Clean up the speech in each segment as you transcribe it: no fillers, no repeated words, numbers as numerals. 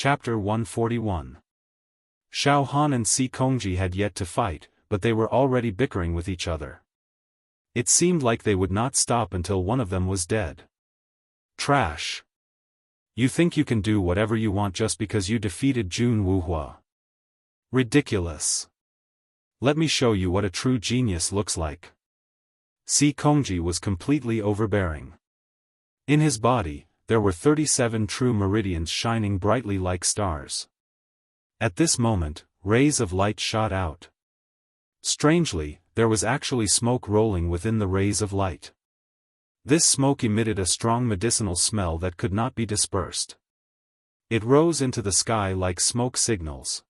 Chapter 141. Xiaofan and Si Kongji had yet to fight, but they were already bickering with each other. It seemed like they would not stop until one of them was dead. Trash. You think you can do whatever you want just because you defeated Jun Wuhua? Ridiculous. Let me show you what a true genius looks like. Si Kongji was completely overbearing. In his body, there were 37 true meridians shining brightly like stars. At this moment, rays of light shot out. Strangely, there was actually smoke rolling within the rays of light. This smoke emitted a strong medicinal smell that could not be dispersed. It rose into the sky like smoke signals.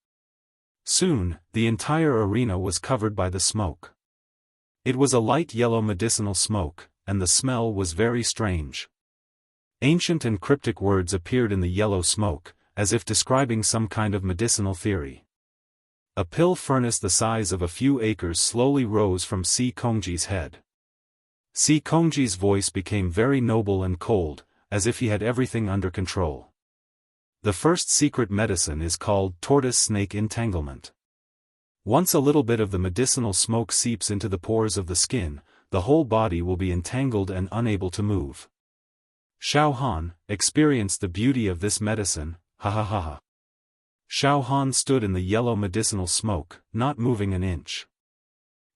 Soon, the entire arena was covered by the smoke. It was a light yellow medicinal smoke, and the smell was very strange. Ancient and cryptic words appeared in the yellow smoke, as if describing some kind of medicinal theory. A pill furnace the size of a few acres slowly rose from Si Kongji's head. Si Kongji's voice became very noble and cold, as if he had everything under control. The first secret medicine is called tortoise-snake entanglement. Once a little bit of the medicinal smoke seeps into the pores of the skin, the whole body will be entangled and unable to move. Xiaofan experienced the beauty of this medicine, ha ha ha ha. Xiaofan stood in the yellow medicinal smoke, not moving an inch.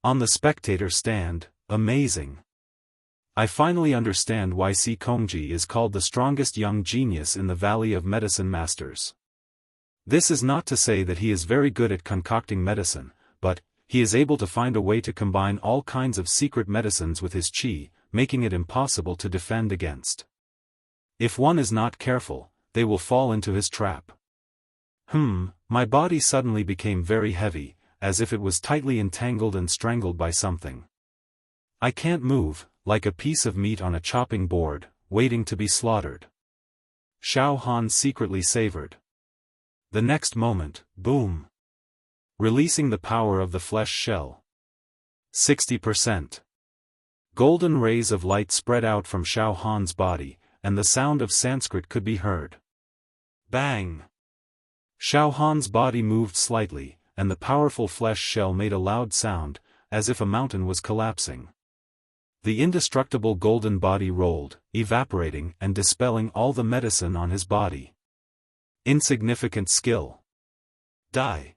On the spectator stand, amazing. I finally understand why Si Kongji is called the strongest young genius in the Valley of Medicine Masters. This is not to say that he is very good at concocting medicine, but he is able to find a way to combine all kinds of secret medicines with his qi, making it impossible to defend against. If one is not careful, they will fall into his trap. My body suddenly became very heavy, as if it was tightly entangled and strangled by something. I can't move, like a piece of meat on a chopping board, waiting to be slaughtered. Xiaofan secretly savored. The next moment, boom! Releasing the power of the flesh shell. 60%. Golden rays of light spread out from Xiaofan's body, and the sound of Sanskrit could be heard. Bang! Xiaofan's body moved slightly, and the powerful flesh shell made a loud sound, as if a mountain was collapsing. The indestructible golden body rolled, evaporating and dispelling all the medicine on his body. Insignificant skill. Die!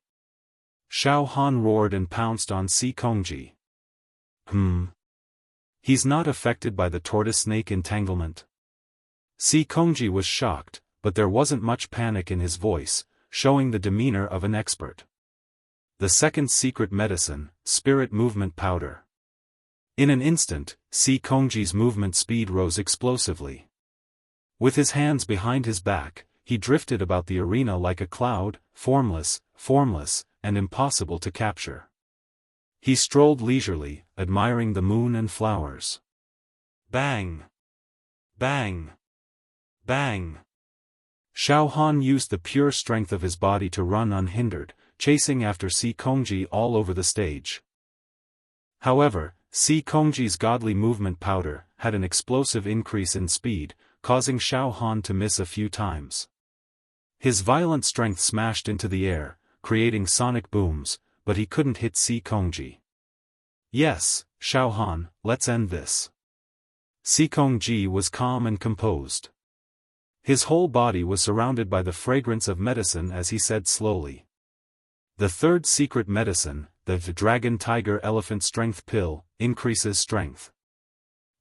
Xiaofan roared and pounced on Si Kongji. He's not affected by the tortoise-snake entanglement. Si Kongji was shocked, but there wasn't much panic in his voice, showing the demeanor of an expert. The second secret medicine, spirit movement powder. In an instant, Si Kongji's movement speed rose explosively. With his hands behind his back, he drifted about the arena like a cloud, formless, and impossible to capture. He strolled leisurely, admiring the moon and flowers. Bang! Bang! Bang! Xiaofan used the pure strength of his body to run unhindered, chasing after Si Kongji all over the stage. However, Si Kongji's godly movement powder had an explosive increase in speed, causing Xiaofan to miss a few times. His violent strength smashed into the air, creating sonic booms, but he couldn't hit Si Kongji. Yes, Xiaofan, let's end this. Si Kongji was calm and composed. His whole body was surrounded by the fragrance of medicine as he said slowly. The third secret medicine, the Dragon Tiger Elephant Strength Pill, increases strength.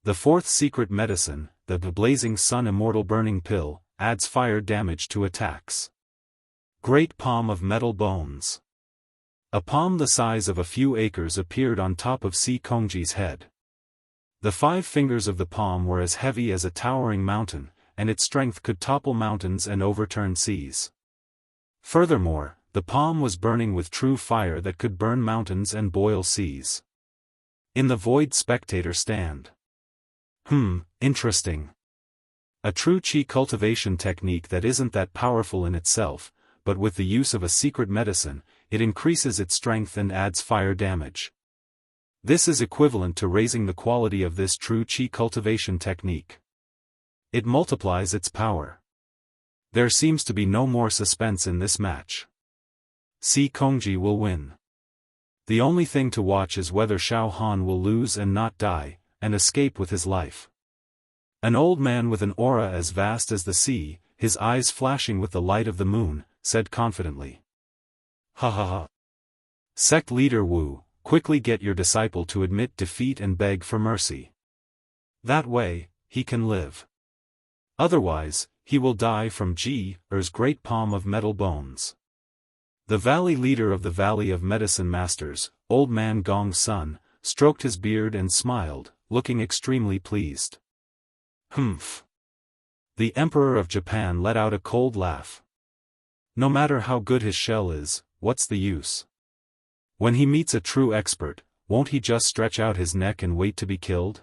The fourth secret medicine, the Blazing Sun Immortal Burning Pill, adds fire damage to attacks. Great palm of metal bones. A palm the size of a few acres appeared on top of Si Kongji's head. The 5 fingers of the palm were as heavy as a towering mountain, and its strength could topple mountains and overturn seas. Furthermore, the palm was burning with true fire that could burn mountains and boil seas. In the void spectator stand. Interesting. A true qi cultivation technique that isn't that powerful in itself, but with the use of a secret medicine, it increases its strength and adds fire damage. This is equivalent to raising the quality of this true qi cultivation technique. It multiplies its power. There seems to be no more suspense in this match. Si Kongji will win. The only thing to watch is whether Xiaofan will lose and not die, and escape with his life. An old man with an aura as vast as the sea, his eyes flashing with the light of the moon, said confidently. Ha ha ha. Sect leader Wu, quickly get your disciple to admit defeat and beg for mercy. That way, he can live. Otherwise, he will die from Ji-er's great palm of metal bones. The valley leader of the Valley of Medicine Masters, old man Gong's son, stroked his beard and smiled, looking extremely pleased. Humph. The Emperor of Japan let out a cold laugh. No matter how good his shell is, what's the use? When he meets a true expert, won't he just stretch out his neck and wait to be killed?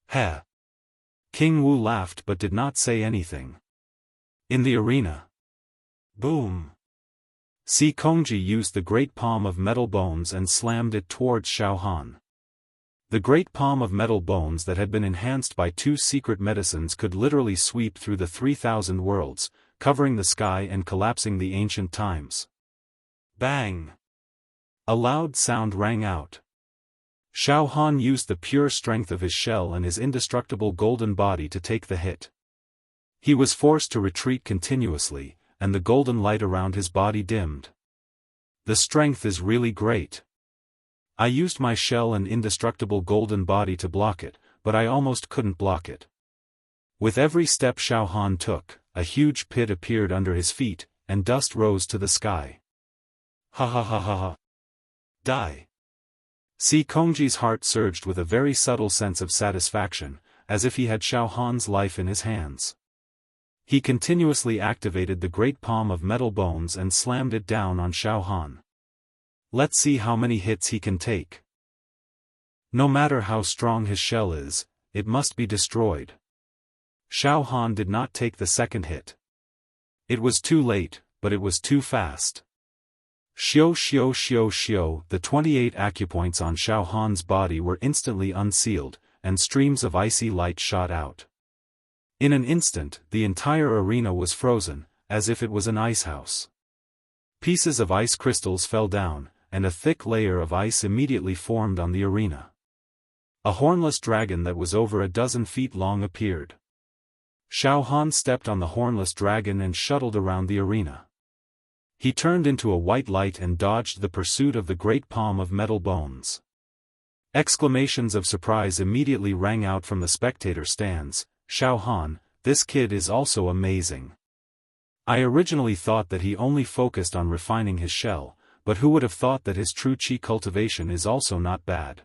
Heh. King Wu laughed but did not say anything. In the arena. Boom. Si Kongji used the great palm of metal bones and slammed it towards Xiaofan. The great palm of metal bones that had been enhanced by 2 secret medicines could literally sweep through the 3,000 worlds, covering the sky and collapsing the ancient times. Bang! A loud sound rang out. Xiaofan used the pure strength of his shell and his indestructible golden body to take the hit. He was forced to retreat continuously, and the golden light around his body dimmed. The strength is really great. I used my shell and indestructible golden body to block it, but I almost couldn't block it. With every step Xiaofan took, a huge pit appeared under his feet, and dust rose to the sky. Ha ha ha ha ha. Die. Si Kongji's heart surged with a very subtle sense of satisfaction, as if he had Xiaofan's life in his hands. He continuously activated the great palm of metal bones and slammed it down on Xiaofan. Let's see how many hits he can take. No matter how strong his shell is, it must be destroyed. Xiaofan did not take the second hit. It was too late, but it was too fast. Xiao xiao xiao xiao, the 28 acupoints on Xiaofan's body were instantly unsealed, and streams of icy light shot out. In an instant, the entire arena was frozen, as if it was an icehouse. Pieces of ice crystals fell down, and a thick layer of ice immediately formed on the arena. A hornless dragon that was over a dozen feet long appeared. Xiaofan stepped on the hornless dragon and shuttled around the arena. He turned into a white light and dodged the pursuit of the great palm of metal bones. Exclamations of surprise immediately rang out from the spectator stands. Xiaofan, this kid is also amazing. I originally thought that he only focused on refining his shell, but who would have thought that his true qi cultivation is also not bad.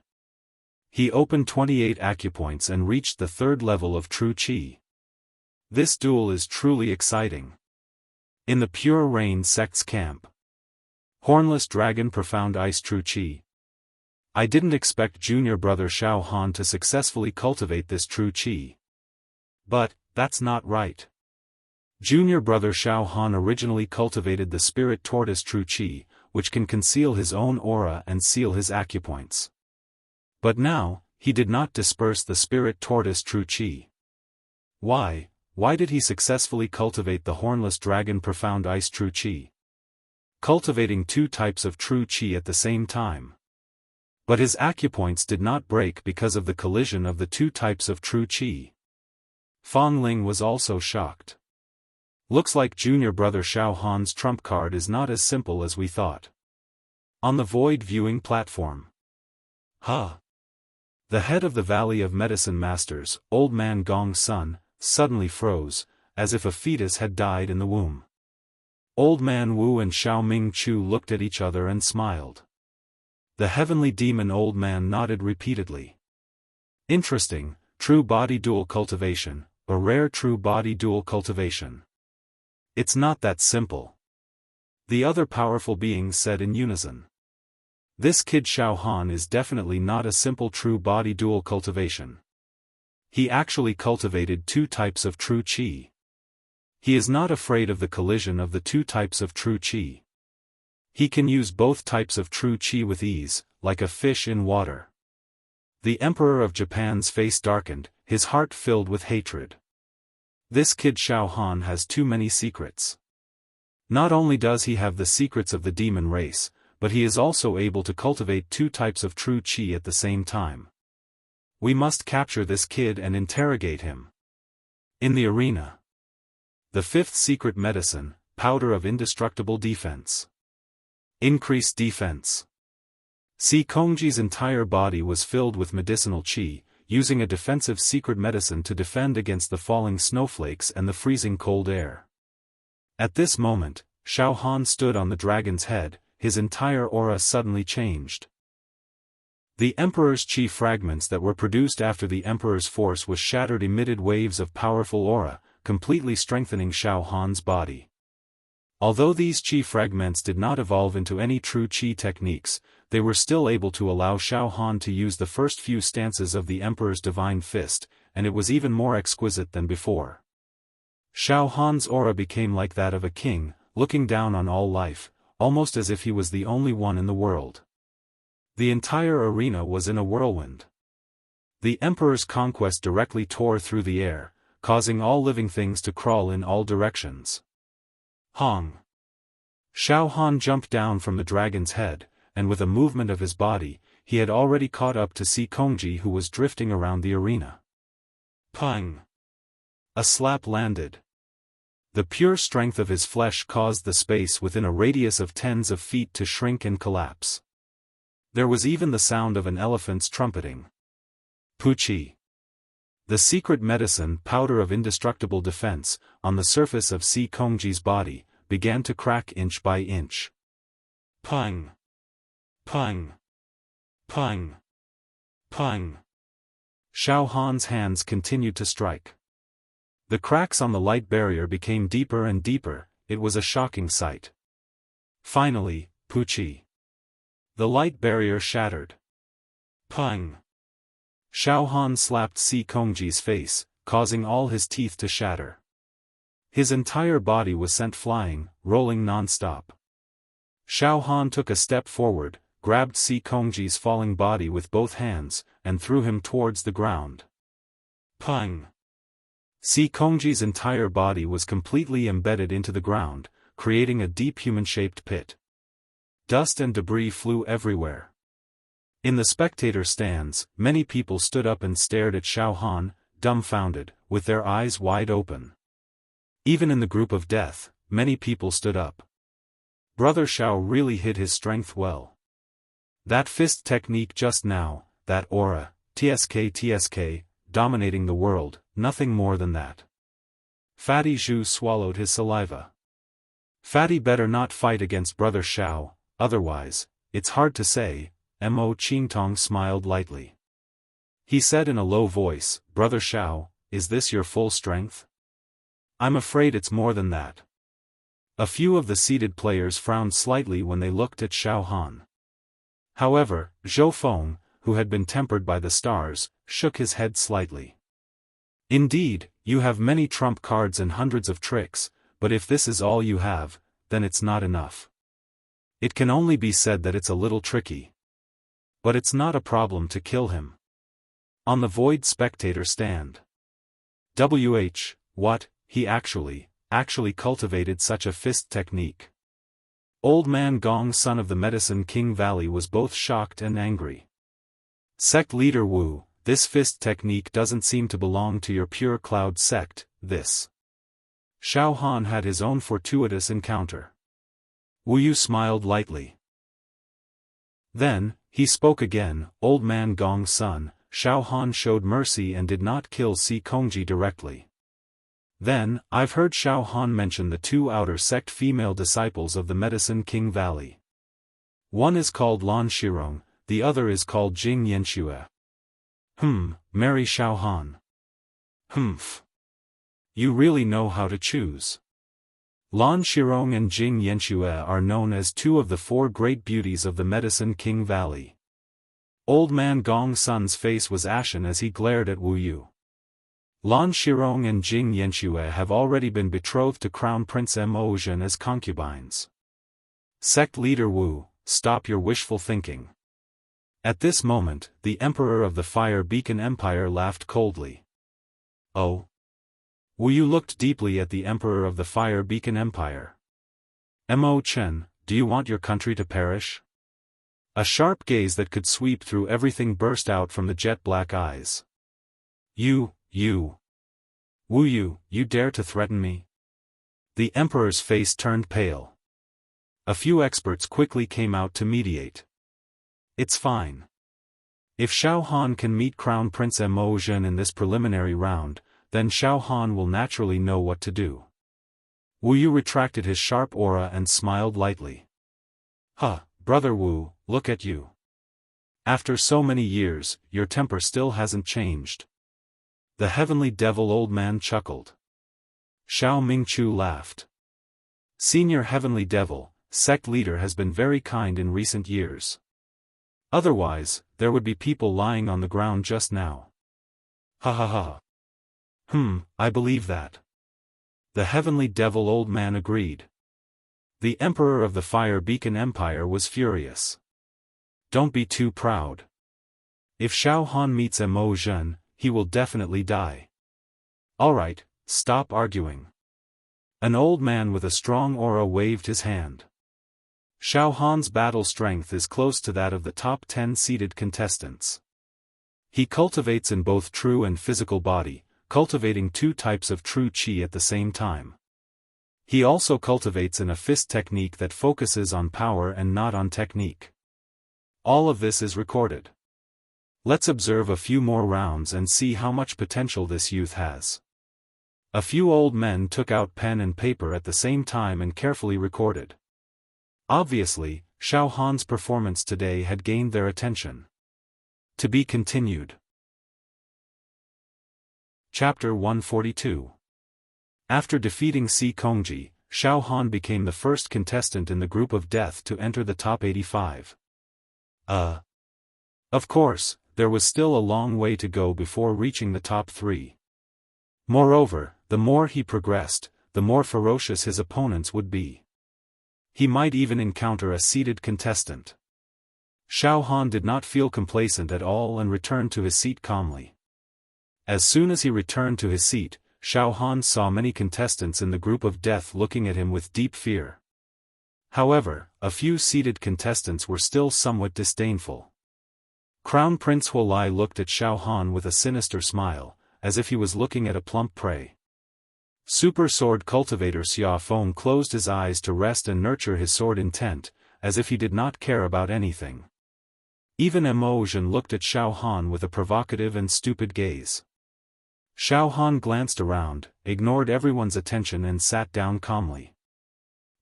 He opened 28 acupoints and reached the 3rd level of true qi. This duel is truly exciting. In the Pure Rain sect's camp. Hornless Dragon Profound Ice True Qi. I didn't expect junior brother Xiaofan to successfully cultivate this true qi. But, that's not right. Junior brother Xiaofan originally cultivated the spirit tortoise true qi, which can conceal his own aura and seal his acupoints. But now, he did not disperse the spirit tortoise true qi. Why did he successfully cultivate the hornless dragon profound ice true qi? Cultivating 2 types of true qi at the same time. But his acupoints did not break because of the collision of the 2 types of true qi. Fang Ling was also shocked. Looks like junior brother Xiaofan's trump card is not as simple as we thought. On the void viewing platform. Ha! The head of the Valley of Medicine Masters, old man Gong's son, suddenly froze, as if a fetus had died in the womb. Old man Wu and Xiao Ming Chu looked at each other and smiled. The heavenly demon old man nodded repeatedly. Interesting, true body dual cultivation, a rare true body dual cultivation. It's not that simple. The other powerful beings said in unison. This kid Xiaofan is definitely not a simple true body dual cultivation. He actually cultivated 2 types of true qi. He is not afraid of the collision of the 2 types of true qi. He can use both types of true qi with ease, like a fish in water. The Emperor of Japan's face darkened, his heart filled with hatred. This kid Xiaofan has too many secrets. Not only does he have the secrets of the demon race, but he is also able to cultivate two types of true qi at the same time. We must capture this kid and interrogate him. In the arena. The fifth secret medicine, powder of indestructible defense. Increased defense. Kongji's entire body was filled with medicinal qi, using a defensive secret medicine to defend against the falling snowflakes and the freezing cold air. At this moment, Xiaofan stood on the dragon's head, his entire aura suddenly changed. The Emperor's qi fragments that were produced after the Emperor's force was shattered emitted waves of powerful aura, completely strengthening Xiaofan's body. Although these qi fragments did not evolve into any true qi techniques, they were still able to allow Xiaofan to use the first few stances of the Emperor's divine fist, and it was even more exquisite than before. Xiaofan's aura became like that of a king, looking down on all life, almost as if he was the only one in the world. The entire arena was in a whirlwind. The Emperor's conquest directly tore through the air, causing all living things to crawl in all directions. Hong! Xiaofan jumped down from the dragon's head, and with a movement of his body, he had already caught up to Kongji, who was drifting around the arena. Pang! A slap landed. The pure strength of his flesh caused the space within a radius of tens of feet to shrink and collapse. There was even the sound of an elephant's trumpeting. Puqi. The secret medicine, powder of indestructible defense, on the surface of Kongji's body, began to crack inch by inch. Pang! Pang! Pang! Pang! Xiaofan's hands continued to strike. The cracks on the light barrier became deeper and deeper, it was a shocking sight. Finally, Puqi. The light barrier shattered. Pang! Xiaofan slapped Kongji's face, causing all his teeth to shatter. His entire body was sent flying, rolling non-stop. Xiaofan took a step forward, grabbed Kongji's falling body with both hands, and threw him towards the ground. Pang! Kongji's entire body was completely embedded into the ground, creating a deep human-shaped pit. Dust and debris flew everywhere. In the spectator stands, many people stood up and stared at Xiaofan, dumbfounded, with their eyes wide open. Even in the group of death, many people stood up. Brother Xiao really hid his strength well. That fist technique just now, that aura, TSK, dominating the world, nothing more than that. Fatty Zhu swallowed his saliva. Fatty better not fight against Brother Xiao, otherwise, it's hard to say. Mo Qingtong smiled lightly. He said in a low voice, Brother Xiao, is this your full strength? I'm afraid it's more than that. A few of the seated players frowned slightly when they looked at Xiaofan. However, Zhou Feng, who had been tempered by the stars, shook his head slightly. Indeed, you have many trump cards and hundreds of tricks, but if this is all you have, then it's not enough. It can only be said that it's a little tricky. But it's not a problem to kill him. On the void spectator stand. What, he actually cultivated such a fist technique. Old man Gong, son of the Medicine King Valley, was both shocked and angry. Sect leader Wu, this fist technique doesn't seem to belong to your pure cloud sect, this. Xiaofan had his own fortuitous encounter. Wu Yu smiled lightly. Then, he spoke again, Old man Gong's son, Xiaofan showed mercy and did not kill Kongji directly. Then, I've heard Xiaofan mention the two outer sect female disciples of the Medicine King Valley. One is called Lan Shirong, the other is called Jing Yanxue. Marry Xiaofan. Humph. You really know how to choose. Lan Shirong and Jing Yanxue are known as two of the four great beauties of the Medicine King Valley. Old man Gong's son's face was ashen as he glared at Wu Yu. Lan Shirong and Jing Yanxue have already been betrothed to Crown Prince Mo Zhen as concubines. Sect leader Wu, stop your wishful thinking. At this moment, the Emperor of the Fire Beacon Empire laughed coldly. Oh. Wu Yu looked deeply at the Emperor of the Fire Beacon Empire. Mo Chen, do you want your country to perish? A sharp gaze that could sweep through everything burst out from the jet-black eyes. You. Wu Yu, you dare to threaten me? The Emperor's face turned pale. A few experts quickly came out to mediate. It's fine. If Xiaofan can meet Crown Prince Mo Zhen in this preliminary round, then Xiaofan will naturally know what to do. Wu Yu retracted his sharp aura and smiled lightly. Huh, brother Wu, look at you. After so many years, your temper still hasn't changed. The heavenly devil old man chuckled. Xiao Mingchu laughed. Senior heavenly devil, sect leader has been very kind in recent years. Otherwise, there would be people lying on the ground just now. Ha ha ha. I believe that. The heavenly devil old man agreed. The Emperor of the Fire Beacon Empire was furious. Don't be too proud. If Xiaofan meets Mo Zhen, he will definitely die. Alright, stop arguing. An old man with a strong aura waved his hand. Xiaofan's battle strength is close to that of the top 10 seeded contestants. He cultivates in both true and physical body, cultivating two types of true qi at the same time. He also cultivates in a fist technique that focuses on power and not on technique. All of this is recorded. Let's observe a few more rounds and see how much potential this youth has. A few old men took out pen and paper at the same time and carefully recorded. Obviously, Xiaofan's performance today had gained their attention. To be continued. Chapter 142. After defeating Si Kongji, Xiaofan became the first contestant in the group of death to enter the top 85. Of course, there was still a long way to go before reaching the top 3. Moreover, the more he progressed, the more ferocious his opponents would be. He might even encounter a seated contestant. Xiaofan did not feel complacent at all and returned to his seat calmly. As soon as he returned to his seat, Xiaofan saw many contestants in the group of death looking at him with deep fear. However, a few seated contestants were still somewhat disdainful. Crown Prince Huolai looked at Xiaofan with a sinister smile, as if he was looking at a plump prey. Super Sword Cultivator Xiaofan closed his eyes to rest and nurture his sword intent, as if he did not care about anything. Even Mo Zhen looked at Xiaofan with a provocative and stupid gaze. Xiaofan glanced around, ignored everyone's attention and sat down calmly.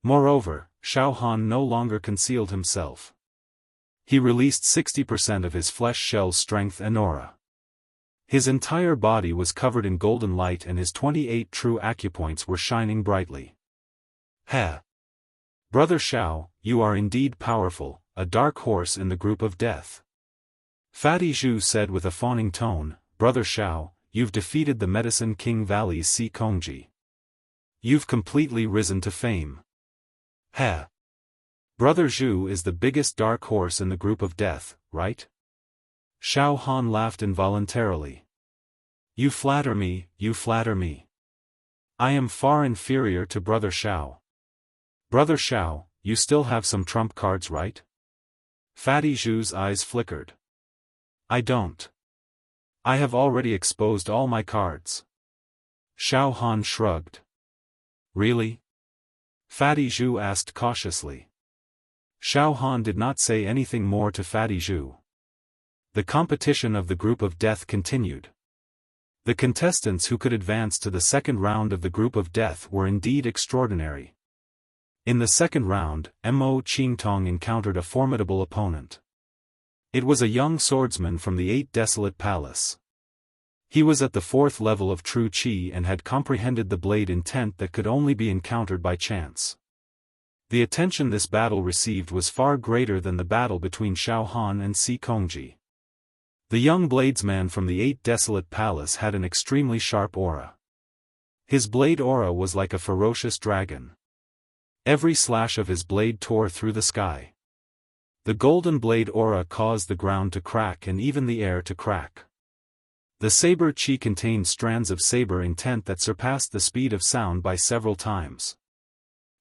Moreover, Xiaofan no longer concealed himself. He released 60% of his flesh shell's strength and aura. His entire body was covered in golden light and his 28 true acupoints were shining brightly. Heh! Brother Xiao, you are indeed powerful, a dark horse in the group of death. Fatty Zhu said with a fawning tone, Brother Xiao, you've defeated the Medicine King Valley's Si Kongji. You've completely risen to fame. Heh! Brother Zhu is the biggest dark horse in the group of death, right? Xiaofan laughed involuntarily. You flatter me, you flatter me. I am far inferior to Brother Xiao. Brother Xiao, you still have some trump cards, right? Fatty Zhu's eyes flickered. I don't. I have already exposed all my cards. Xiaofan shrugged. Really? Fatty Zhu asked cautiously. Xiaofan did not say anything more to Fatty Zhu. The competition of the group of death continued. The contestants who could advance to the second round of the group of death were indeed extraordinary. In the second round, Mo Qingtong encountered a formidable opponent. It was a young swordsman from the 8 Desolate Palace. He was at the 4th level of true qi and had comprehended the blade intent that could only be encountered by chance. The attention this battle received was far greater than the battle between Xiaofan and Si Kongji. The young bladesman from the 8 Desolate Palace had an extremely sharp aura. His blade aura was like a ferocious dragon. Every slash of his blade tore through the sky. The golden blade aura caused the ground to crack and even the air to crack. The saber chi contained strands of saber intent that surpassed the speed of sound by several times.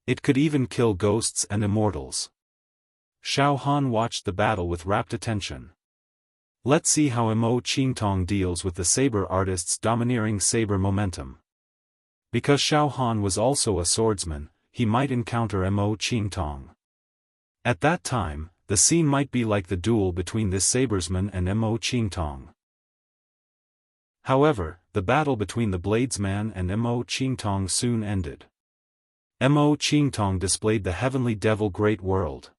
It could even kill ghosts and immortals. Xiaofan watched the battle with rapt attention. Let's see how Mo Qingtong deals with the saber artist's domineering saber momentum. Because Xiaofan was also a swordsman, he might encounter Mo Qingtong. At that time, the scene might be like the duel between this sabersman and Mo Qingtong. However, the battle between the bladesman and Mo Qingtong soon ended. Mo Qingtong displayed the heavenly devil great world.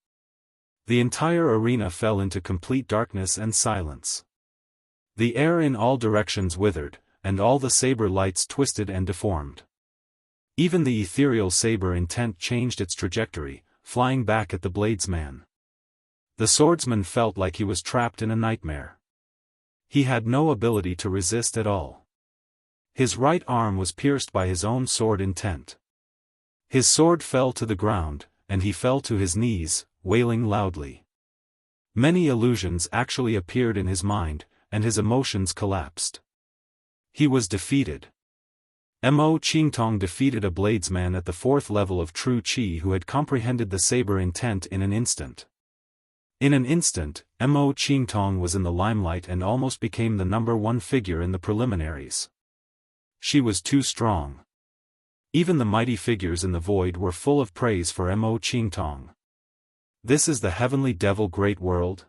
The entire arena fell into complete darkness and silence. The air in all directions withered, and all the saber lights twisted and deformed. Even the ethereal saber intent changed its trajectory, flying back at the bladesman. The swordsman felt like he was trapped in a nightmare. He had no ability to resist at all. His right arm was pierced by his own sword intent. His sword fell to the ground, and he fell to his knees, wailing loudly. Many illusions actually appeared in his mind, and his emotions collapsed. He was defeated. Mo Qingtong defeated a bladesman at the 4th level of true chi who had comprehended the saber intent in an instant. In an instant, Mo Qingtong was in the limelight and almost became the #1 figure in the preliminaries. She was too strong. Even the mighty figures in the void were full of praise for Mo Qingtong. This is the heavenly devil great world?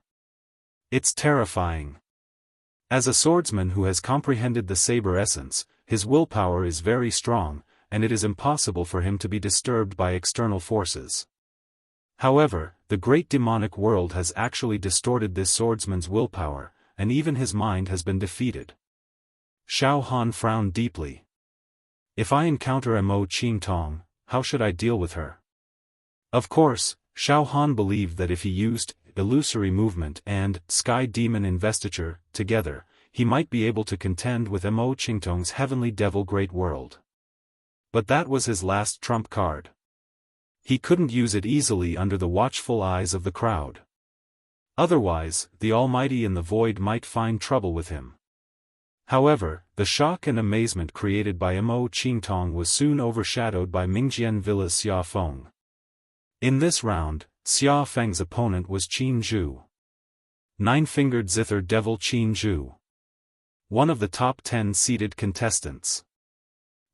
It's terrifying. As a swordsman who has comprehended the saber essence, his willpower is very strong, and it is impossible for him to be disturbed by external forces. However, the great demonic world has actually distorted this swordsman's willpower, and even his mind has been defeated. Xiaofan frowned deeply. If I encounter Mo Qingtong, how should I deal with her? Of course, Xiaofan believed that if he used illusory movement and sky demon investiture together, he might be able to contend with Mo Qingtong's heavenly devil great world. But that was his last trump card. He couldn't use it easily under the watchful eyes of the crowd. Otherwise, the Almighty in the void might find trouble with him. However, the shock and amazement created by Mo Qingtong was soon overshadowed by Mingjian Villa's Xiaofan. In this round, Xiaofang's opponent was Qin Zhu. 9-fingered zither devil Qin Zhu. One of the top 10 seeded contestants.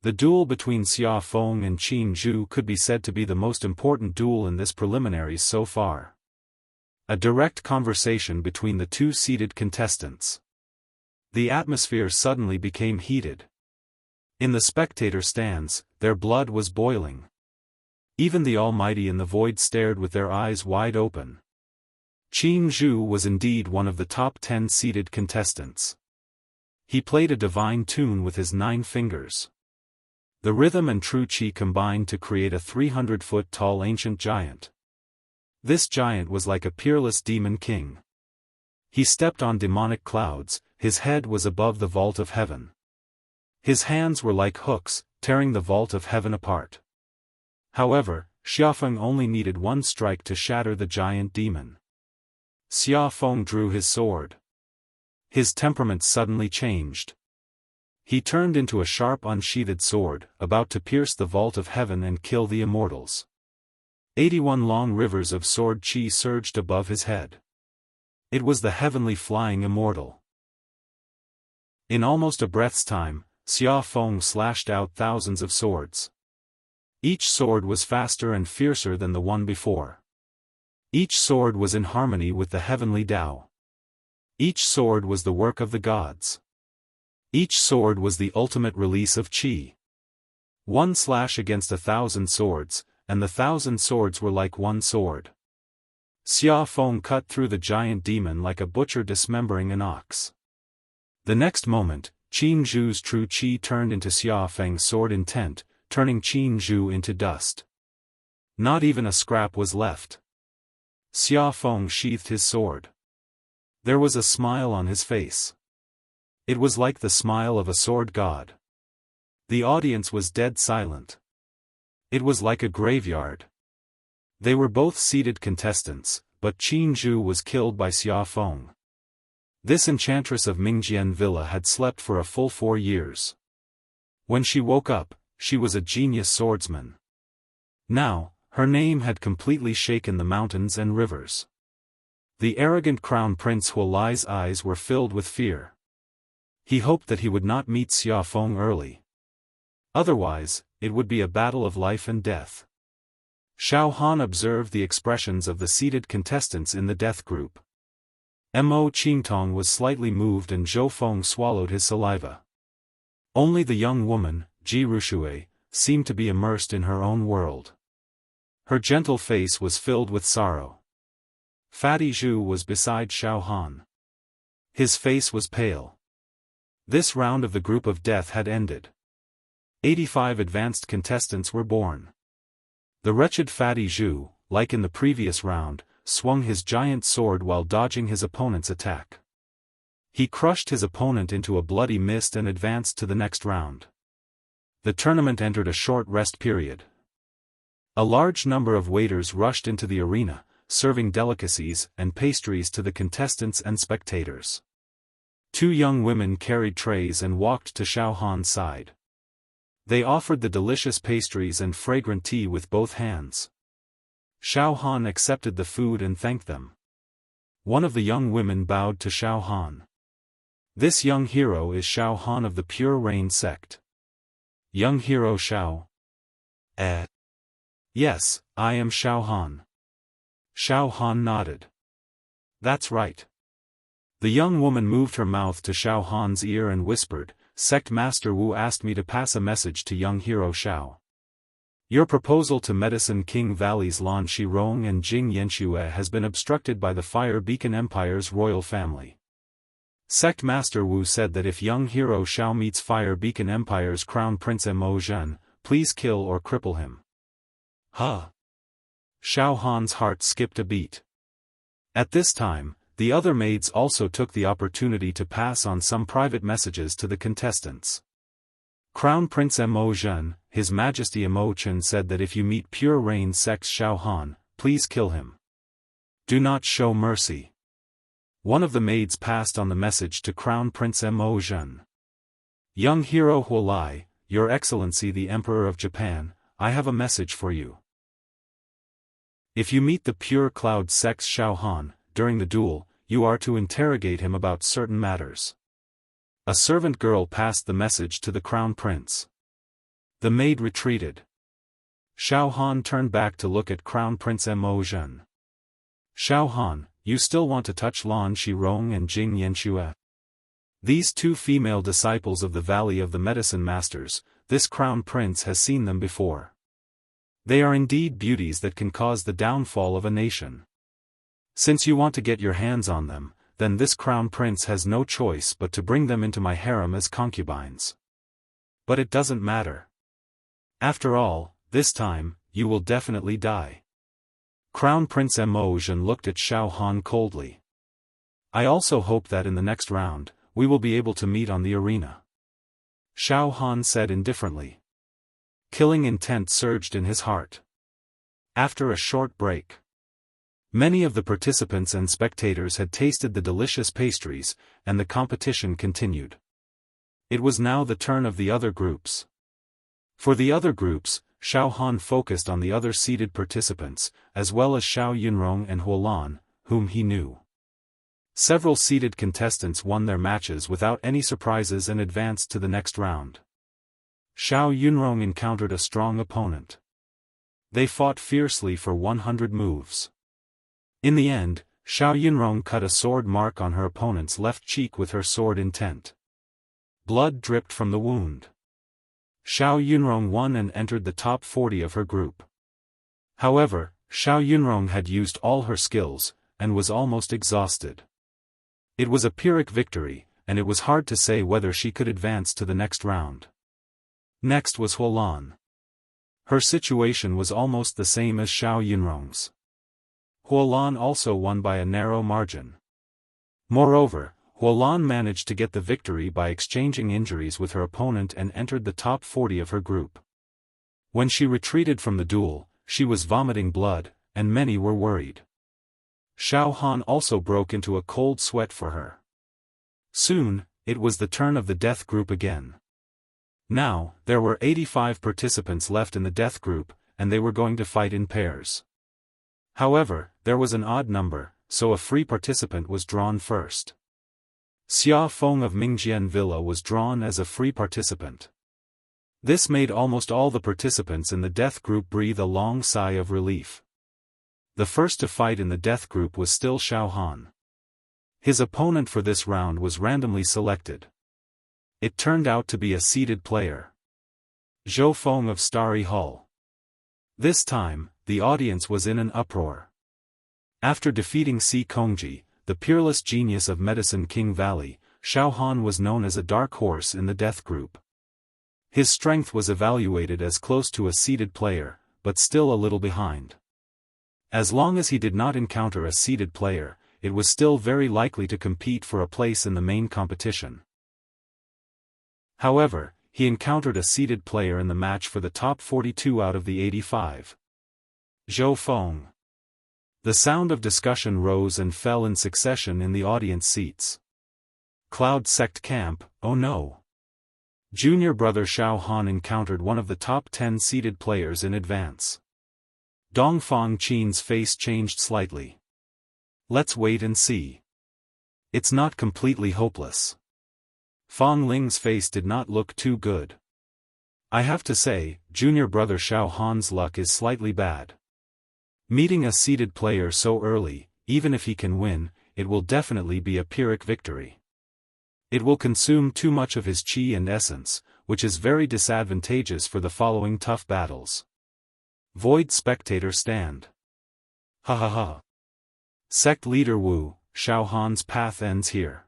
The duel between Xiaofan and Qin Zhu could be said to be the most important duel in this preliminaries so far. A direct conversation between the two seeded contestants. The atmosphere suddenly became heated. In the spectator stands, their blood was boiling. Even the Almighty in the void stared with their eyes wide open. Qin Zhu was indeed one of the top 10 seeded contestants. He played a divine tune with his 9 fingers. The rhythm and true chi combined to create a 300-foot-tall ancient giant. This giant was like a peerless demon king. He stepped on demonic clouds, his head was above the vault of heaven. His hands were like hooks, tearing the vault of heaven apart. However, Xiaofan only needed one strike to shatter the giant demon. Xiaofan drew his sword. His temperament suddenly changed. He turned into a sharp unsheathed sword, about to pierce the vault of heaven and kill the immortals. 81 long rivers of sword chi surged above his head. It was the heavenly flying immortal. In almost a breath's time, Xiaofan slashed out thousands of swords. Each sword was faster and fiercer than the one before. Each sword was in harmony with the heavenly Tao. Each sword was the work of the gods. Each sword was the ultimate release of qi. One slash against 1,000 swords, and the 1,000 swords were like one sword. Xiaofan cut through the giant demon like a butcher dismembering an ox. The next moment, Qin Zhu's true qi turned into Xiaofang's sword intent, turning Qin Zhu into dust. Not even a scrap was left. Xiaofan sheathed his sword. There was a smile on his face. It was like the smile of a sword god. The audience was dead silent. It was like a graveyard. They were both seated contestants, but Qin Zhu was killed by Xiaofan. This enchantress of Mingjian Villa had slept for a full 4 years. When she woke up, she was a genius swordsman. Now, her name had completely shaken the mountains and rivers. The arrogant Crown Prince Huolai's eyes were filled with fear. He hoped that he would not meet Xiaofan early. Otherwise, it would be a battle of life and death. Xiaofan observed the expressions of the seated contestants in the death group. Mo Qingtong was slightly moved and Zhou Feng swallowed his saliva. Only the young woman, Ji Rushui, seemed to be immersed in her own world. Her gentle face was filled with sorrow. Fatty Zhu was beside Xiaofan. His face was pale. This round of the group of death had ended. 85 advanced contestants were born. The wretched Fatty Zhu, like in the previous round, swung his giant sword while dodging his opponent's attack. He crushed his opponent into a bloody mist and advanced to the next round. The tournament entered a short rest period. A large number of waiters rushed into the arena, serving delicacies and pastries to the contestants and spectators. 2 young women carried trays and walked to Xiaohan's side. They offered the delicious pastries and fragrant tea with both hands. Xiaohan accepted the food and thanked them. One of the young women bowed to Xiaohan. This young hero is Xiaohan of the Pure Rain sect. Young hero Xiao. Yes, I am Xiaohan. Xiaohan nodded. That's right. The young woman moved her mouth to Xiaohan's ear and whispered, Sect Master Wu asked me to pass a message to young hero Xiao. Your proposal to Medicine King Valley's Lan Shirong and Jing Yanxue has been obstructed by the Fire Beacon Empire's royal family. Sect Master Wu said that if young hero Xiao meets Fire Beacon Empire's Crown Prince Mo Zhen, please kill or cripple him. Huh? Xiaohan's heart skipped a beat. At this time, the other maids also took the opportunity to pass on some private messages to the contestants. Crown Prince Mo Zhen, His Majesty Mo Chen said that if you meet Pure Rain Sect's Xiaohan, please kill him. Do not show mercy. One of the maids passed on the message to Crown Prince Mo Zhen. Young hero Huolai, Your Excellency the Emperor of Japan, I have a message for you. If you meet the Pure Cloud Sect's Xiaohan, during the duel, you are to interrogate him about certain matters. A servant girl passed the message to the Crown Prince. The maid retreated. Xiaohan turned back to look at Crown Prince Mo Zhen. Xiaohan, you still want to touch Lan Shirong and Jing Yanxue? These 2 female disciples of the Valley of the Medicine Masters, this Crown Prince has seen them before. They are indeed beauties that can cause the downfall of a nation. Since you want to get your hands on them, then this Crown Prince has no choice but to bring them into my harem as concubines. But it doesn't matter. After all, this time, you will definitely die. Crown Prince Mo Zhen looked at Xiaohan coldly. I also hope that in the next round, we will be able to meet on the arena. Xiaohan said indifferently. Killing intent surged in his heart. After a short break, many of the participants and spectators had tasted the delicious pastries, and the competition continued. It was now the turn of the other groups. For the other groups, Xiaohan focused on the other seated participants, as well as Xiao Yunrong and Huolan, whom he knew. Several seated contestants won their matches without any surprises and advanced to the next round. Xiao Yunrong encountered a strong opponent. They fought fiercely for 100 moves. In the end, Xiao Yunrong cut a sword mark on her opponent's left cheek with her sword intent. Blood dripped from the wound. Xiao Yunrong won and entered the top 40 of her group. However, Xiao Yunrong had used all her skills, and was almost exhausted. It was a Pyrrhic victory, and it was hard to say whether she could advance to the next round. Next was Huolan. Her situation was almost the same as Xiao Yunrong's. Huolan also won by a narrow margin. Moreover, Huolan managed to get the victory by exchanging injuries with her opponent and entered the top 40 of her group. When she retreated from the duel, she was vomiting blood, and many were worried. Xiaohan also broke into a cold sweat for her. Soon, it was the turn of the death group again. Now, there were 85 participants left in the death group, and they were going to fight in pairs. However, there was an odd number, so a free participant was drawn first. Xiaofan of Mingjian Villa was drawn as a free participant. This made almost all the participants in the death group breathe a long sigh of relief. The first to fight in the death group was still Xiaofan. His opponent for this round was randomly selected. It turned out to be a seeded player. Xiaofan of Starry Hull. This time, the audience was in an uproar. After defeating Si Kongji, the peerless genius of Medicine King Valley, Xiaofan was known as a dark horse in the death group. His strength was evaluated as close to a seeded player, but still a little behind. As long as he did not encounter a seeded player, it was still very likely to compete for a place in the main competition. However, he encountered a seeded player in the match for the top 42 out of the 85. Xiaofan. The sound of discussion rose and fell in succession in the audience seats. Cloud Sect Camp, oh no. Junior brother Xiaofan encountered one of the top 10 seeded players in advance. Dongfang Qin's face changed slightly. Let's wait and see. It's not completely hopeless. Fang Ling's face did not look too good. I have to say, junior brother Xiaofan's luck is slightly bad. Meeting a seeded player so early, even if he can win, it will definitely be a Pyrrhic victory. It will consume too much of his chi and essence, which is very disadvantageous for the following tough battles. Void spectator stand. Ha ha ha. Sect leader Wu, Xiaofan's path ends here.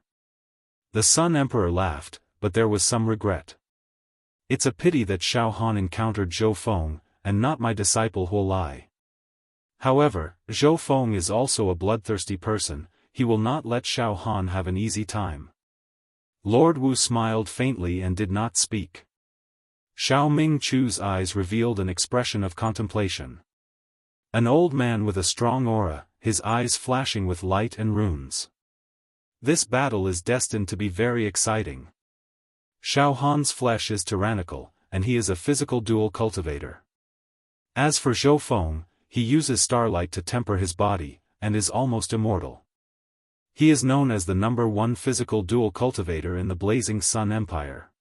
The Sun Emperor laughed, but there was some regret. It's a pity that Xiaofan encountered Xiaofan, and not my disciple Huo Lai. However, Xiaofan is also a bloodthirsty person, he will not let Xiaofan have an easy time. Lord Wu smiled faintly and did not speak. Xiao Ming-chu's eyes revealed an expression of contemplation. An old man with a strong aura, his eyes flashing with light and runes. This battle is destined to be very exciting. Xiaofan's flesh is tyrannical, and he is a physical dual cultivator. As for Xiaofan, he uses starlight to temper his body, and is almost immortal. He is known as the #1 physical dual cultivator in the Blazing Sun Empire.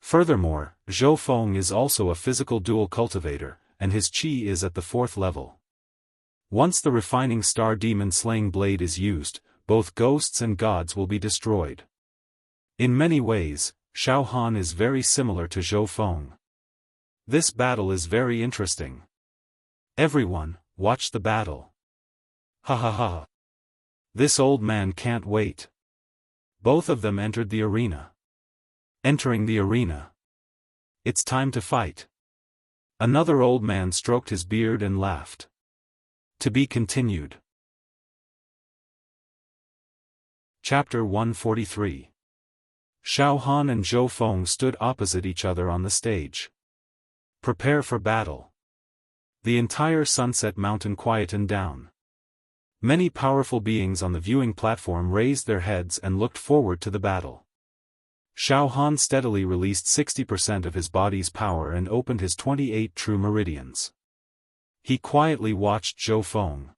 Furthermore, Xiaofan is also a physical dual cultivator, and his chi is at the 4th level. Once the refining star demon slaying blade is used, both ghosts and gods will be destroyed. In many ways, Xiaofan is very similar to Xiaofan. This battle is very interesting. Everyone, watch the battle. Ha ha ha. This old man can't wait. Both of them entered the arena. Entering the arena. It's time to fight. Another old man stroked his beard and laughed. To be continued. Chapter 143. Xiaofan and Xiaofan stood opposite each other on the stage. Prepare for battle. The entire Sunset Mountain quietened down. Many powerful beings on the viewing platform raised their heads and looked forward to the battle. Xiaofan steadily released 60% of his body's power and opened his 28 true meridians. He quietly watched Xiaofan.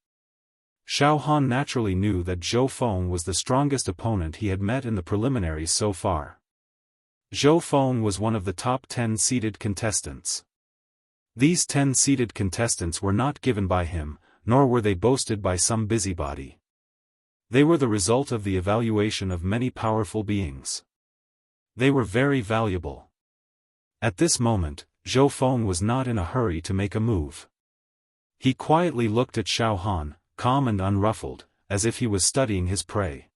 Xiaofan naturally knew that Xiaofan was the strongest opponent he had met in the preliminaries so far. Xiaofan was one of the top 10 seeded contestants. These 10 seeded contestants were not given by him, nor were they boasted by some busybody. They were the result of the evaluation of many powerful beings. They were very valuable. At this moment, Xiaofan was not in a hurry to make a move. He quietly looked at Xiaofan, calm and unruffled, as if he was studying his prey.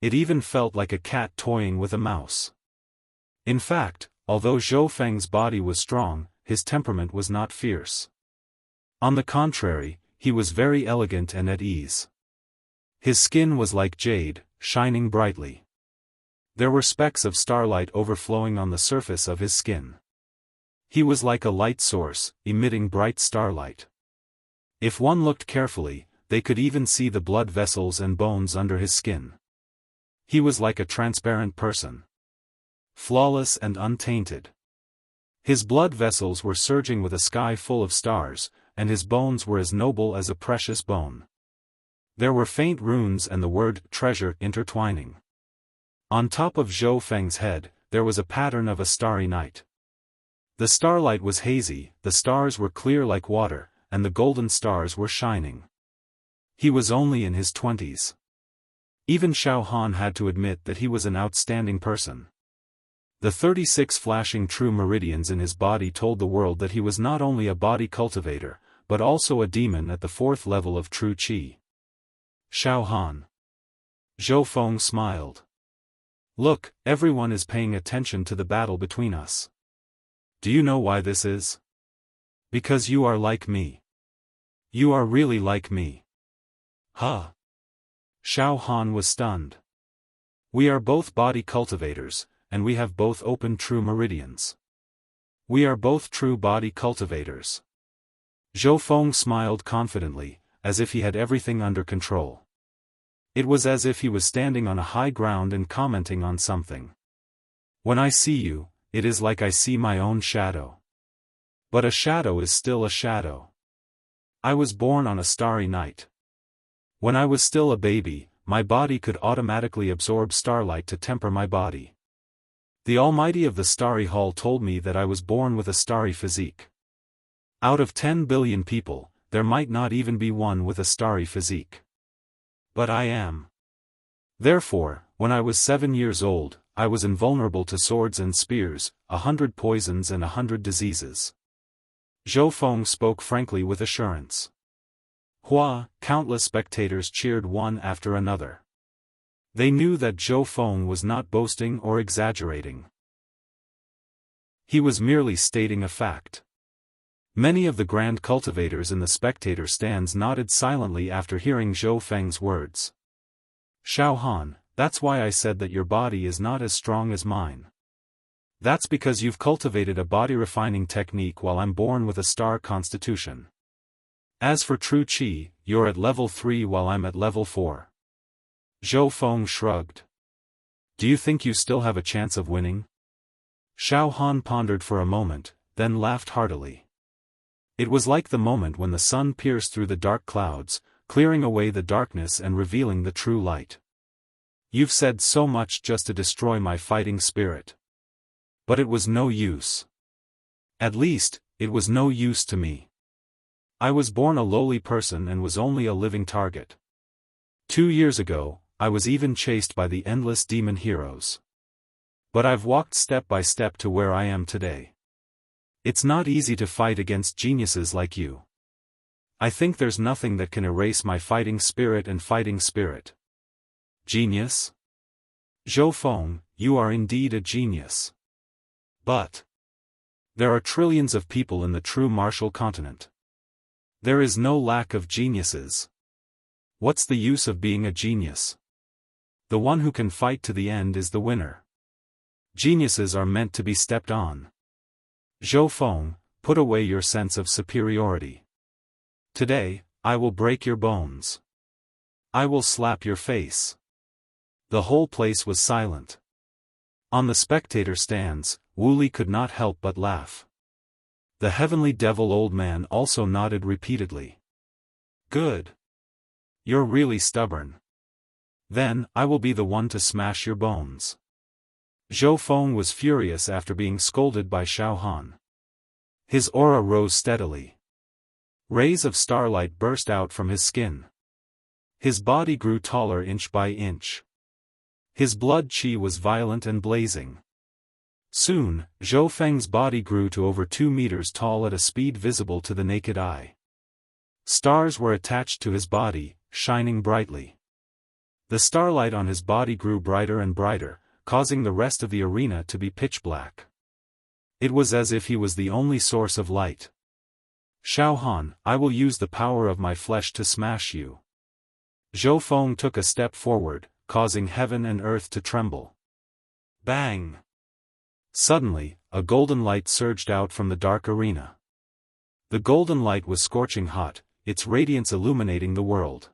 It even felt like a cat toying with a mouse. In fact, although Xiaofang's body was strong, his temperament was not fierce. On the contrary, he was very elegant and at ease. His skin was like jade, shining brightly. There were specks of starlight overflowing on the surface of his skin. He was like a light source, emitting bright starlight. If one looked carefully, they could even see the blood vessels and bones under his skin. He was like a transparent person. Flawless and untainted. His blood vessels were surging with a sky full of stars, and his bones were as noble as a precious bone. There were faint runes and the word treasure intertwining. On top of Zhou Feng's head, there was a pattern of a starry night. The starlight was hazy, the stars were clear like water, and the golden stars were shining. He was only in his 20s. Even Xiaofan had to admit that he was an outstanding person. The 36 flashing true meridians in his body told the world that he was not only a body cultivator, but also a demon at the 4th level of true qi. Xiaofan. Zhou Feng smiled. Look, everyone is paying attention to the battle between us. Do you know why this is? Because you are like me. You are really like me. Huh? Xiaofan was stunned. We are both body cultivators, and we have both open true meridians. We are both true body cultivators. Zhou Feng smiled confidently, as if he had everything under control. It was as if he was standing on a high ground and commenting on something. When I see you, it is like I see my own shadow. But a shadow is still a shadow. I was born on a starry night. When I was still a baby, my body could automatically absorb starlight to temper my body. The Almighty of the Starry Hall told me that I was born with a starry physique. Out of 10 billion people, there might not even be one with a starry physique. But I am. Therefore, when I was 7 years old, I was invulnerable to swords and spears, 100 poisons and 100 diseases. Zhou Feng spoke frankly with assurance. Countless spectators cheered one after another. They knew that Zhou Feng was not boasting or exaggerating. He was merely stating a fact. Many of the grand cultivators in the spectator stands nodded silently after hearing Zhou Feng's words. Xiaofan, that's why I said that your body is not as strong as mine. That's because you've cultivated a body-refining technique while I'm born with a star constitution. As for true qi, you're at level 3 while I'm at level 4. Zhou Feng shrugged. Do you think you still have a chance of winning? Xiaofan pondered for a moment, then laughed heartily. It was like the moment when the sun pierced through the dark clouds, clearing away the darkness and revealing the true light. You've said so much just to destroy my fighting spirit. But it was no use. At least, it was no use to me. I was born a lowly person and was only a living target. 2 years ago, I was even chased by the endless demon heroes. But I've walked step by step to where I am today. It's not easy to fight against geniuses like you. I think there's nothing that can erase my fighting spirit and fighting spirit. Genius? Zhou Feng, you are indeed a genius. But there are trillions of people in the true martial continent. There is no lack of geniuses. What's the use of being a genius? The one who can fight to the end is the winner. Geniuses are meant to be stepped on. Zhou Feng, put away your sense of superiority. Today, I will break your bones. I will slap your face. The whole place was silent. On the spectator stands, Wu Li could not help but laugh. The heavenly devil old man also nodded repeatedly. Good. You're really stubborn. Then, I will be the one to smash your bones. Zhou Feng was furious after being scolded by Xiaofan. His aura rose steadily. Rays of starlight burst out from his skin. His body grew taller inch by inch. His blood qi was violent and blazing. Soon, Zhou Feng's body grew to over 2 meters tall at a speed visible to the naked eye. Stars were attached to his body, shining brightly. The starlight on his body grew brighter and brighter, causing the rest of the arena to be pitch black. It was as if he was the only source of light. Xiaofan, I will use the power of my flesh to smash you. Zhou Feng took a step forward, causing heaven and earth to tremble. Bang! Suddenly, a golden light surged out from the dark arena. The golden light was scorching hot, its radiance illuminating the world.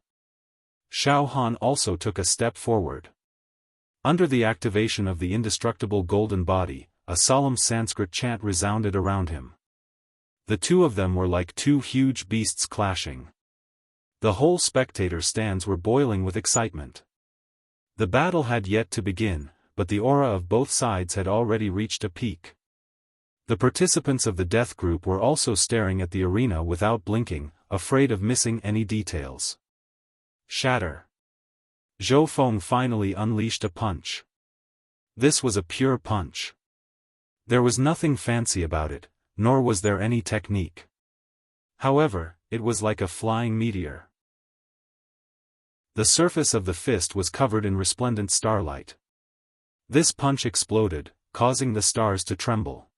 Xiaofan also took a step forward. Under the activation of the indestructible golden body, a solemn Sanskrit chant resounded around him. The two of them were like two huge beasts clashing. The whole spectator stands were boiling with excitement. The battle had yet to begin, but the aura of both sides had already reached a peak. The participants of the death group were also staring at the arena without blinking, afraid of missing any details. Shatter. Xiaofan finally unleashed a punch. This was a pure punch. There was nothing fancy about it, nor was there any technique. However, it was like a flying meteor. The surface of the fist was covered in resplendent starlight. This punch exploded, causing the stars to tremble.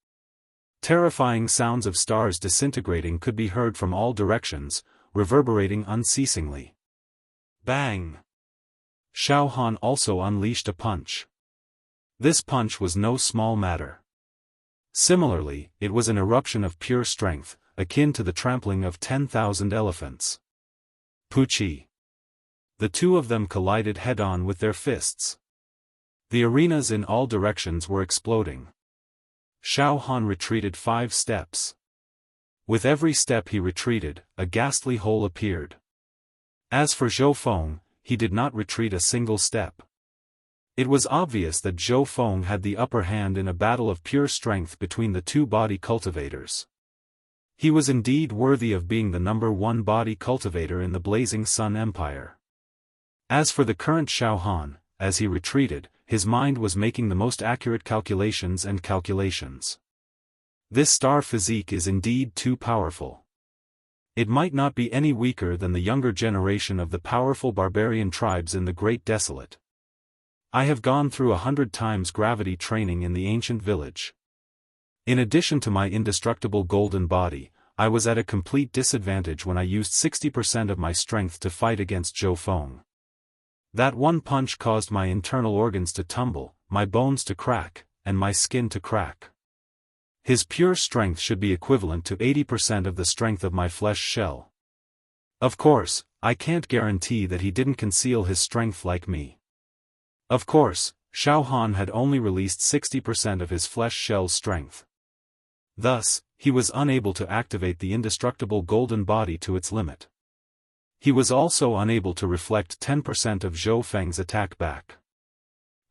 Terrifying sounds of stars disintegrating could be heard from all directions, reverberating unceasingly. Bang! Xiaofan also unleashed a punch. This punch was no small matter. Similarly, it was an eruption of pure strength, akin to the trampling of 10,000 elephants. Puchi. The two of them collided head-on with their fists. The arenas in all directions were exploding. Xiaofan retreated 5 steps. With every step he retreated, a ghastly hole appeared. As for Xiaofan, he did not retreat a single step. It was obvious that Xiaofan had the upper hand in a battle of pure strength between the two body cultivators. He was indeed worthy of being the #1 body cultivator in the Blazing Sun Empire. As for the current Xiaofan, as he retreated, his mind was making the most accurate calculations. This star physique is indeed too powerful. It might not be any weaker than the younger generation of the powerful barbarian tribes in the Great Desolate. I have gone through 100 times gravity training in the ancient village. In addition to my indestructible golden body, I was at a complete disadvantage when I used 60% of my strength to fight against Xiaofan. That one punch caused my internal organs to tumble, my bones to crack, and my skin to crack. His pure strength should be equivalent to 80% of the strength of my flesh shell. Of course, I can't guarantee that he didn't conceal his strength like me. Of course, Xiaofan had only released 60% of his flesh shell's strength. Thus, he was unable to activate the indestructible golden body to its limit. He was also unable to reflect 10% of Zhou Feng's attack back.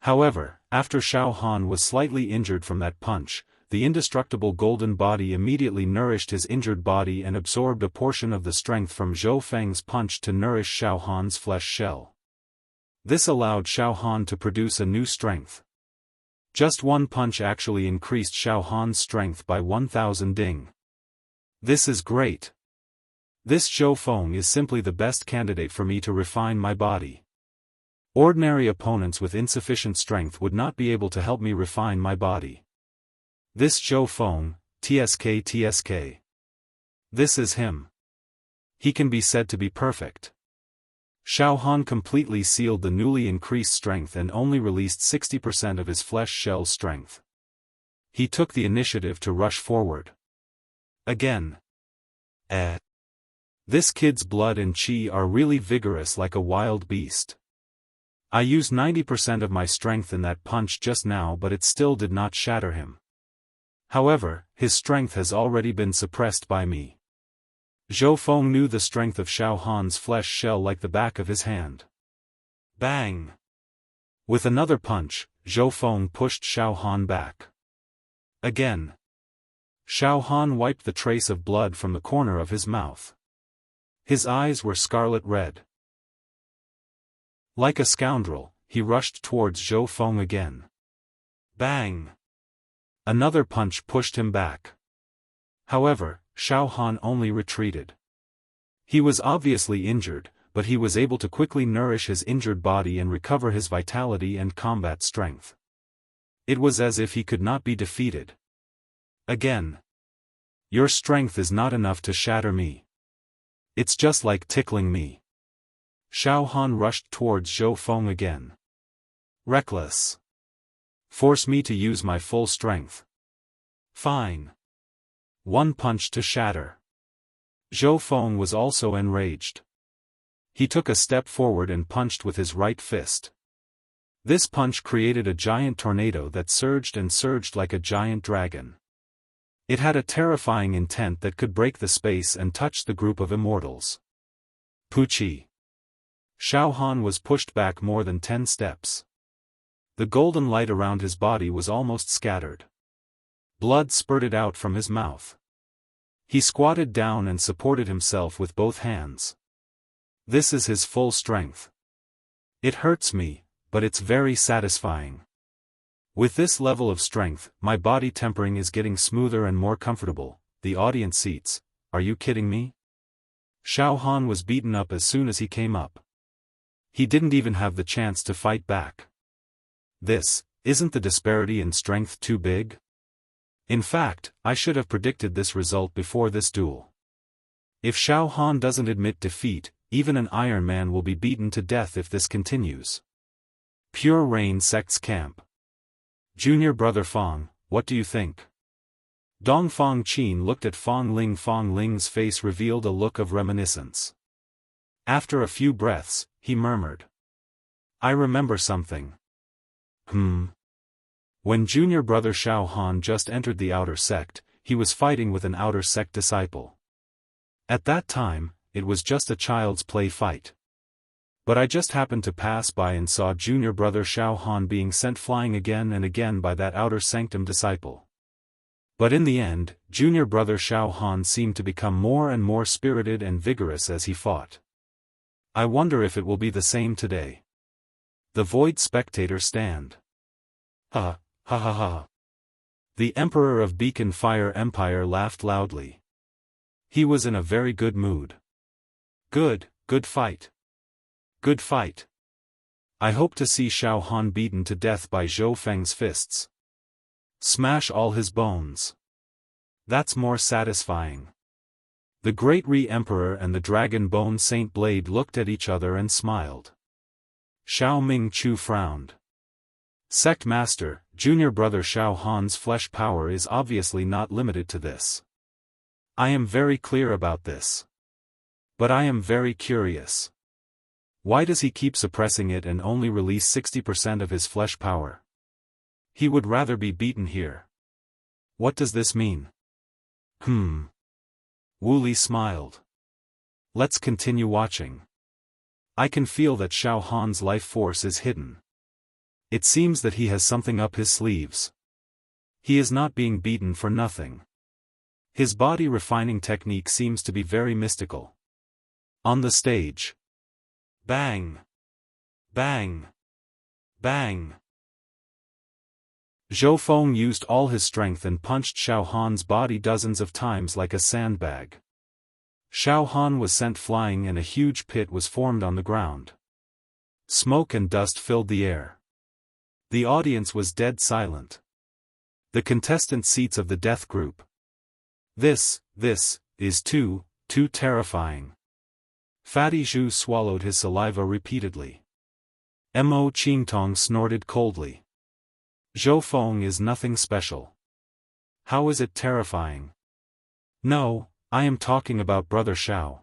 However, after Xiaofan was slightly injured from that punch, the indestructible golden body immediately nourished his injured body and absorbed a portion of the strength from Zhou Feng's punch to nourish Xiaofan's flesh shell. This allowed Xiaofan to produce a new strength. Just one punch actually increased Xiaofan's strength by 1,000 ding. This is great. This Xiaofan is simply the best candidate for me to refine my body. Ordinary opponents with insufficient strength would not be able to help me refine my body. This Xiaofan, TSK. This is him. He can be said to be perfect. Xiaofan completely sealed the newly increased strength and only released 60% of his flesh shell's strength. He took the initiative to rush forward. Again. This kid's blood and chi are really vigorous like a wild beast. I used 90% of my strength in that punch just now, but it still did not shatter him. However, his strength has already been suppressed by me. Xiaofan knew the strength of Xiaofan's flesh shell like the back of his hand. Bang! With another punch, Xiaofan pushed Xiaofan back. Again. Xiaofan wiped the trace of blood from the corner of his mouth. His eyes were scarlet red. Like a scoundrel, he rushed towards Xiaofan again. Bang! Another punch pushed him back. However, Xiaofan only retreated. He was obviously injured, but he was able to quickly nourish his injured body and recover his vitality and combat strength. It was as if he could not be defeated. Again. Your strength is not enough to shatter me. It's just like tickling me. Xiaofan rushed towards Xiaofan again. Reckless. Force me to use my full strength. Fine. One punch to shatter. Xiaofan was also enraged. He took a step forward and punched with his right fist. This punch created a giant tornado that surged and surged like a giant dragon. It had a terrifying intent that could break the space and touch the group of immortals. Pucci. Xiaofan was pushed back more than 10 steps. The golden light around his body was almost scattered. Blood spurted out from his mouth. He squatted down and supported himself with both hands. This is his full strength. It hurts me, but it's very satisfying. With this level of strength, my body tempering is getting smoother and more comfortable. The audience seats. Are you kidding me? Xiaofan was beaten up as soon as he came up. He didn't even have the chance to fight back. Isn't the disparity in strength too big? In fact, I should have predicted this result before this duel. If Xiaofan doesn't admit defeat, even an Iron Man will be beaten to death if this continues. Pure Rain Sect's camp. Junior brother Fong, what do you think? Dong Fong Qin looked at Fong Ling. Fong Ling's face revealed a look of reminiscence. After a few breaths, he murmured. I remember something. When junior brother Xiaofan just entered the outer sect, he was fighting with an outer sect disciple. At that time, it was just a child's play fight. But I just happened to pass by and saw junior brother Xiaofan being sent flying again and again by that outer sanctum disciple. But in the end, junior brother Xiaofan seemed to become more and more spirited and vigorous as he fought. I wonder if it will be the same today. The void spectator stand. Ha ha ha. The Emperor of Beacon Fire Empire laughed loudly. He was in a very good mood. Good fight. Good fight. I hope to see Xiaofan beaten to death by Zhou Feng's fists. Smash all his bones. That's more satisfying. The Great Re-Emperor and the Dragon Bone Saint Blade looked at each other and smiled. Xiao Ming Chu frowned. Sect Master, junior brother Xiaofan's flesh power is obviously not limited to this. I am very clear about this. But I am very curious. Why does he keep suppressing it and only release 60% of his flesh power? He would rather be beaten here. What does this mean? Wu Li smiled. Let's continue watching. I can feel that Xiaofan's life force is hidden. It seems that he has something up his sleeves. He is not being beaten for nothing. His body refining technique seems to be very mystical. On the stage. Bang! Bang! Bang! Zhou Feng used all his strength and punched Xiaofan's body dozens of times like a sandbag. Xiaofan was sent flying and a huge pit was formed on the ground. Smoke and dust filled the air. The audience was dead silent. The contestant seats of the death group. This is too terrifying. Fatty Zhu swallowed his saliva repeatedly. Mo Qingtong snorted coldly. Zhou Feng is nothing special. How is it terrifying? No, I am talking about Brother Xiao.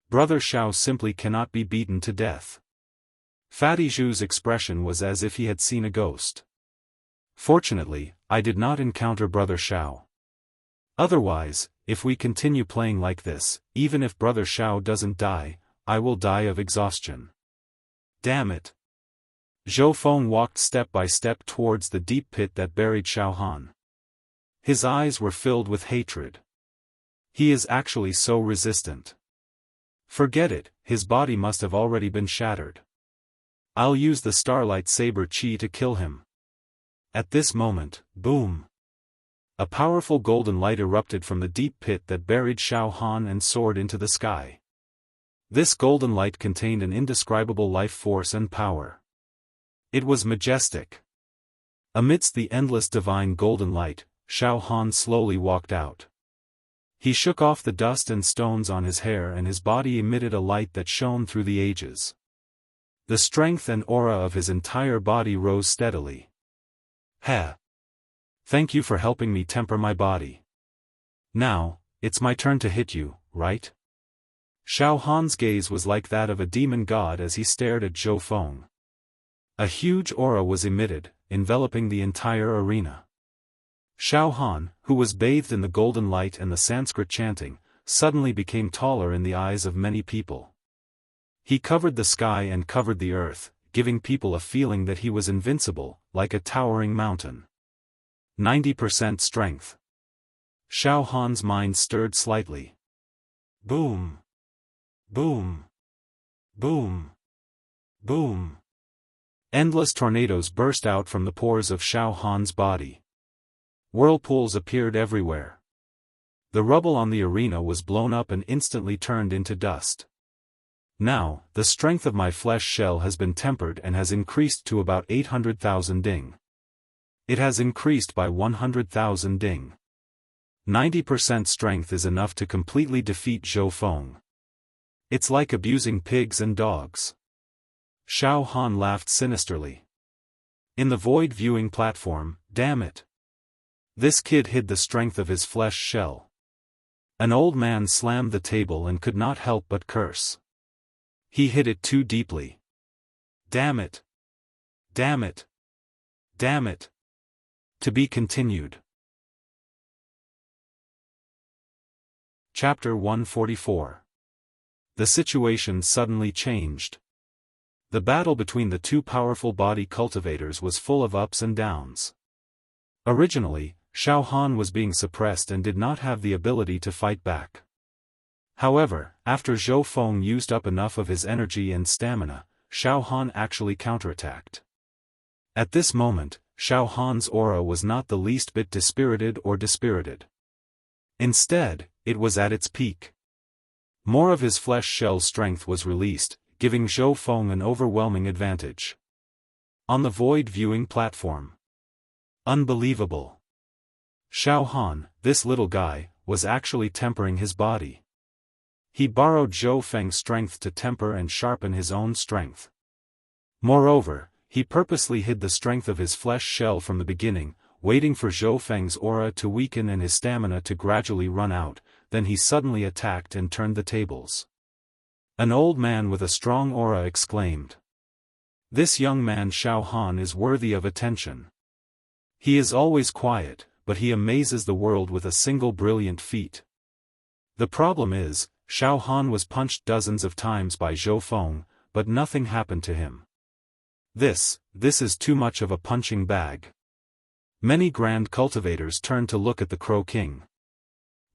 Brother Xiao simply cannot be beaten to death. Fatty Zhu's expression was as if he had seen a ghost. Fortunately, I did not encounter Brother Xiao. Otherwise, if we continue playing like this, even if Brother Xiao doesn't die, I will die of exhaustion. Damn it. Zhou Feng walked step by step towards the deep pit that buried Xiaofan. His eyes were filled with hatred. He is actually so resistant. Forget it, his body must have already been shattered. I'll use the Starlight Saber Chi to kill him. At this moment, boom! A powerful golden light erupted from the deep pit that buried Xiaofan and soared into the sky. This golden light contained an indescribable life force and power. It was majestic. Amidst the endless divine golden light, Xiaofan slowly walked out. He shook off the dust and stones on his hair and his body emitted a light that shone through the ages. The strength and aura of his entire body rose steadily. Heh! Thank you for helping me temper my body. Now, it's my turn to hit you, right? Xiaofan's gaze was like that of a demon god as he stared at Zhou Feng. A huge aura was emitted, enveloping the entire arena. Xiaofan, who was bathed in the golden light and the Sanskrit chanting, suddenly became taller in the eyes of many people. He covered the sky and covered the earth, giving people a feeling that he was invincible, like a towering mountain. 90% strength. Xiaofan's mind stirred slightly. Boom! Boom! Boom! Boom! Endless tornadoes burst out from the pores of Xiaofan's body. Whirlpools appeared everywhere. The rubble on the arena was blown up and instantly turned into dust. Now, the strength of my flesh shell has been tempered and has increased to about 800,000 ding. It has increased by 100,000 ding. 90% strength is enough to completely defeat Zhou Feng. It's like abusing pigs and dogs. Xiaofan laughed sinisterly. In the void viewing platform, damn it. This kid hid the strength of his flesh shell. An old man slammed the table and could not help but curse. He hid it too deeply. Damn it. Damn it. Damn it. To be continued. Chapter 144. The situation suddenly changed. The battle between the two powerful body cultivators was full of ups and downs. Originally, Xiaofan was being suppressed and did not have the ability to fight back. However, after Zhou Feng used up enough of his energy and stamina, Xiaofan actually counterattacked. At this moment, Xiaofan's aura was not the least bit dispirited or dispirited. Instead, it was at its peak. More of his flesh shell strength was released, giving Zhou Feng an overwhelming advantage. On the void viewing platform. Unbelievable. Xiaofan, this little guy, was actually tempering his body. He borrowed Zhou Feng's strength to temper and sharpen his own strength. Moreover, he purposely hid the strength of his flesh shell from the beginning, waiting for Zhou Feng's aura to weaken and his stamina to gradually run out, then he suddenly attacked and turned the tables. An old man with a strong aura exclaimed. This young man Xiaofan is worthy of attention. He is always quiet, but he amazes the world with a single brilliant feat. The problem is, Xiaofan was punched dozens of times by Zhou Feng, but nothing happened to him. This is too much of a punching bag. Many grand cultivators turned to look at the Crow King.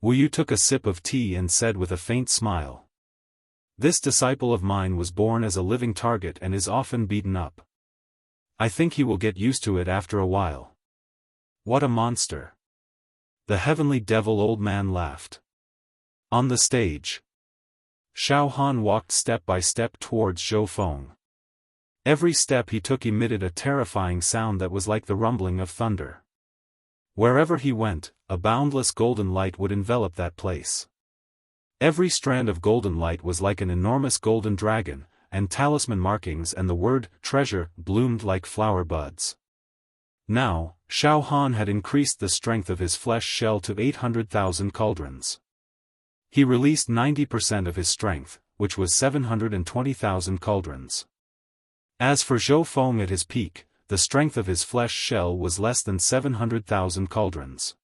Wuyu took a sip of tea and said with a faint smile. This disciple of mine was born as a living target and is often beaten up. I think he will get used to it after a while. What a monster. The heavenly devil old man laughed. On the stage. Xiaofan walked step by step towards Zhou Feng. Every step he took emitted a terrifying sound that was like the rumbling of thunder. Wherever he went, a boundless golden light would envelop that place. Every strand of golden light was like an enormous golden dragon, and talisman markings and the word treasure bloomed like flower buds. Now, Xiaofan had increased the strength of his flesh shell to 800,000 cauldrons. He released 90% of his strength, which was 720,000 cauldrons. As for Zhou Feng at his peak, the strength of his flesh shell was less than 700,000 cauldrons.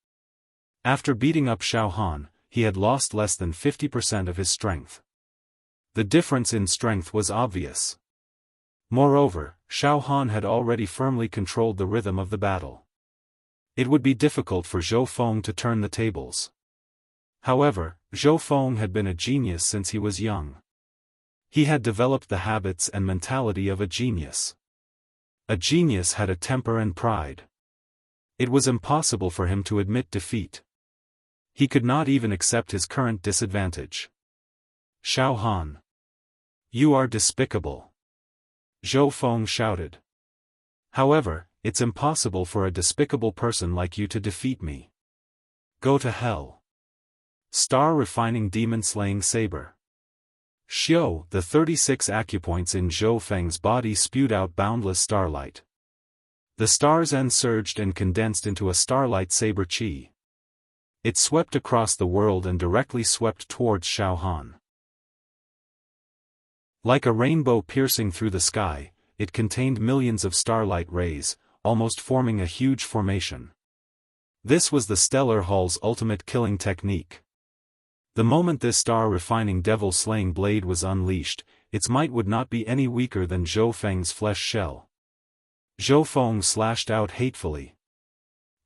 After beating up Xiaofan, he had lost less than 50% of his strength. The difference in strength was obvious. Moreover, Xiaofan had already firmly controlled the rhythm of the battle. It would be difficult for Zhou Feng to turn the tables. However, Zhou Feng had been a genius since he was young. He had developed the habits and mentality of a genius. A genius had a temper and pride. It was impossible for him to admit defeat. He could not even accept his current disadvantage. Xiaofan. You are despicable. Zhou Feng shouted. However, it's impossible for a despicable person like you to defeat me. Go to hell. Star refining demon slaying saber. Xiao, the 36 acupoints in Zhou Feng's body spewed out boundless starlight. The star's end surged and condensed into a starlight saber chi. It swept across the world and directly swept towards Xiaofan. Like a rainbow piercing through the sky, it contained millions of starlight rays, almost forming a huge formation. This was the Stellar Hall's ultimate killing technique. The moment this star-refining devil-slaying blade was unleashed, its might would not be any weaker than Zhou Feng's flesh shell. Zhou Feng slashed out hatefully.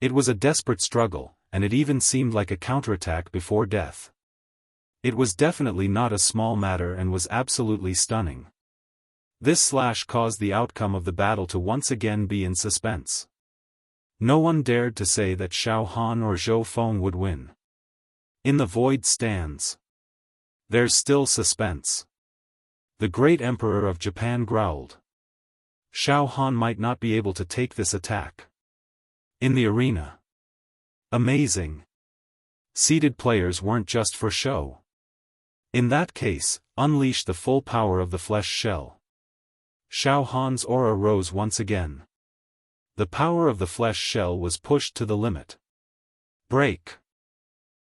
It was a desperate struggle, and it even seemed like a counterattack before death. It was definitely not a small matter and was absolutely stunning. This slash caused the outcome of the battle to once again be in suspense. No one dared to say that Xiaofan or Zhou Feng would win. In the void stands. There's still suspense. The great emperor of Japan growled. Xiaofan might not be able to take this attack. In the arena. Amazing. Seeded players weren't just for show. In that case, unleash the full power of the flesh shell. Xiaofan's aura rose once again. The power of the flesh shell was pushed to the limit. Break.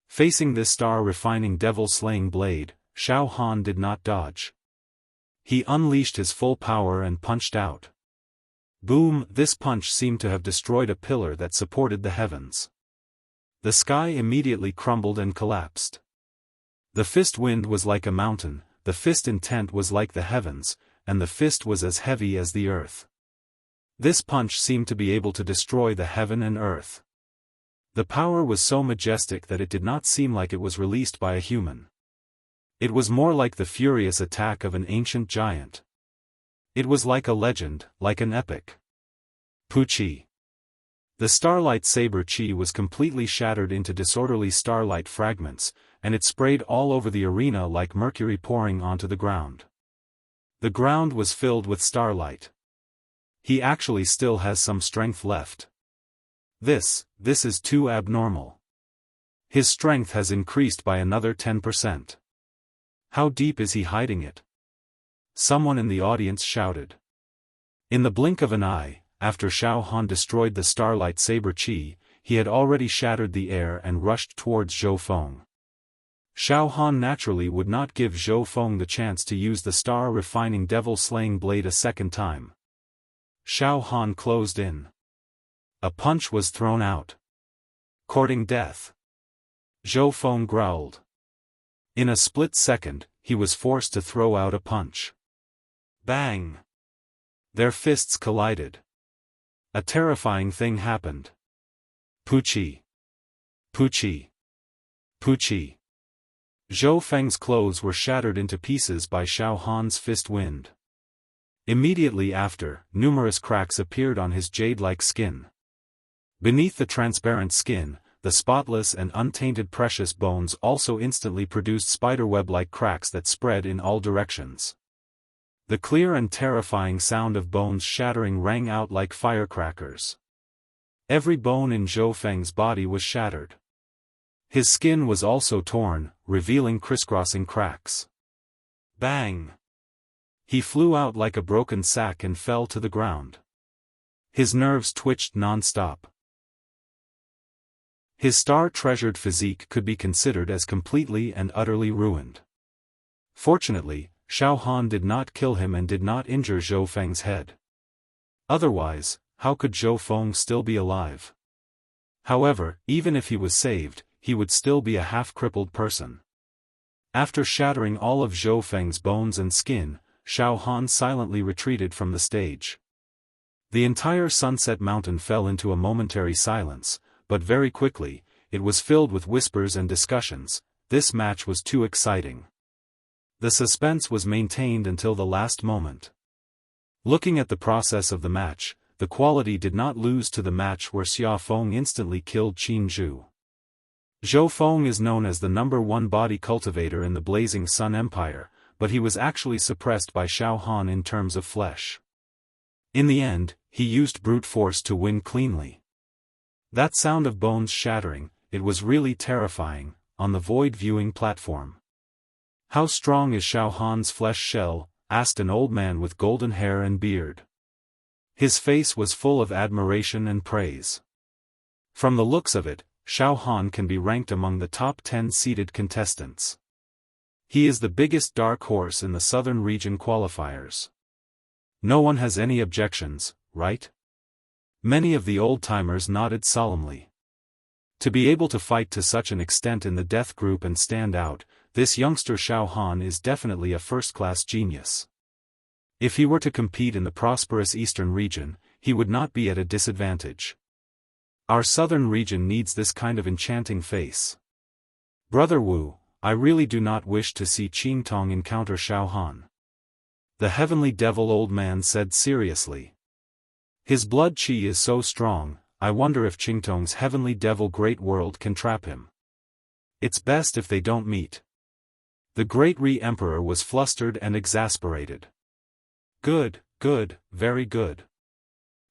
Facing this star-refining devil-slaying blade, Xiaofan did not dodge. He unleashed his full power and punched out. Boom! This punch seemed to have destroyed a pillar that supported the heavens. The sky immediately crumbled and collapsed. The fist wind was like a mountain, the fist intent was like the heavens, and the fist was as heavy as the earth. This punch seemed to be able to destroy the heaven and earth. The power was so majestic that it did not seem like it was released by a human. It was more like the furious attack of an ancient giant. It was like a legend, like an epic. Puchi. The starlight saber chi was completely shattered into disorderly starlight fragments, and it sprayed all over the arena like mercury pouring onto the ground. The ground was filled with starlight. He actually still has some strength left. This is too abnormal. His strength has increased by another 10%. How deep is he hiding it? Someone in the audience shouted. In the blink of an eye, after Xiaofan destroyed the starlight saber chi, he had already shattered the air and rushed towards Zhou Feng. Xiaofan naturally would not give Zhou Feng the chance to use the star-refining devil-slaying blade a second time. Xiaofan closed in. A punch was thrown out. Courting death. Zhou Feng growled. In a split second, he was forced to throw out a punch. Bang! Their fists collided. A terrifying thing happened. Puchi. Puchi. Puchi. Zhou Feng's clothes were shattered into pieces by Xiaofan's fist wind. Immediately after, numerous cracks appeared on his jade-like skin. Beneath the transparent skin, the spotless and untainted precious bones also instantly produced spiderweb-like cracks that spread in all directions. The clear and terrifying sound of bones shattering rang out like firecrackers. Every bone in Zhou Feng's body was shattered. His skin was also torn, revealing crisscrossing cracks. Bang! He flew out like a broken sack and fell to the ground. His nerves twitched non-stop. His star-treasured physique could be considered as completely and utterly ruined. Fortunately, Xiaofan did not kill him and did not injure Zhou Feng's head. Otherwise, how could Zhou Feng still be alive? However, even if he was saved, he would still be a half-crippled person. After shattering all of Zhou Feng's bones and skin, Xiaofan silently retreated from the stage. The entire Sunset Mountain fell into a momentary silence, but very quickly, it was filled with whispers and discussions. This match was too exciting. The suspense was maintained until the last moment. Looking at the process of the match, the quality did not lose to the match where Xiaofan instantly killed Qin Zhu. Zhou Feng is known as the #1 body cultivator in the Blazing Sun Empire, but he was actually suppressed by Xiaofan in terms of flesh. In the end, he used brute force to win cleanly. That sound of bones shattering, it was really terrifying, on the void viewing platform. How strong is Xiaofan's flesh shell? Asked an old man with golden hair and beard. His face was full of admiration and praise. From the looks of it, Xiaofan can be ranked among the top 10 seeded contestants. He is the biggest dark horse in the Southern Region qualifiers. No one has any objections, right? Many of the old-timers nodded solemnly. To be able to fight to such an extent in the death group and stand out, this youngster Xiaofan is definitely a first-class genius. If he were to compete in the prosperous eastern region, he would not be at a disadvantage. Our southern region needs this kind of enchanting face. Brother Wu, I really do not wish to see Qingtong encounter Xiaohan. The heavenly devil old man said seriously. His blood qi is so strong, I wonder if Qingtong's heavenly devil great world can trap him. It's best if they don't meet. The great Re-Emperor was flustered and exasperated. Good, very good.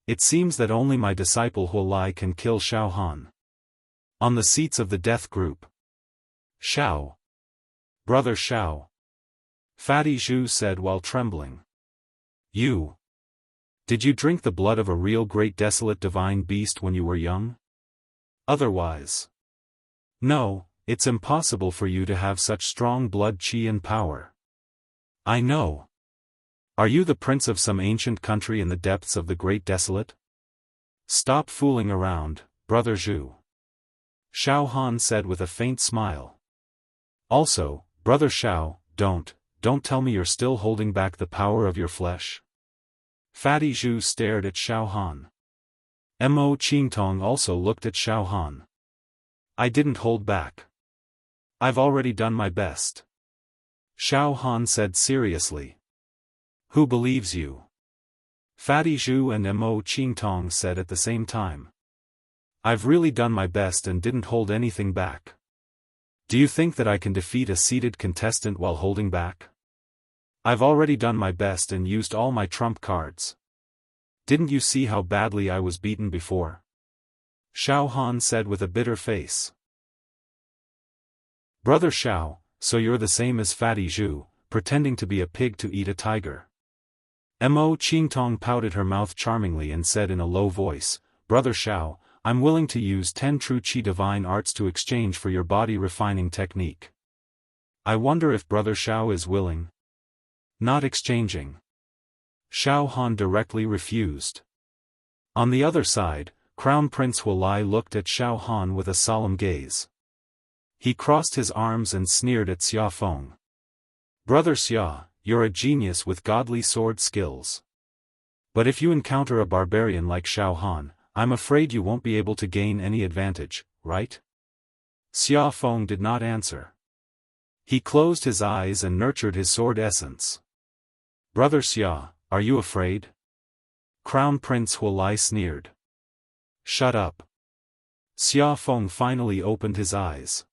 It seems that only my disciple Huolai can kill Xiaohan. On the seats of the death group. Xiao. Brother Xiao. Fatty Zhu said while trembling. You. Did you drink the blood of a real great desolate divine beast when you were young? Otherwise. No, it's impossible for you to have such strong blood qi and power. I know. Are you the prince of some ancient country in the depths of the great desolate? Stop fooling around, Brother Zhu. Xiaohan said with a faint smile. Also, Brother Xiao, don't tell me you're still holding back the power of your flesh. Fatty Zhu stared at Xiaohan. Mo Qingtong also looked at Xiaohan. I didn't hold back. I've already done my best. Xiaohan said seriously. Who believes you? Fatty Zhu and Mo Qingtong said at the same time. I've really done my best and didn't hold anything back. Do you think that I can defeat a seated contestant while holding back? I've already done my best and used all my trump cards. Didn't you see how badly I was beaten before? Xiaohan said with a bitter face. Brother Xiao, so you're the same as Fatty Zhu, pretending to be a pig to eat a tiger. Mo Qingtong pouted her mouth charmingly and said in a low voice, Brother Xiao, I'm willing to use 10 true qi divine arts to exchange for your body refining technique. I wonder if Brother Xiao is willing. Not exchanging. Xiaohan directly refused. On the other side, Crown Prince Huolai looked at Xiaohan with a solemn gaze. He crossed his arms and sneered at Xiaofeng. Brother Xia, you're a genius with godly sword skills. But if you encounter a barbarian like Xiaohan, I'm afraid you won't be able to gain any advantage, right? Xiaofeng did not answer. He closed his eyes and nurtured his sword essence. Brother Xia, are you afraid? Crown Prince Huolai sneered. Shut up. Xiaofeng finally opened his eyes.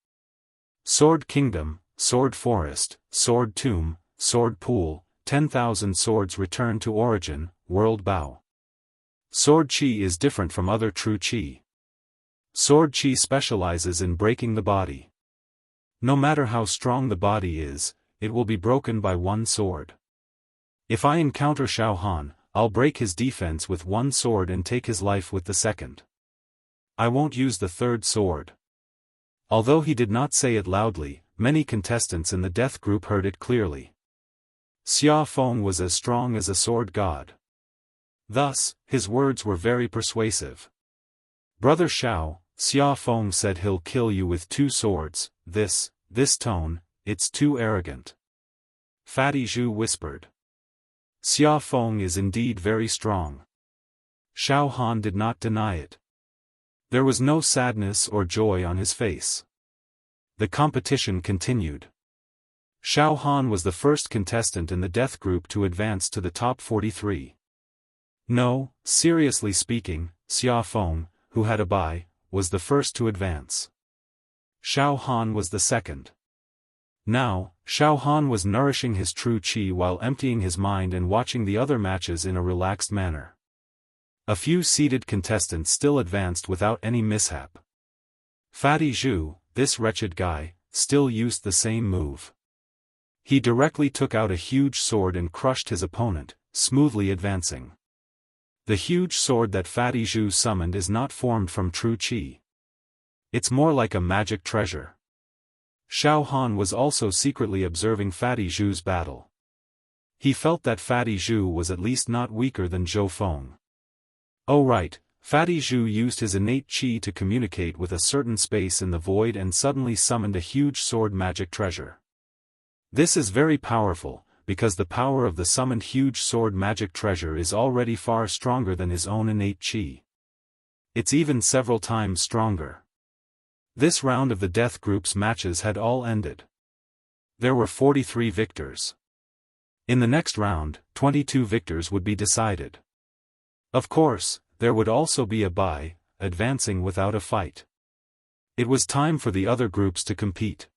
Sword Kingdom, Sword Forest, Sword Tomb, Sword Pool, 10,000 swords return to origin, World Bow. Sword Qi is different from other true Qi. Sword Qi specializes in breaking the body. No matter how strong the body is, it will be broken by one sword. If I encounter Xiaohan, I'll break his defense with one sword and take his life with the second. I won't use the third sword. Although he did not say it loudly, many contestants in the death group heard it clearly. Xiaofeng was as strong as a sword god. Thus, his words were very persuasive. Brother Xiao, Xiaofeng said he'll kill you with 2 swords, this tone, it's too arrogant. Fatty Zhu whispered. Xiaofeng is indeed very strong. Xiaohan did not deny it. There was no sadness or joy on his face. The competition continued. Xiaohan was the first contestant in the death group to advance to the top 43. No, seriously speaking, Xiaofeng, who had a bye, was the first to advance. Xiaohan was the second. Now, Xiaohan was nourishing his true qi while emptying his mind and watching the other matches in a relaxed manner. A few seated contestants still advanced without any mishap. Fatty Zhu, this wretched guy, still used the same move. He directly took out a huge sword and crushed his opponent, smoothly advancing. The huge sword that Fatty Zhu summoned is not formed from true qi. It's more like a magic treasure. Xiaohan was also secretly observing Fatty Zhu's battle. He felt that Fatty Zhu was at least not weaker than Zhou Feng. Oh right, Fatty Zhu used his innate qi to communicate with a certain space in the void and suddenly summoned a huge sword magic treasure. This is very powerful, because the power of the summoned huge sword magic treasure is already far stronger than his own innate qi. It's even several times stronger. This round of the death group's matches had all ended. There were 43 victors. In the next round, 22 victors would be decided. Of course, there would also be a bye, advancing without a fight. It was time for the other groups to compete.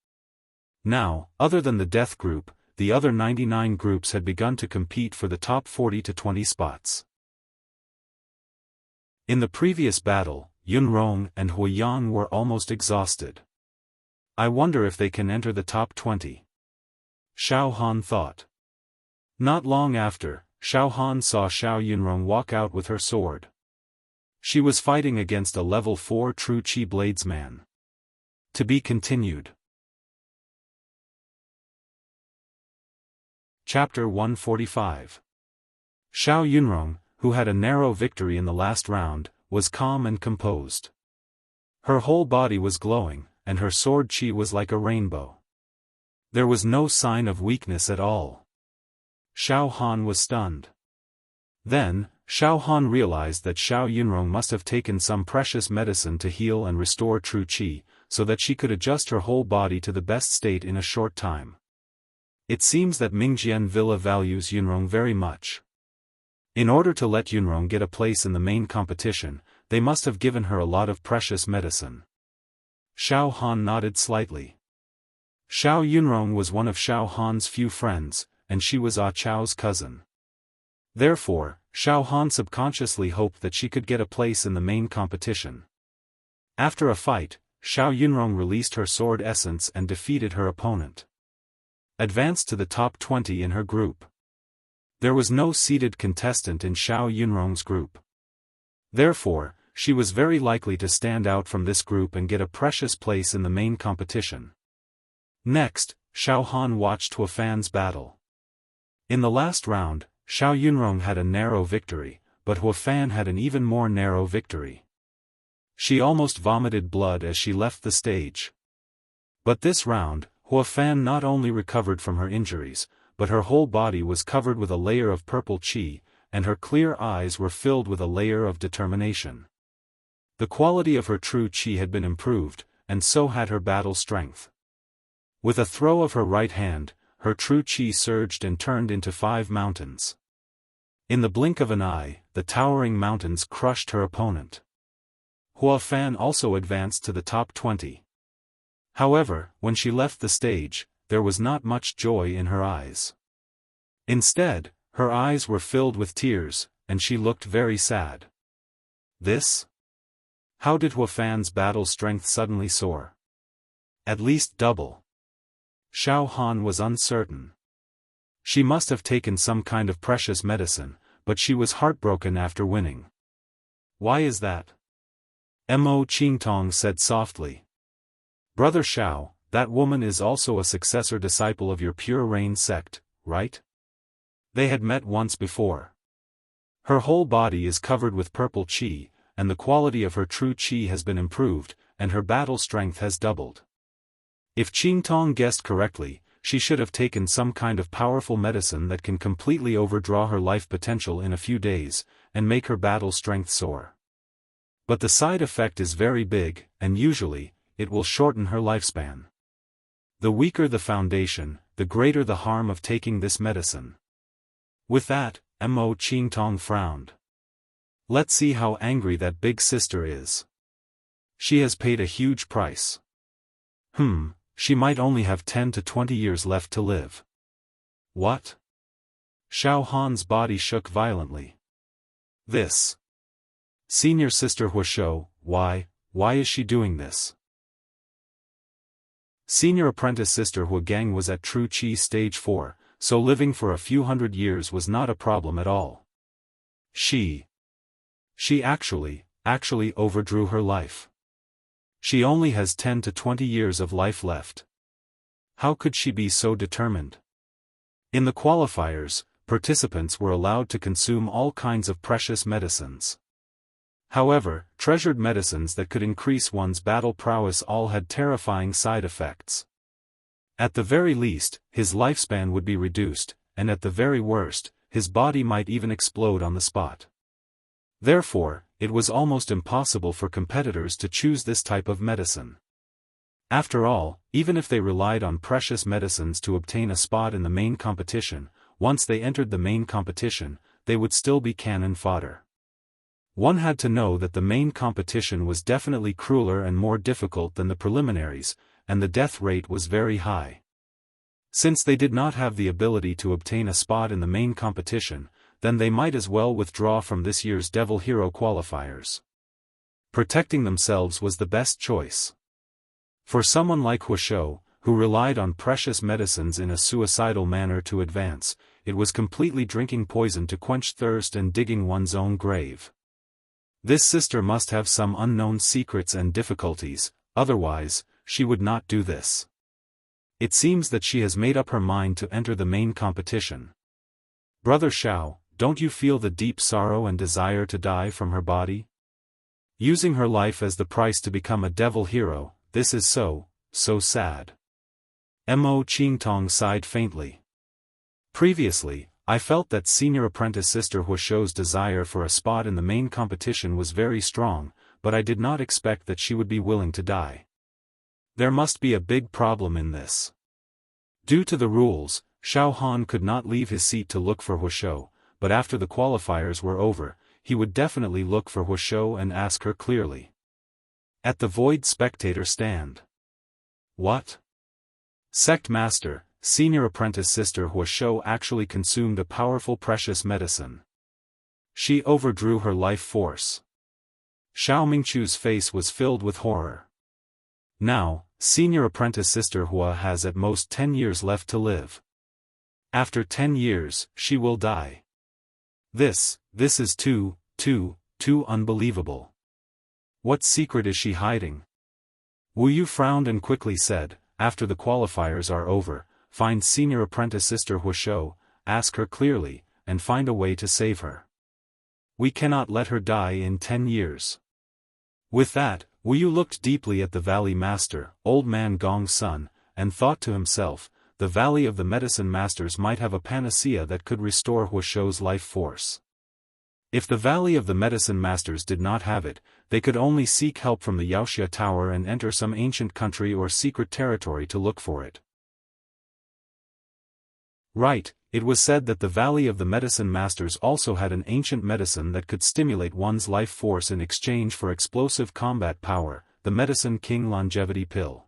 Now, other than the death group, the other 99 groups had begun to compete for the top 40 to 20 spots. In the previous battle, Yunrong and Huiyang were almost exhausted. I wonder if they can enter the top 20. Xiaofan thought. Not long after, Xiaofan saw Xiao Yunrong walk out with her sword. She was fighting against a level 4 true Qi Bladesman. To be continued. Chapter 145. Xiao Yunrong, who had a narrow victory in the last round, was calm and composed. Her whole body was glowing, and her sword qi was like a rainbow. There was no sign of weakness at all. Xiao Han was stunned. Then, Xiao Han realized that Xiao Yunrong must have taken some precious medicine to heal and restore true qi, so that she could adjust her whole body to the best state in a short time. It seems that Mingjian Villa values Yunrong very much. In order to let Yunrong get a place in the main competition, they must have given her a lot of precious medicine. Xiao Han nodded slightly. Xiao Yunrong was one of Xiao Han's few friends, and she was Ah Chao's cousin. Therefore, Xiao Han subconsciously hoped that she could get a place in the main competition. After a fight, Xiao Yunrong released her sword essence and defeated her opponent. Advanced to the top 20 in her group. There was no seeded contestant in Xiao Yunrong's group. Therefore, she was very likely to stand out from this group and get a precious place in the main competition. Next, Xiao Han watched Huafan's battle. In the last round, Xiao Yunrong had a narrow victory, but Huafan had an even more narrow victory. She almost vomited blood as she left the stage. But this round, Huafan not only recovered from her injuries, but her whole body was covered with a layer of purple qi, and her clear eyes were filled with a layer of determination. The quality of her true qi had been improved, and so had her battle strength. With a throw of her right hand, her true qi surged and turned into 5 mountains. In the blink of an eye, the towering mountains crushed her opponent. Huafan also advanced to the top 20. However, when she left the stage, there was not much joy in her eyes. Instead, her eyes were filled with tears, and she looked very sad. This? How did Huafan's battle strength suddenly soar? At least double. Xiao Han was uncertain. She must have taken some kind of precious medicine, but she was heartbroken after winning. Why is that? Mo Qingtong said softly. Brother Xiao, that woman is also a successor disciple of your Pure Rain sect, right? They had met once before. Her whole body is covered with purple qi, and the quality of her true qi has been improved, and her battle strength has doubled. If Qingtong guessed correctly, she should have taken some kind of powerful medicine that can completely overdraw her life potential in a few days, and make her battle strength soar. But the side effect is very big, and usually, it will shorten her lifespan. The weaker the foundation, the greater the harm of taking this medicine. With that, Mo Qingtong frowned. Let's see how angry that big sister is. She has paid a huge price. She might only have 10 to 20 years left to live. What? Xiao Han's body shook violently. This. Senior Sister Huashou, why is she doing this? Senior Apprentice Sister Huagang was at True Qi Stage 4, so living for a few hundred years was not a problem at all. She actually overdrew her life. She only has 10 to 20 years of life left. How could she be so determined? In the qualifiers, participants were allowed to consume all kinds of precious medicines. However, treasured medicines that could increase one's battle prowess all had terrifying side effects. At the very least, his lifespan would be reduced, and at the very worst, his body might even explode on the spot. Therefore, it was almost impossible for competitors to choose this type of medicine. After all, even if they relied on precious medicines to obtain a spot in the main competition, once they entered the main competition, they would still be cannon fodder. One had to know that the main competition was definitely crueler and more difficult than the preliminaries, and the death rate was very high. Since they did not have the ability to obtain a spot in the main competition, then they might as well withdraw from this year's Devil Hero qualifiers. Protecting themselves was the best choice. For someone like Wuxia, who relied on precious medicines in a suicidal manner to advance, it was completely drinking poison to quench thirst and digging one's own grave. This sister must have some unknown secrets and difficulties, otherwise, she would not do this. It seems that she has made up her mind to enter the main competition. Brother Xiao, don't you feel the deep sorrow and desire to die from her body? Using her life as the price to become a devil hero, this is so sad. Mo Qingtong sighed faintly. Previously, I felt that senior apprentice sister Wuxia's desire for a spot in the main competition was very strong, but I did not expect that she would be willing to die. There must be a big problem in this. Due to the rules, Xiaofan could not leave his seat to look for Wuxia, but after the qualifiers were over, he would definitely look for Wuxia and ask her clearly. At the void spectator stand. What? Sect Master, senior apprentice sister Wuxia actually consumed a powerful precious medicine. She overdrew her life force. Xiao Mingchu's face was filled with horror. Now, senior apprentice sister Hua has at most 10 years left to live. After 10 years, she will die. This is too unbelievable. What secret is she hiding? Wu Yu frowned and quickly said, after the qualifiers are over, find senior apprentice sister Wuxia, ask her clearly, and find a way to save her. We cannot let her die in 10 years. With that, Wu Yu looked deeply at the Valley Master, Old Man Gong's son, and thought to himself, the Valley of the Medicine Masters might have a panacea that could restore Wuxia's life force. If the Valley of the Medicine Masters did not have it, they could only seek help from the Wuxia Tower and enter some ancient country or secret territory to look for it. Right, it was said that the Valley of the Medicine Masters also had an ancient medicine that could stimulate one's life force in exchange for explosive combat power, the Medicine King Longevity Pill.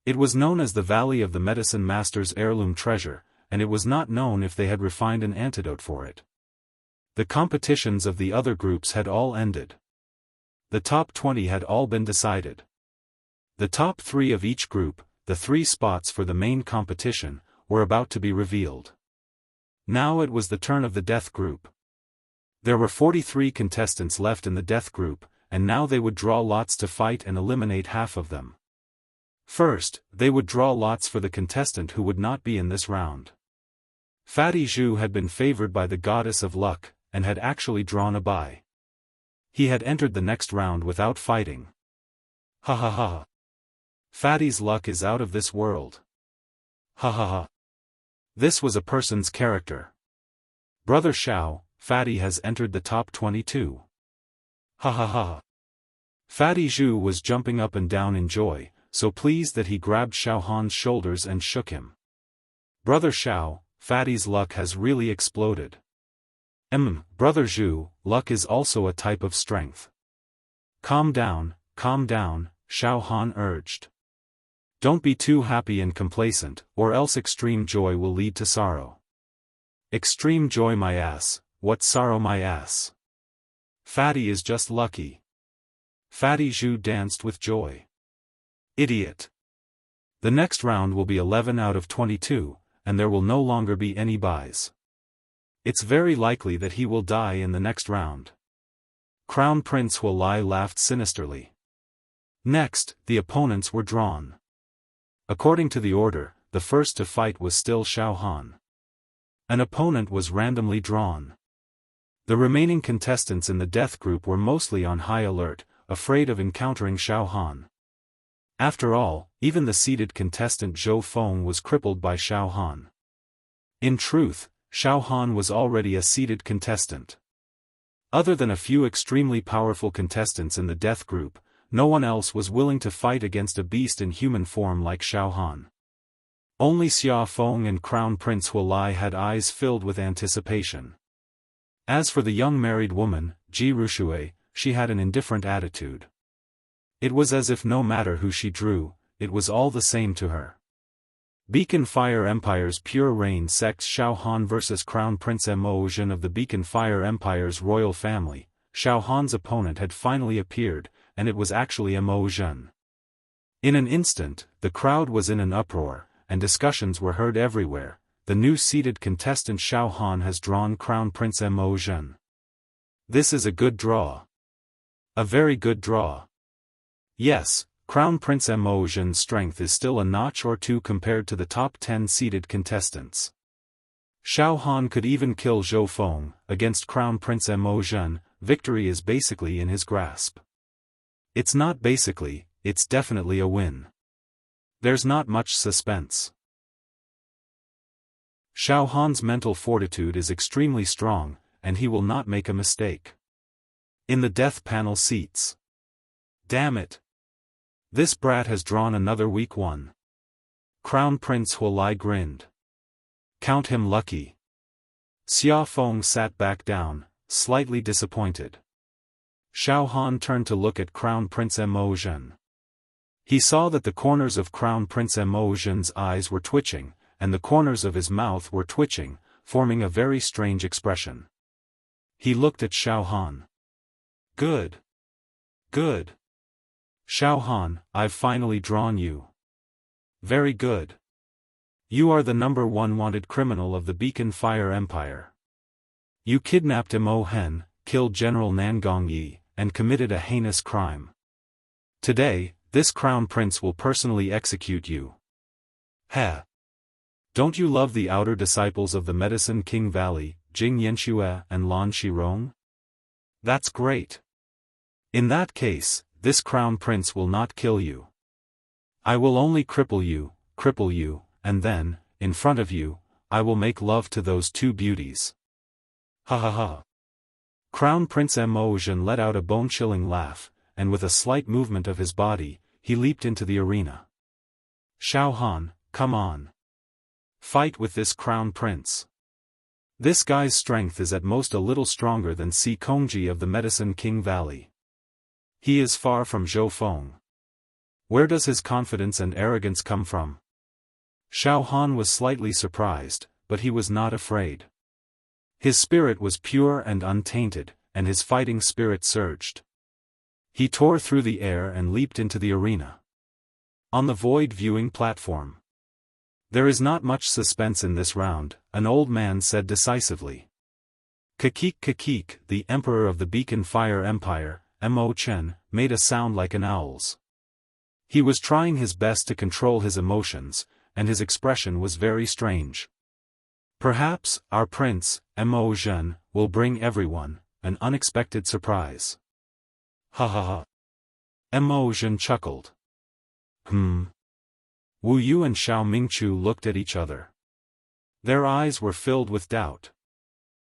It was known as the Valley of the Medicine Masters' heirloom treasure, and it was not known if they had refined an antidote for it. The competitions of the other groups had all ended. The top 20 had all been decided. The top 3 of each group, the 3 spots for the main competition, were about to be revealed. Now it was the turn of the death group. There were 43 contestants left in the death group, and now they would draw lots to fight and eliminate half of them. First, they would draw lots for the contestant who would not be in this round. Fatty Zhu had been favored by the goddess of luck, and had actually drawn a bye. He had entered the next round without fighting. Ha ha ha. Fatty's luck is out of this world. Ha ha ha. This was a person's character. Brother Xiao, Fatty has entered the top 22. Ha ha ha. Fatty Zhu was jumping up and down in joy, so pleased that he grabbed Xiaohan's shoulders and shook him. Brother Xiao, Fatty's luck has really exploded. Brother Zhu, luck is also a type of strength. Calm down, Xiaohan urged. Don't be too happy and complacent, or else extreme joy will lead to sorrow. Extreme joy my ass, what sorrow my ass. Fatty is just lucky. Fatty Zhu danced with joy. Idiot. The next round will be 11 out of 22, and there will no longer be any buys. It's very likely that he will die in the next round. Crown Prince Huolai laughed sinisterly. Next, the opponents were drawn. According to the order, the first to fight was still Xiaohan. An opponent was randomly drawn. The remaining contestants in the death group were mostly on high alert, afraid of encountering Xiaofan. After all, even the seeded contestant Xiaofan was crippled by Xiaofan. In truth, Xiaofan was already a seeded contestant. Other than a few extremely powerful contestants in the death group, no one else was willing to fight against a beast in human form like Xiaofan. Only Xiaofan and Crown Prince Huolai had eyes filled with anticipation. As for the young married woman, Ji Rushui, she had an indifferent attitude. It was as if no matter who she drew, it was all the same to her. Beacon Fire Empire's Pure Rain sect Xiaohan vs Crown Prince Mo Zhen of the Beacon Fire Empire's royal family. Xiaohan's opponent had finally appeared, and it was actually Mo Zhen. In an instant, the crowd was in an uproar, and discussions were heard everywhere. The new seeded contestant Xiaohan has drawn Crown Prince Mo Zhen. This is a good draw. A very good draw. Yes, Crown Prince Mo Zhen's strength is still a notch or two compared to the top 10 seeded contestants. Xiaohan could even kill Zhou Feng. Against Crown Prince Mo Zhen, victory is basically in his grasp. It's not basically, it's definitely a win. There's not much suspense. Xiaohan's mental fortitude is extremely strong, and he will not make a mistake. In the death panel seats. Damn it! This brat has drawn another weak one. Crown Prince Huolai grinned. Count him lucky. Xiaofan sat back down, slightly disappointed. Xiaohan turned to look at Crown Prince Mo Zhen. He saw that the corners of Crown Prince Mo Zhen's eyes were twitching, and the corners of his mouth were twitching, forming a very strange expression. He looked at Xiaohan. Good. Good. Xiaohan, I've finally drawn you. Very good. You are the #1 wanted criminal of the Beacon Fire Empire. You kidnapped Mo Hen, killed General Nangong Yi, and committed a heinous crime. Today, this crown prince will personally execute you. Heh. Don't you love the outer disciples of the Medicine King Valley, Jing Yanxue and Lan Shirong? That's great. In that case, this crown prince will not kill you. I will only cripple you, and then, in front of you, I will make love to those two beauties. Ha ha ha. Crown Prince Mo Zhen let out a bone-chilling laugh, and with a slight movement of his body, he leaped into the arena. Xiaohan, come on. Fight with this crown prince. This guy's strength is at most a little stronger than Si Kongji of the Medicine King Valley. He is far from Zhou Feng. Where does his confidence and arrogance come from? Xiaohan was slightly surprised, but he was not afraid. His spirit was pure and untainted, and his fighting spirit surged. He tore through the air and leaped into the arena. On the void viewing platform. There is not much suspense in this round, an old man said decisively. Kakik Kakik, the emperor of the Beacon Fire Empire, Mo Chen, made a sound like an owl's. He was trying his best to control his emotions, and his expression was very strange. Perhaps, our prince, Mo Zhen, will bring everyone an unexpected surprise. Ha ha ha. Mo Zhen chuckled. Wu Yu and Xiao Mingchu looked at each other. Their eyes were filled with doubt.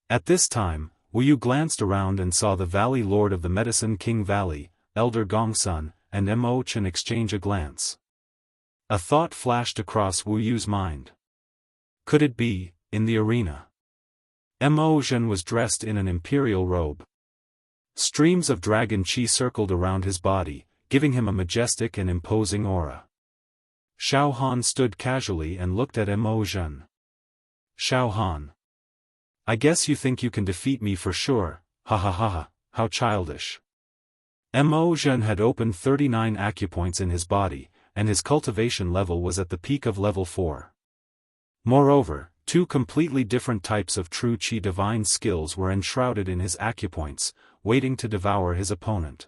At this time, Wu Yu glanced around and saw the Valley Lord of the Medicine King Valley, Elder Gongsun, and Mo Chen exchange a glance. A thought flashed across Wu Yu's mind. Could it be, in the arena? Mo Zhen was dressed in an imperial robe. Streams of dragon qi circled around his body, giving him a majestic and imposing aura. Xiaohan stood casually and looked at Mo Zhen. Xiaohan. I guess you think you can defeat me for sure, ha ha ha ha, how childish. Mo Zhen had opened 39 acupoints in his body, and his cultivation level was at the peak of level 4. Moreover, two completely different types of true qi divine skills were enshrouded in his acupoints, waiting to devour his opponent.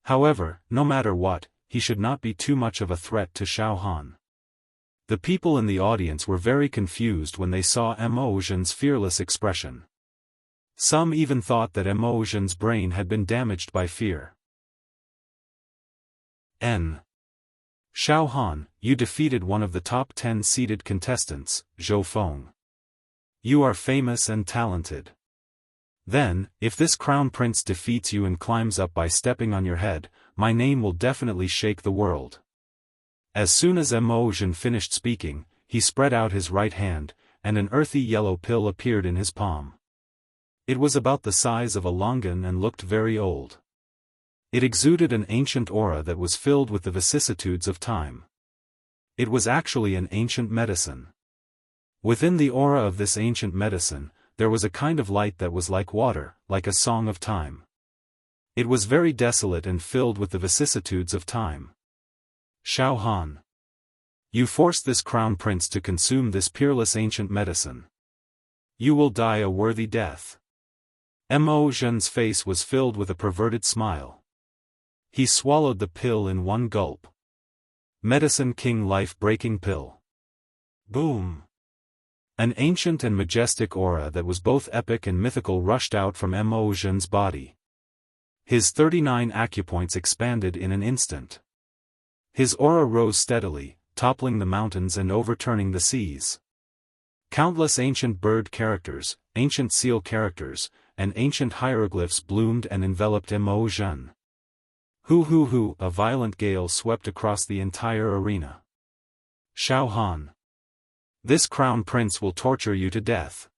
However, no matter what, he should not be too much of a threat to Xiaohan. The people in the audience were very confused when they saw Emotion's fearless expression. Some even thought that Emotion's brain had been damaged by fear. Xiaofan, you defeated one of the top 10 seeded contestants, Xiaofan. You are famous and talented. Then, if this crown prince defeats you and climbs up by stepping on your head, my name will definitely shake the world. As soon as Emotion finished speaking, he spread out his right hand, and an earthy yellow pill appeared in his palm. It was about the size of a longan and looked very old. It exuded an ancient aura that was filled with the vicissitudes of time. It was actually an ancient medicine. Within the aura of this ancient medicine, there was a kind of light that was like water, like a song of time. It was very desolate and filled with the vicissitudes of time. Xiaofan. You forced this crown prince to consume this peerless ancient medicine. You will die a worthy death. Emotion's face was filled with a perverted smile. He swallowed the pill in one gulp. Medicine King life-breaking pill. Boom! An ancient and majestic aura that was both epic and mythical rushed out from Emotion's body. His 39 acupoints expanded in an instant. His aura rose steadily, toppling the mountains and overturning the seas. Countless ancient bird characters, ancient seal characters, and ancient hieroglyphs bloomed and enveloped Emotion. Hoo, a violent gale swept across the entire arena. Xiaofan. This crown prince will torture you to death.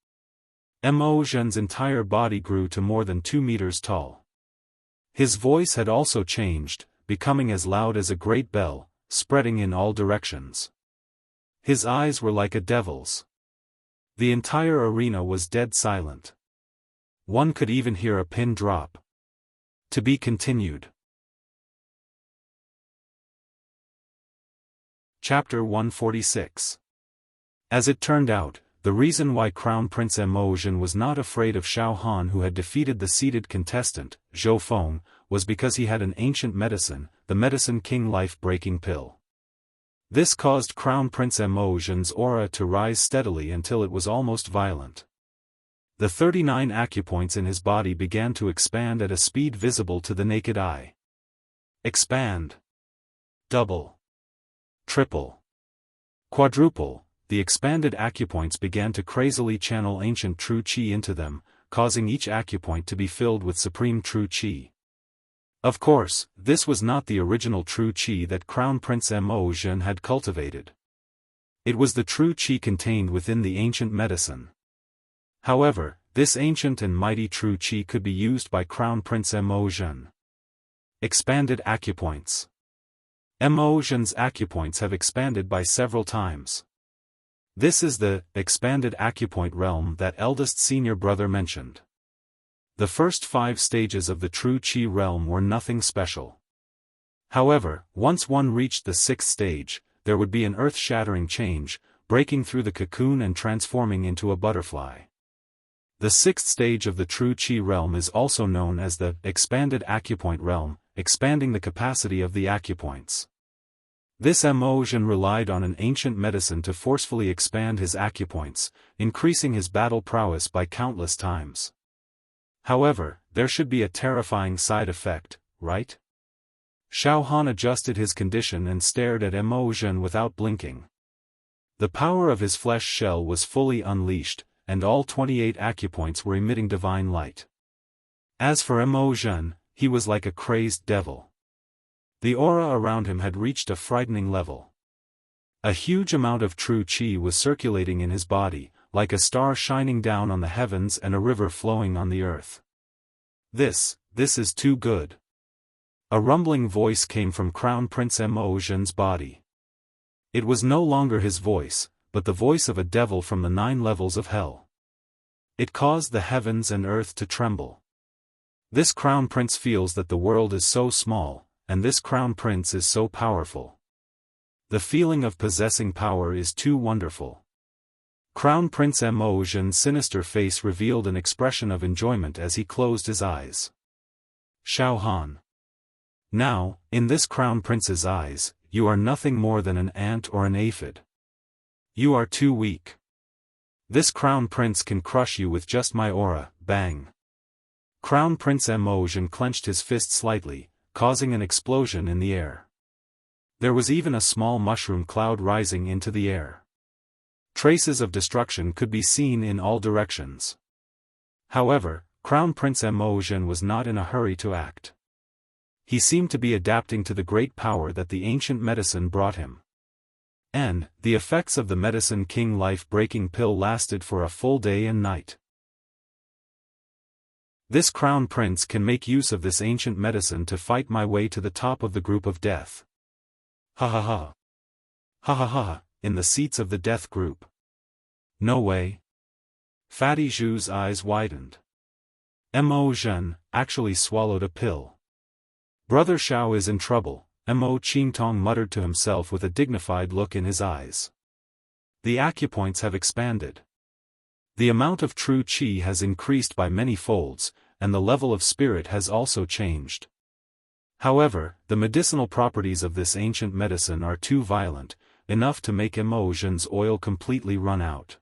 Emotion's entire body grew to more than 2 meters tall. His voice had also changed, becoming as loud as a great bell, spreading in all directions. His eyes were like a devil's. The entire arena was dead silent. One could even hear a pin drop. To be continued. Chapter 146. As it turned out, the reason why Crown Prince Emotion was not afraid of Xiaofan, who had defeated the seeded contestant, Xiaofan, was because he had an ancient medicine, the Medicine King life-breaking pill. This caused Crown Prince Emotion's aura to rise steadily until it was almost violent. The 39 acupoints in his body began to expand at a speed visible to the naked eye. Expand. Double. Triple. Quadruple. The expanded acupoints began to crazily channel ancient true qi into them, causing each acupoint to be filled with supreme true qi. Of course, this was not the original true qi that Crown Prince Emotion had cultivated. It was the true qi contained within the ancient medicine. However, this ancient and mighty true qi could be used by Crown Prince Emotion. Expanded acupoints. Emotion's acupoints have expanded by several times. This is the expanded acupoint realm that eldest senior brother mentioned. The first 5 stages of the true qi realm were nothing special. However, once one reached the 6th stage, there would be an earth-shattering change, breaking through the cocoon and transforming into a butterfly. The 6th stage of the true qi realm is also known as the expanded acupoint realm, expanding the capacity of the acupoints. This Emotion relied on an ancient medicine to forcefully expand his acupoints, increasing his battle prowess by countless times. However, there should be a terrifying side effect, right? Xiaofan adjusted his condition and stared at Emotion without blinking. The power of his flesh shell was fully unleashed, and all 28 acupoints were emitting divine light. As for Emotion, he was like a crazed devil. The aura around him had reached a frightening level. A huge amount of true qi was circulating in his body, like a star shining down on the heavens and a river flowing on the earth. This is too good. A rumbling voice came from Crown Prince Emotion's body. It was no longer his voice, but the voice of a devil from the 9 levels of hell. It caused the heavens and earth to tremble. This Crown Prince feels that the world is so small, and this Crown Prince is so powerful. The feeling of possessing power is too wonderful. Crown Prince Emotion's sinister face revealed an expression of enjoyment as he closed his eyes. Xiaofan. Now, in this Crown Prince's eyes, you are nothing more than an ant or an aphid. You are too weak. This Crown Prince can crush you with just my aura, bang. Crown Prince Emotion clenched his fist slightly, causing an explosion in the air. There was even a small mushroom cloud rising into the air. Traces of destruction could be seen in all directions. However, Crown Prince Emotion was not in a hurry to act. He seemed to be adapting to the great power that the ancient medicine brought him. And, the effects of the Medicine King life-breaking pill lasted for a full day and night. This Crown Prince can make use of this ancient medicine to fight my way to the top of the group of death. Ha ha ha. Ha ha ha, in the seats of the death group. No way. Fatty Zhu's eyes widened. Mo Zhen actually swallowed a pill. Brother Xiao is in trouble, Mo Qingtong muttered to himself with a dignified look in his eyes. The acupoints have expanded. The amount of true qi has increased by many folds, and the level of spirit has also changed. However, the medicinal properties of this ancient medicine are too violent, enough to make Mo Zhen's oil completely run out.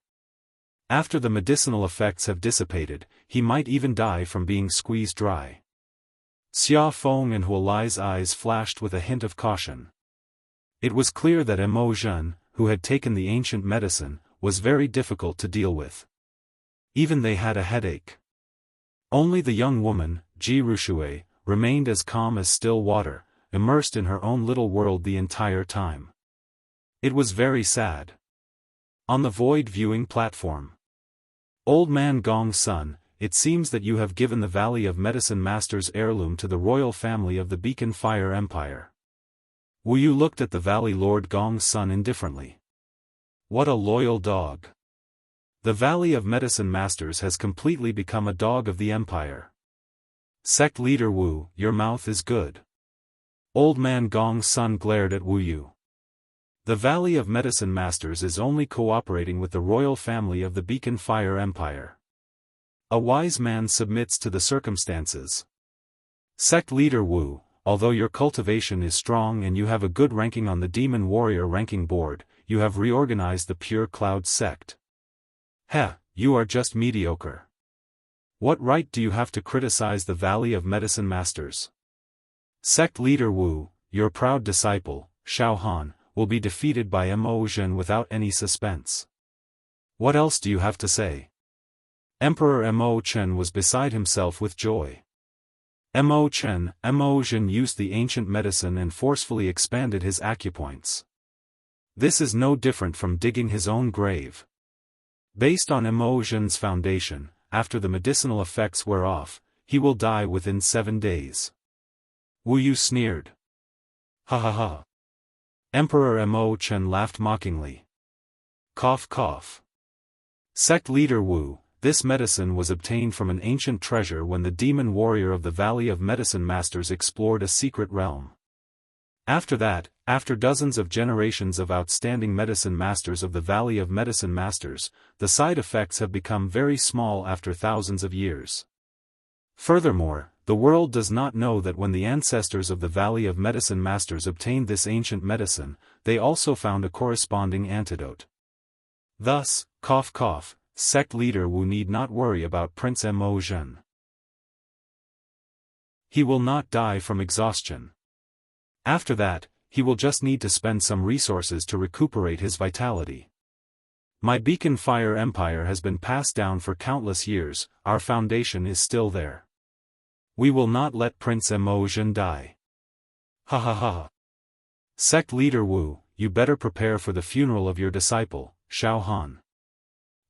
After the medicinal effects have dissipated, he might even die from being squeezed dry. Xiaofan and Hualai's eyes flashed with a hint of caution. It was clear that Mo Zhen, who had taken the ancient medicine, was very difficult to deal with. Even they had a headache. Only the young woman, Ji Rushui, remained as calm as still water, immersed in her own little world the entire time. It was very sad. On the void viewing platform. Old man Gong's son, it seems that you have given the Valley of Medicine Master's heirloom to the royal family of the Beacon Fire Empire. Wu Yu looked at the Valley Lord Gong's son indifferently. What a loyal dog. The Valley of Medicine Masters has completely become a dog of the Empire. Sect leader Wu, your mouth is good. Old man Gong's son glared at Wu Yu. The Valley of Medicine Masters is only cooperating with the royal family of the Beacon Fire Empire. A wise man submits to the circumstances. Sect leader Wu, although your cultivation is strong and you have a good ranking on the Demon Warrior ranking board, you have reorganized the Pure Cloud sect. Heh, you are just mediocre. What right do you have to criticize the Valley of Medicine Masters? Sect leader Wu, your proud disciple, Xiaofan, will be defeated by Mo Zhen without any suspense. What else do you have to say? Emperor Mo Chen was beside himself with joy. Mo Zhen used the ancient medicine and forcefully expanded his acupoints. This is no different from digging his own grave. Based on Mo Zhen's foundation, after the medicinal effects wear off, he will die within 7 days. Wu Yu sneered. Ha ha ha. Emperor Mo Chen laughed mockingly. Cough cough. Sect leader Wu, this medicine was obtained from an ancient treasure when the demon warrior of the Valley of Medicine Masters explored a secret realm. After that, after dozens of generations of outstanding medicine masters of the Valley of Medicine Masters, the side effects have become very small after thousands of years. Furthermore, the world does not know that when the ancestors of the Valley of Medicine Masters obtained this ancient medicine, they also found a corresponding antidote. Thus, cough cough, sect leader Wu need not worry about Prince Mo Zhen. He will not die from exhaustion. After that, he will just need to spend some resources to recuperate his vitality. My Beacon Fire Empire has been passed down for countless years, our foundation is still there. We will not let Prince Mo Zhen die. Ha ha ha. Sect leader Wu, you better prepare for the funeral of your disciple, Xiaofan.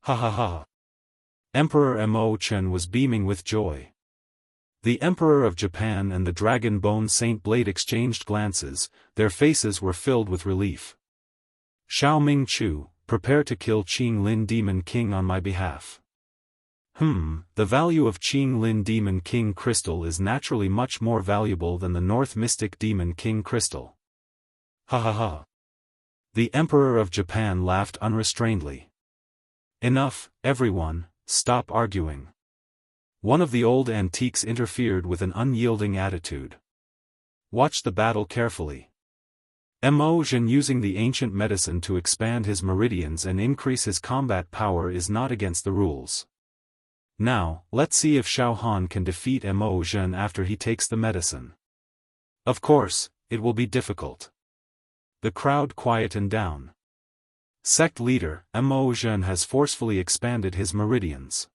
Ha ha ha. Emperor Mo Chen was beaming with joy. The Emperor of Japan and the Dragon Bone Saint Blade exchanged glances, their faces were filled with relief. Xiao Ming Chu, prepare to kill Qing Lin Demon King on my behalf. The value of Qing Lin Demon King Crystal is naturally much more valuable than the North Mystic Demon King Crystal. Ha ha ha. The Emperor of Japan laughed unrestrainedly. Enough, everyone, stop arguing. One of the old antiques interfered with an unyielding attitude. Watch the battle carefully. Mo Zhen using the ancient medicine to expand his meridians and increase his combat power is not against the rules. Now, let's see if Xiaofan can defeat Mo Zhen after he takes the medicine. Of course, it will be difficult. The crowd quietened down. Sect leader, Mo Zhen has forcefully expanded his meridians.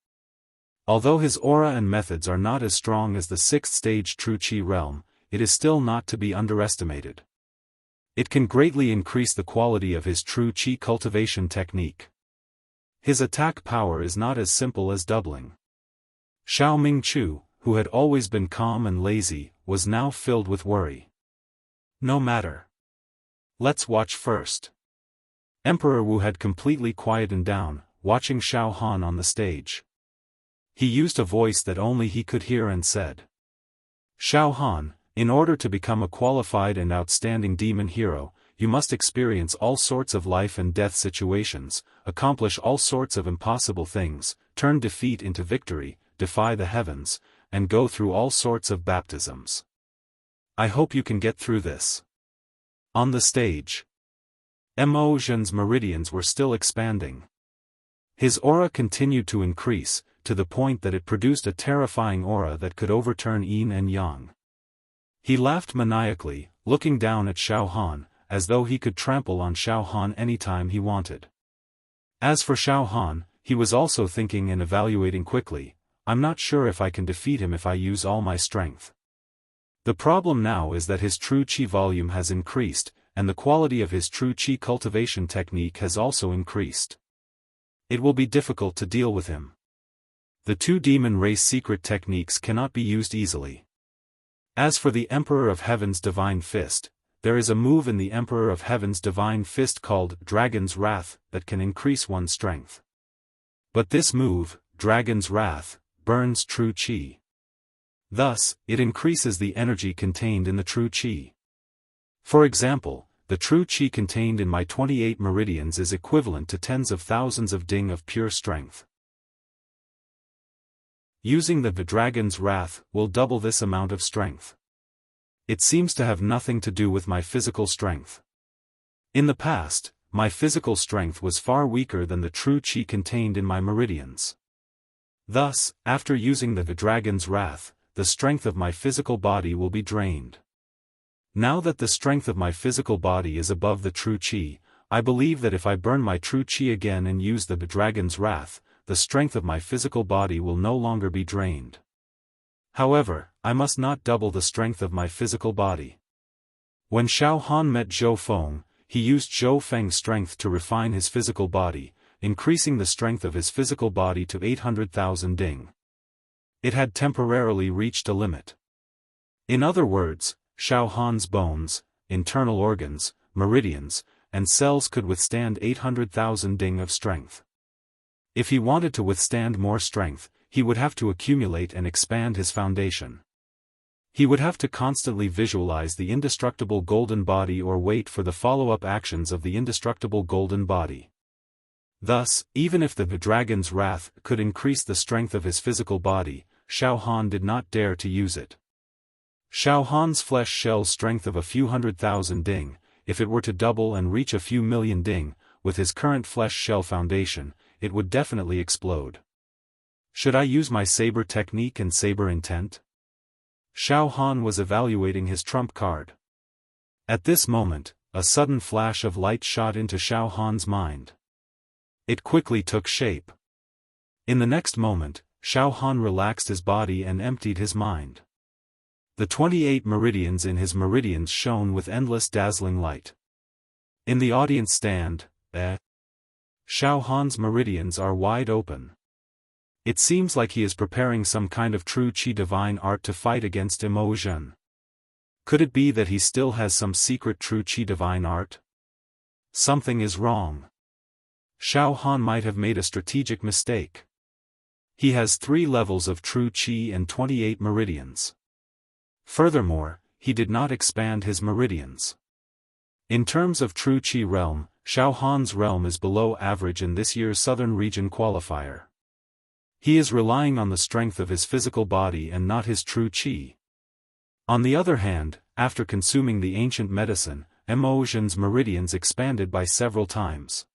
Although his aura and methods are not as strong as the 6th stage True Qi realm, it is still not to be underestimated. It can greatly increase the quality of his True Qi cultivation technique. His attack power is not as simple as doubling. Xiao Mingchu, who had always been calm and lazy, was now filled with worry. No matter. Let's watch first. Emperor Wu had completely quietened down, watching Xiaofan on the stage. He used a voice that only he could hear and said, "Xiaofan, in order to become a qualified and outstanding demon hero, you must experience all sorts of life and death situations, accomplish all sorts of impossible things, turn defeat into victory, defy the heavens, and go through all sorts of baptisms. I hope you can get through this." On the stage, Mo Zhen's meridians were still expanding. His aura continued to increase, to the point that it produced a terrifying aura that could overturn yin and yang. He laughed maniacally, looking down at Xiaofan, as though he could trample on Xiaofan anytime he wanted. As for Xiaofan, he was also thinking and evaluating quickly, "I'm not sure if I can defeat him if I use all my strength." The problem now is that his True Qi volume has increased, and the quality of his True Qi cultivation technique has also increased. It will be difficult to deal with him. The two demon race secret techniques cannot be used easily. As for the Emperor of Heaven's Divine Fist, there is a move in the Emperor of Heaven's Divine Fist called Dragon's Wrath that can increase one's strength. But this move, Dragon's Wrath, burns True Qi. Thus, it increases the energy contained in the True Qi. For example, the True Qi contained in my 28 meridians is equivalent to tens of thousands of ding of pure strength. Using the Dragon's Wrath will double this amount of strength. It seems to have nothing to do with my physical strength. In the past, my physical strength was far weaker than the True Qi contained in my meridians. Thus, after using the Dragon's Wrath, the strength of my physical body will be drained. Now that the strength of my physical body is above the True Qi, I believe that if I burn my True Qi again and use the Dragon's Wrath, the strength of my physical body will no longer be drained. However, I must not double the strength of my physical body. When Xiaofan met Zhou Feng, he used Zhou Feng's strength to refine his physical body, increasing the strength of his physical body to 800,000 ding. It had temporarily reached a limit. In other words, Xiaofan's bones, internal organs, meridians, and cells could withstand 800,000 ding of strength. If he wanted to withstand more strength, he would have to accumulate and expand his foundation. He would have to constantly visualize the indestructible golden body or wait for the follow-up actions of the indestructible golden body. Thus, even if the Dragon's Wrath could increase the strength of his physical body, Xiaofan did not dare to use it. Xiaofan's flesh shell's strength of a few 100,000 ding, if it were to double and reach a few million ding, with his current flesh shell foundation, it would definitely explode. Should I use my saber technique and saber intent? Xiaofan was evaluating his trump card. At this moment, a sudden flash of light shot into Xiaofan's mind. It quickly took shape. In the next moment, Xiaofan relaxed his body and emptied his mind. The 28 meridians in his meridians shone with endless dazzling light. In the audience stand, Xiaofan's meridians are wide open. It seems like he is preparing some kind of True Qi divine art to fight against Mo Zhen. Could it be that he still has some secret True Qi divine art? Something is wrong. Xiaofan might have made a strategic mistake. He has 3 levels of True Qi and 28 meridians. Furthermore, he did not expand his meridians. In terms of True Qi realm, Xiaofan's realm is below average in this year's Southern Region qualifier. He is relying on the strength of his physical body and not his True Qi. On the other hand, after consuming the ancient medicine, Emotion's meridians expanded by several times.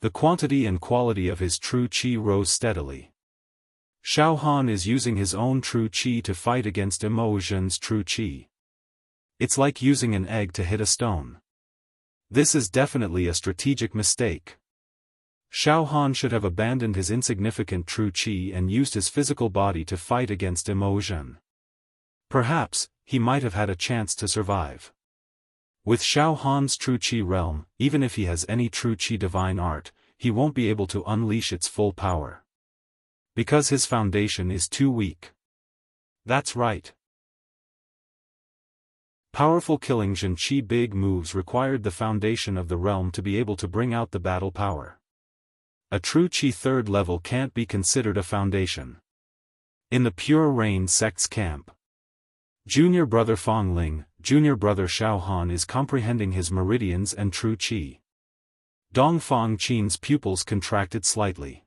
The quantity and quality of his true qi rose steadily. Xiaofan is using his own true qi to fight against Emotion's true qi. It's like using an egg to hit a stone. This is definitely a strategic mistake. Xiaofan should have abandoned his insignificant true qi and used his physical body to fight against Emotion. Perhaps, he might have had a chance to survive. With Xiaofan's true qi realm, even if he has any true qi divine art, he won't be able to unleash its full power. Because his foundation is too weak. That's right. Powerful killing Jin Qi big moves required the foundation of the realm to be able to bring out the battle power. A true Qi third level can't be considered a foundation. In the Pure Rain sect's camp, junior brother Fong Ling, junior brother Xiaofan is comprehending his meridians and true Qi. Dong Fong Qin's pupils contracted slightly.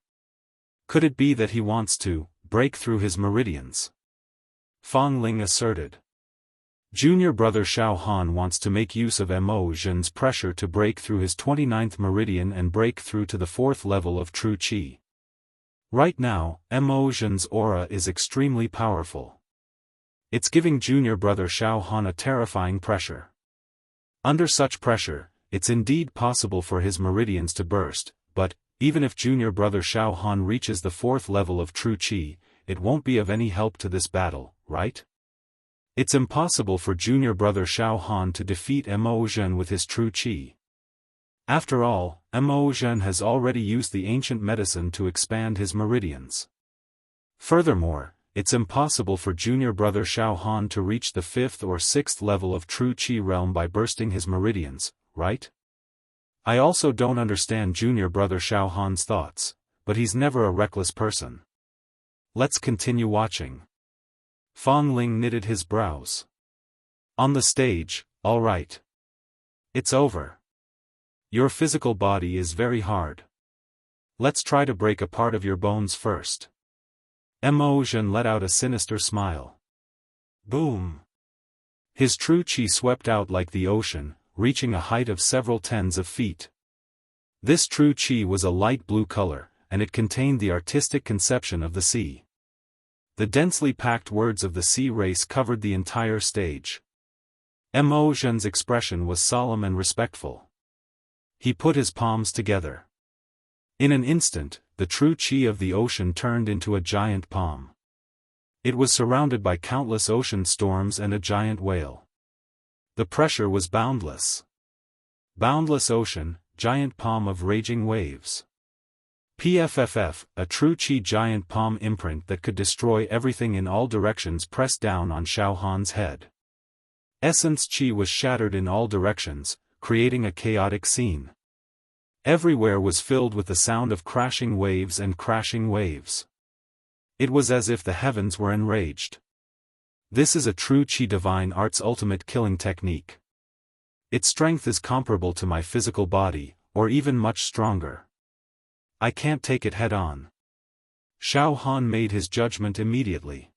Could it be that he wants to break through his meridians? Fong Ling asserted. Junior brother Xiaofan wants to make use of Emotion's pressure to break through his 29th meridian and break through to the 4th level of true qi. Right now, Emotion's aura is extremely powerful. It's giving junior brother Xiaofan a terrifying pressure. Under such pressure, it's indeed possible for his meridians to burst, but, even if junior brother Xiaofan reaches the 4th level of true qi, it won't be of any help to this battle, right? It's impossible for junior brother Xiaofan to defeat Emotion with his true qi. After all, Emotion has already used the ancient medicine to expand his meridians. Furthermore, it's impossible for junior brother Xiaofan to reach the 5th or 6th level of true qi realm by bursting his meridians, right? I also don't understand junior brother Xiaofan's thoughts, but he's never a reckless person. Let's continue watching. Fong Ling knitted his brows. On the stage, all right. It's over. Your physical body is very hard. Let's try to break a part of your bones first. Emotion let out a sinister smile. Boom. His true qi swept out like the ocean, reaching a height of several tens of feet. This true qi was a light blue color, and it contained the artistic conception of the sea. The densely packed words of the sea race covered the entire stage. Emotion's expression was solemn and respectful. He put his palms together. In an instant, the true qi of the ocean turned into a giant palm. It was surrounded by countless ocean storms and a giant whale. The pressure was boundless. Boundless ocean, giant palm of raging waves. PFFF, a true qi giant palm imprint that could destroy everything in all directions pressed down on Xiaofan's head. Essence qi was shattered in all directions, creating a chaotic scene. Everywhere was filled with the sound of crashing waves and crashing waves. It was as if the heavens were enraged. This is a true qi divine art's ultimate killing technique. Its strength is comparable to my physical body, or even much stronger. I can't take it head-on. Xiaofan made his judgment immediately.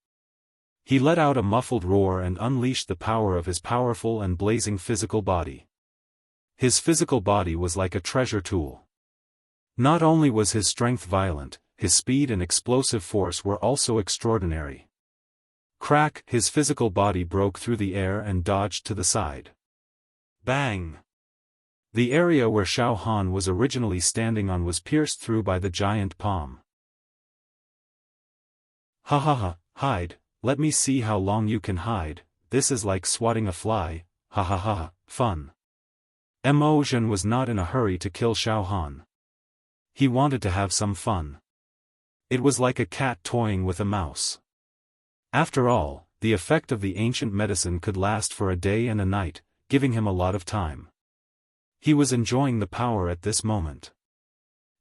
He let out a muffled roar and unleashed the power of his powerful and blazing physical body. His physical body was like a treasure tool. Not only was his strength violent, his speed and explosive force were also extraordinary. Crack! His physical body broke through the air and dodged to the side. Bang! The area where Xiaofan was originally standing on was pierced through by the giant palm. Ha ha ha, hide, let me see how long you can hide, this is like swatting a fly, ha ha ha, fun. Emotion was not in a hurry to kill Xiaofan. He wanted to have some fun. It was like a cat toying with a mouse. After all, the effect of the ancient medicine could last for a day and a night, giving him a lot of time. He was enjoying the power at this moment.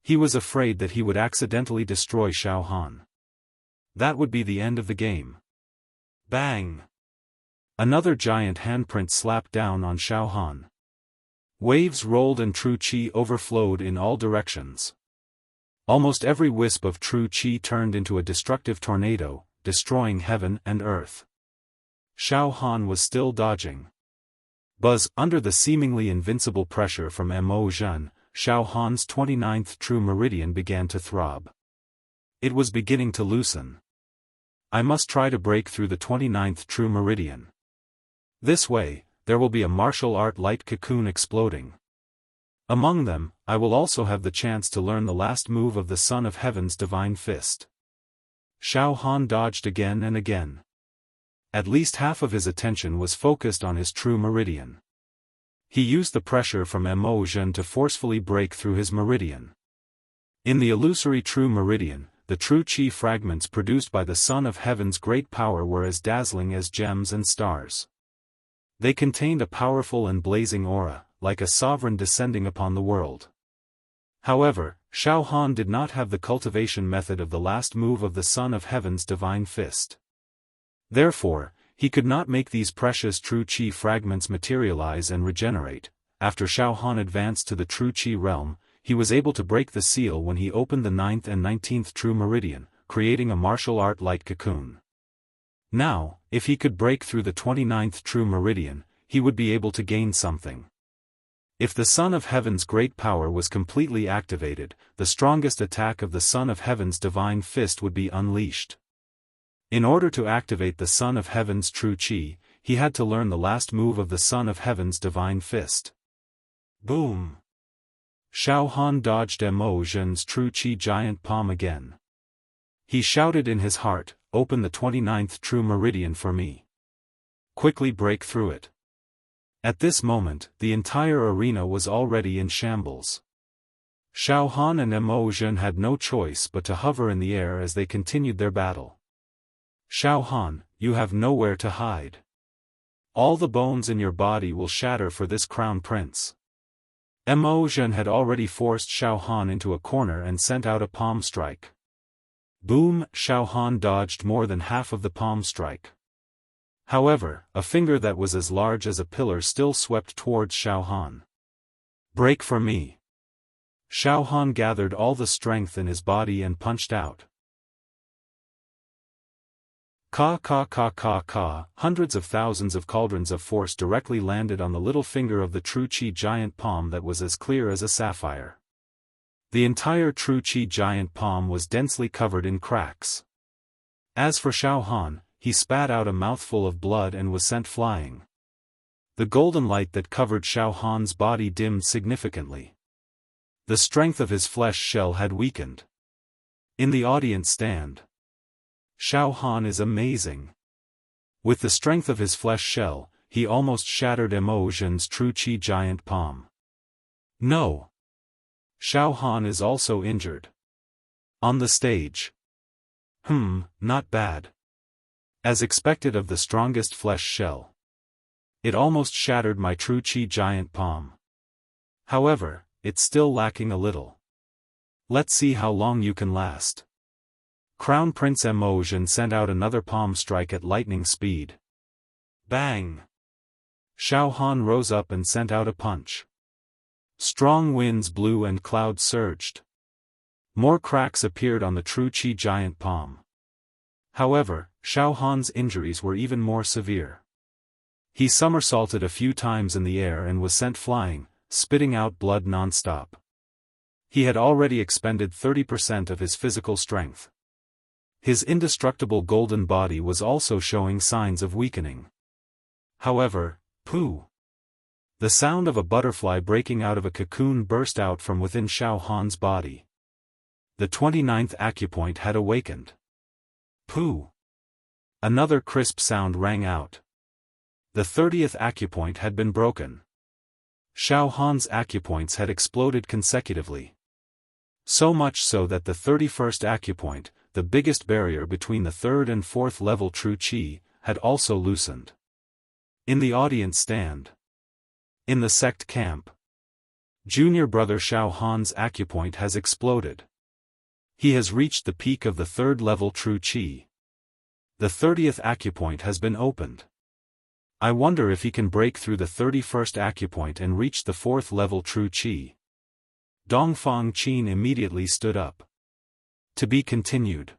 He was afraid that he would accidentally destroy Xiaofan. That would be the end of the game. Bang! Another giant handprint slapped down on Xiaofan. Waves rolled and true qi overflowed in all directions. Almost every wisp of true qi turned into a destructive tornado, destroying heaven and earth. Xiaofan was still dodging. Buzz, under the seemingly invincible pressure from Mo Zhen, Xiaohan's 29th true meridian began to throb. It was beginning to loosen. I must try to break through the 29th true meridian. This way, there will be a martial art light cocoon exploding. Among them, I will also have the chance to learn the last move of the Son of Heaven's divine fist. Xiaohan dodged again and again. At least half of his attention was focused on his true meridian. He used the pressure from Mo Zhen to forcefully break through his meridian. In the illusory true meridian, the true chi fragments produced by the Son of Heaven's great power were as dazzling as gems and stars. They contained a powerful and blazing aura, like a sovereign descending upon the world. However, Xiaohan did not have the cultivation method of the last move of the Son of Heaven's divine fist. Therefore, he could not make these precious true chi fragments materialize and regenerate. After Xiaohan advanced to the true chi realm, he was able to break the seal when he opened the 9th and 19th true meridian, creating a martial art light cocoon. Now, if he could break through the 29th true meridian, he would be able to gain something. If the Son of Heaven's great power was completely activated, the strongest attack of the Son of Heaven's divine fist would be unleashed. In order to activate the Son of Heaven's true chi, he had to learn the last move of the Son of Heaven's divine fist. Boom! Xiaohan dodged Mo Zhen's true chi giant palm again. He shouted in his heart, "Open the 29th true meridian for me. Quickly break through it." At this moment, the entire arena was already in shambles. Xiaohan and Mo Zhen had no choice but to hover in the air as they continued their battle. "Xiaohan, you have nowhere to hide. All the bones in your body will shatter for this crown prince." Mo Zhen had already forced Xiaohan into a corner and sent out a palm strike. Boom! Xiaohan dodged more than half of the palm strike. However, a finger that was as large as a pillar still swept towards Xiaohan. "Break for me." Xiaohan gathered all the strength in his body and punched out. Ka ka ka ka ka, hundreds of thousands of cauldrons of force directly landed on the little finger of the true chi giant palm that was as clear as a sapphire. The entire true chi giant palm was densely covered in cracks. As for Xiaohan, he spat out a mouthful of blood and was sent flying. The golden light that covered Xiaohan's body dimmed significantly. The strength of his flesh shell had weakened. In the audience stand, "Xiaohan is amazing." With the strength of his flesh shell, he almost shattered Mo Zhen's true chi giant palm. No! Xiaohan is also injured. On the stage. Not bad. As expected of the strongest flesh shell. It almost shattered my true chi giant palm. However, it's still lacking a little. Let's see how long you can last. Crown Prince Mo Zhen sent out another palm strike at lightning speed. Bang! Xiaohan rose up and sent out a punch. Strong winds blew and clouds surged. More cracks appeared on the true chi giant palm. However, Xiaohan's injuries were even more severe. He somersaulted a few times in the air and was sent flying, spitting out blood non-stop. He had already expended 30% of his physical strength. His indestructible golden body was also showing signs of weakening. However, pooh! The sound of a butterfly breaking out of a cocoon burst out from within Xiaohan's body. The 29th acupoint had awakened. Pooh! Another crisp sound rang out. The 30th acupoint had been broken. Xiaohan's acupoints had exploded consecutively. So much so that the 31st acupoint, the biggest barrier between the 3rd and 4th level true chi, had also loosened. In the audience stand. In the sect camp. Junior brother Xiaohan's acupoint has exploded. He has reached the peak of the 3rd level true chi. The 30th acupoint has been opened. I wonder if he can break through the 31st acupoint and reach the 4th level true chi. Dongfang Qin immediately stood up. To be continued.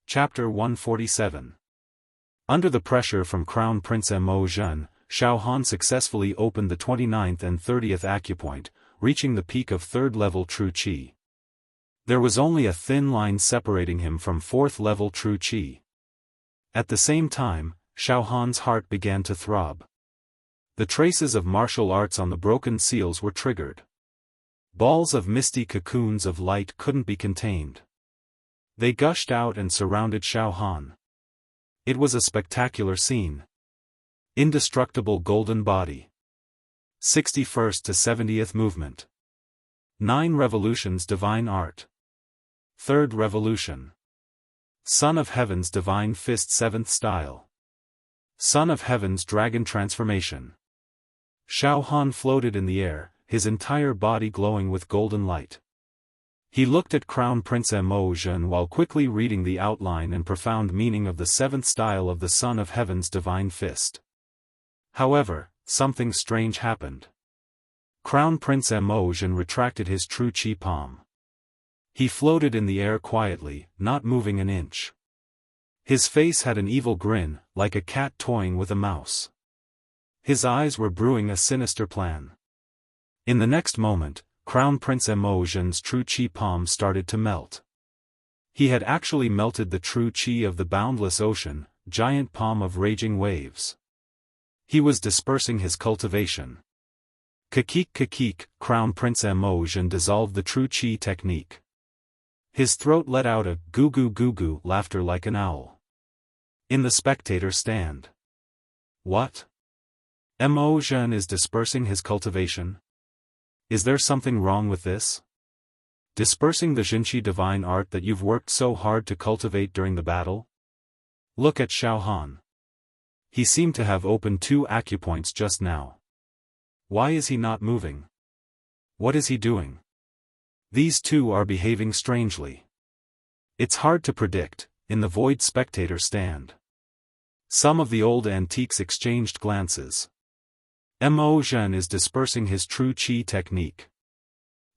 Chapter 147. Under the pressure from Crown Prince Mo Zhen, Xiaofan successfully opened the 29th and 30th acupoint, reaching the peak of 3rd level true qi. There was only a thin line separating him from 4th level true qi. At the same time, Xiaofan's heart began to throb. The traces of martial arts on the broken seals were triggered. Balls of misty cocoons of light couldn't be contained. They gushed out and surrounded Xiaofan. It was a spectacular scene. Indestructible golden body. 61st to 70th movement. 9 revolutions divine art. 3rd revolution. Son of Heaven's divine fist 7th style. Son of Heaven's dragon transformation. Xiaofan floated in the air, his entire body glowing with golden light. He looked at Crown Prince Mo Zhen while quickly reading the outline and profound meaning of the 7th style of the Son of Heaven's divine fist. However, something strange happened. Crown Prince Mo Zhen retracted his true qi palm. He floated in the air quietly, not moving an inch. His face had an evil grin, like a cat toying with a mouse. His eyes were brewing a sinister plan. In the next moment, Crown Prince Mo Zhen's true qi palm started to melt. He had actually melted the true qi of the boundless ocean, giant palm of raging waves. He was dispersing his cultivation. Kakik, Crown Prince Mo Zhen dissolved the true qi technique. His throat let out a goo-goo laughter like an owl. In the spectator stand. What? Mo Zhen is dispersing his cultivation? Is there something wrong with this? Dispersing the Jinqi divine art that you've worked so hard to cultivate during the battle? Look at Xiaofan. He seemed to have opened 2 acupoints just now. Why is he not moving? What is he doing? These two are behaving strangely. It's hard to predict. In the void spectator stand. Some of the old antiques exchanged glances. Mo Zhen is dispersing his true qi technique.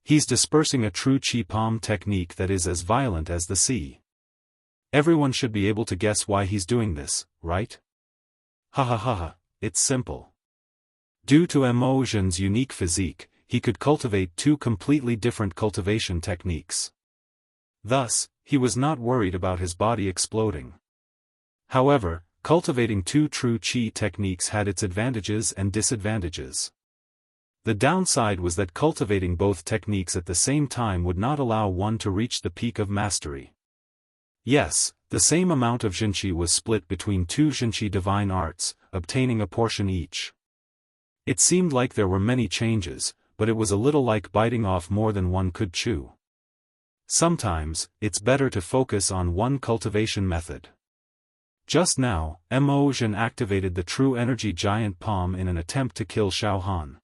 He's dispersing a true qi palm technique that is as violent as the sea. Everyone should be able to guess why he's doing this, right? Ha ha ha ha, it's simple. Due to Mo Zhen's unique physique, he could cultivate 2 completely different cultivation techniques. Thus, he was not worried about his body exploding. However, cultivating 2 true qi techniques had its advantages and disadvantages. The downside was that cultivating both techniques at the same time would not allow one to reach the peak of mastery. Yes, the same amount of Jinqi was split between 2 Jinqi divine arts, obtaining a portion each. It seemed like there were many changes, but it was a little like biting off more than one could chew. Sometimes, it's better to focus on one cultivation method. Just now, Mo Zhen activated the true energy giant palm in an attempt to kill Xiaofan.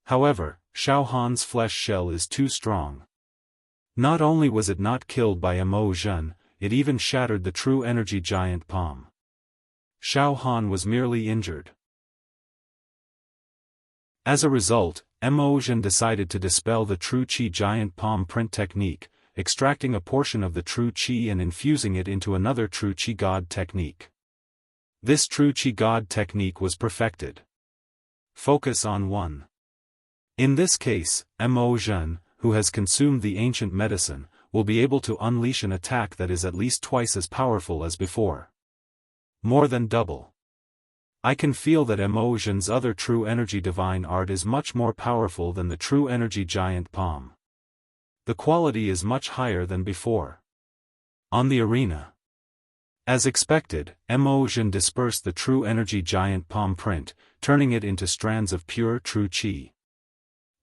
However, Xiaofan's flesh shell is too strong. Not only was it not killed by Mo Zhen, it even shattered the true energy giant palm. Xiaofan was merely injured. As a result, Mo Zhen decided to dispel the true qi giant palm print technique, extracting a portion of the true qi and infusing it into another true qi god technique. This true qi god technique was perfected. Focus on one. In this case, Mo Zhen, who has consumed the ancient medicine, will be able to unleash an attack that is at least twice as powerful as before. More than double. I can feel that Mo Zhen's other true energy divine art is much more powerful than the true energy giant palm. The quality is much higher than before. On the arena. As expected, Mo Zhen dispersed the true energy giant palm print, turning it into strands of pure true qi.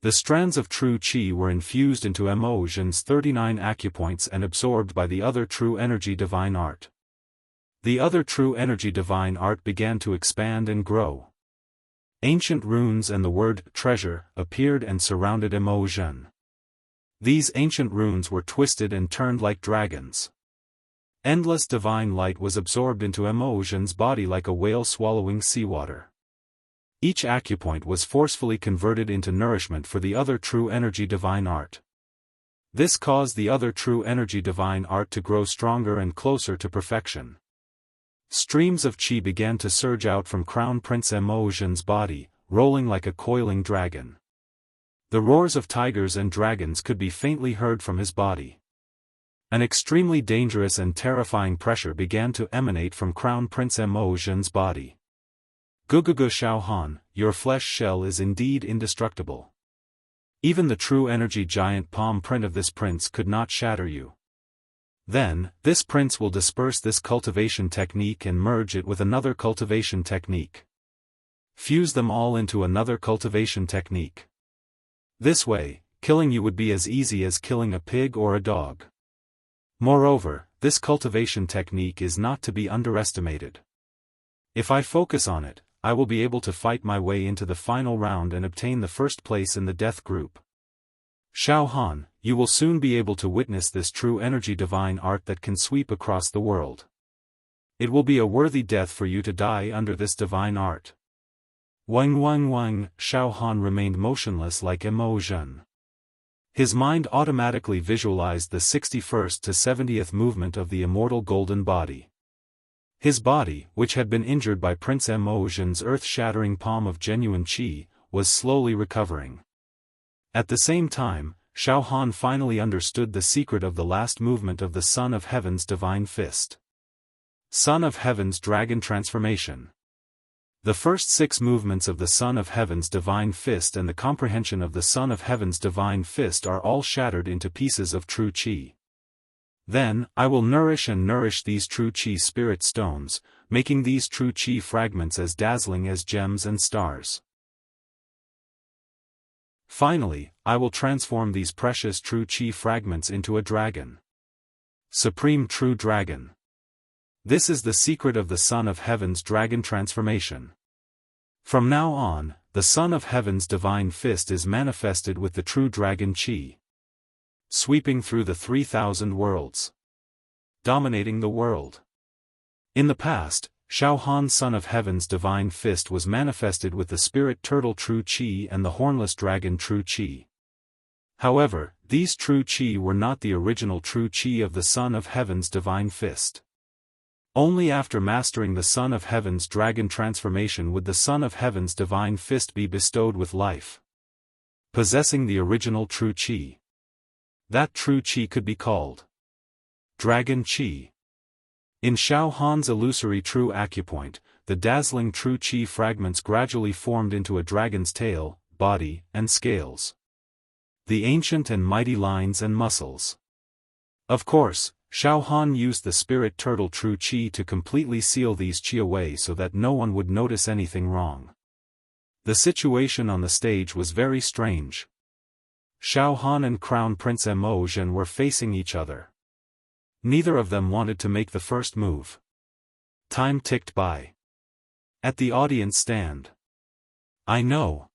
The strands of true qi were infused into Mo Zhen's 39 acupoints and absorbed by the other true energy divine art. The other true energy divine art began to expand and grow. Ancient runes and the word treasure appeared and surrounded Mo Zhen. These ancient runes were twisted and turned like dragons. Endless divine light was absorbed into Mo Zhen's body like a whale swallowing seawater. Each acupoint was forcefully converted into nourishment for the other true energy divine art. This caused the other true energy divine art to grow stronger and closer to perfection. Streams of qi began to surge out from Crown Prince Emotion's body, rolling like a coiling dragon. The roars of tigers and dragons could be faintly heard from his body. An extremely dangerous and terrifying pressure began to emanate from Crown Prince Emotion's body. Gugugu Xiaofan, your flesh shell is indeed indestructible. Even the true energy giant palm print of this prince could not shatter you. Then, this prince will disperse this cultivation technique and merge it with another cultivation technique. Fuse them all into another cultivation technique. This way, killing you would be as easy as killing a pig or a dog. Moreover, this cultivation technique is not to be underestimated. If I focus on it, I will be able to fight my way into the final round and obtain the first place in the death group. Xiaofan, you will soon be able to witness this true energy divine art that can sweep across the world. It will be a worthy death for you to die under this divine art. Wang, Xiaofan remained motionless like emotion. His mind automatically visualized the 61st to 70th movement of the immortal golden body. His body, which had been injured by Prince Emotion's earth-shattering palm of genuine qi, was slowly recovering. At the same time, Xiaofan finally understood the secret of the last movement of the Son of Heaven's divine fist. Son of Heaven's dragon transformation. The first 6 movements of the Son of Heaven's divine fist and the comprehension of the Son of Heaven's divine fist are all shattered into pieces of true qi. Then, I will nourish these true qi spirit stones, making these true qi fragments as dazzling as gems and stars. Finally, I will transform these precious true qi fragments into a dragon. Supreme True Dragon. This is the secret of the Son of Heaven's dragon transformation. From now on, the Son of Heaven's divine fist is manifested with the true dragon qi, sweeping through the 3,000 worlds, dominating the world. In the past, Xiaohan's Son of Heaven's divine fist was manifested with the spirit turtle true qi and the hornless dragon true qi. However, these true qi were not the original true qi of the Son of Heaven's divine fist. Only after mastering the Son of Heaven's dragon transformation would the Son of Heaven's divine fist be bestowed with life, possessing the original true qi. That true qi could be called Dragon Qi. In Xiaohan's illusory true acupoint, the dazzling true qi fragments gradually formed into a dragon's tail, body, and scales. The ancient and mighty lines and muscles. Of course, Xiaofan used the spirit turtle true qi to completely seal these qi away so that no one would notice anything wrong. The situation on the stage was very strange. Xiaofan and Crown Prince Emotion were facing each other. Neither of them wanted to make the first move. Time ticked by. At the audience stand. I know.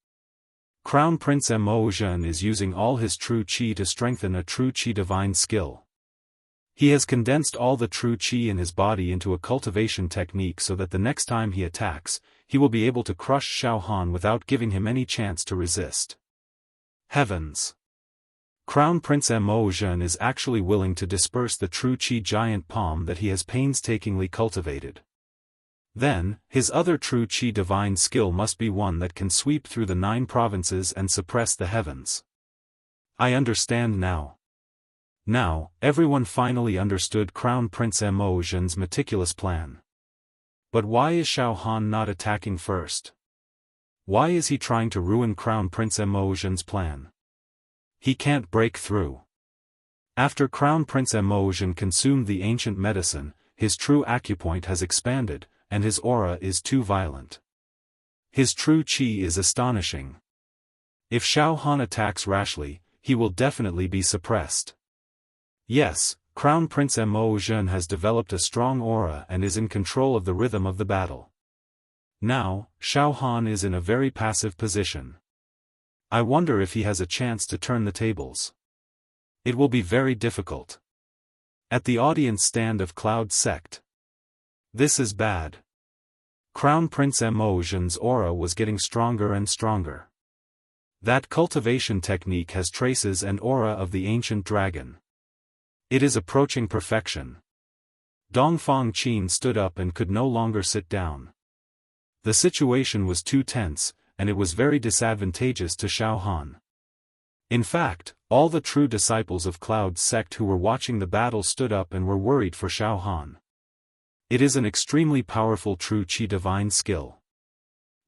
Crown Prince Emotion is using all his true qi to strengthen a true qi divine skill. He has condensed all the true qi in his body into a cultivation technique so that the next time he attacks, he will be able to crush Xiaofan without giving him any chance to resist. Heavens! Crown Prince Emotion is actually willing to disperse the true qi giant palm that he has painstakingly cultivated. Then, his other true qi divine skill must be one that can sweep through the 9 provinces and suppress the heavens. I understand now. Now, everyone finally understood Crown Prince Emotion's meticulous plan. But why is Xiaofan not attacking first? Why is he trying to ruin Crown Prince Emotion's plan? He can't break through. After Crown Prince Emotion consumed the ancient medicine, his true acupoint has expanded, and his aura is too violent. His true qi is astonishing. If Xiaofan attacks rashly, he will definitely be suppressed. Yes, Crown Prince Emotion has developed a strong aura and is in control of the rhythm of the battle. Now, Xiaofan is in a very passive position. I wonder if he has a chance to turn the tables. It will be very difficult. At the audience stand of Cloud Sect. This is bad. Crown Prince Emotion's aura was getting stronger and stronger. That cultivation technique has traces and aura of the ancient dragon. It is approaching perfection. Dongfang Qin stood up and could no longer sit down. The situation was too tense, and it was very disadvantageous to Xiaofan. In fact, all the true disciples of Cloud's sect who were watching the battle stood up and were worried for Xiaofan. It is an extremely powerful true qi divine skill.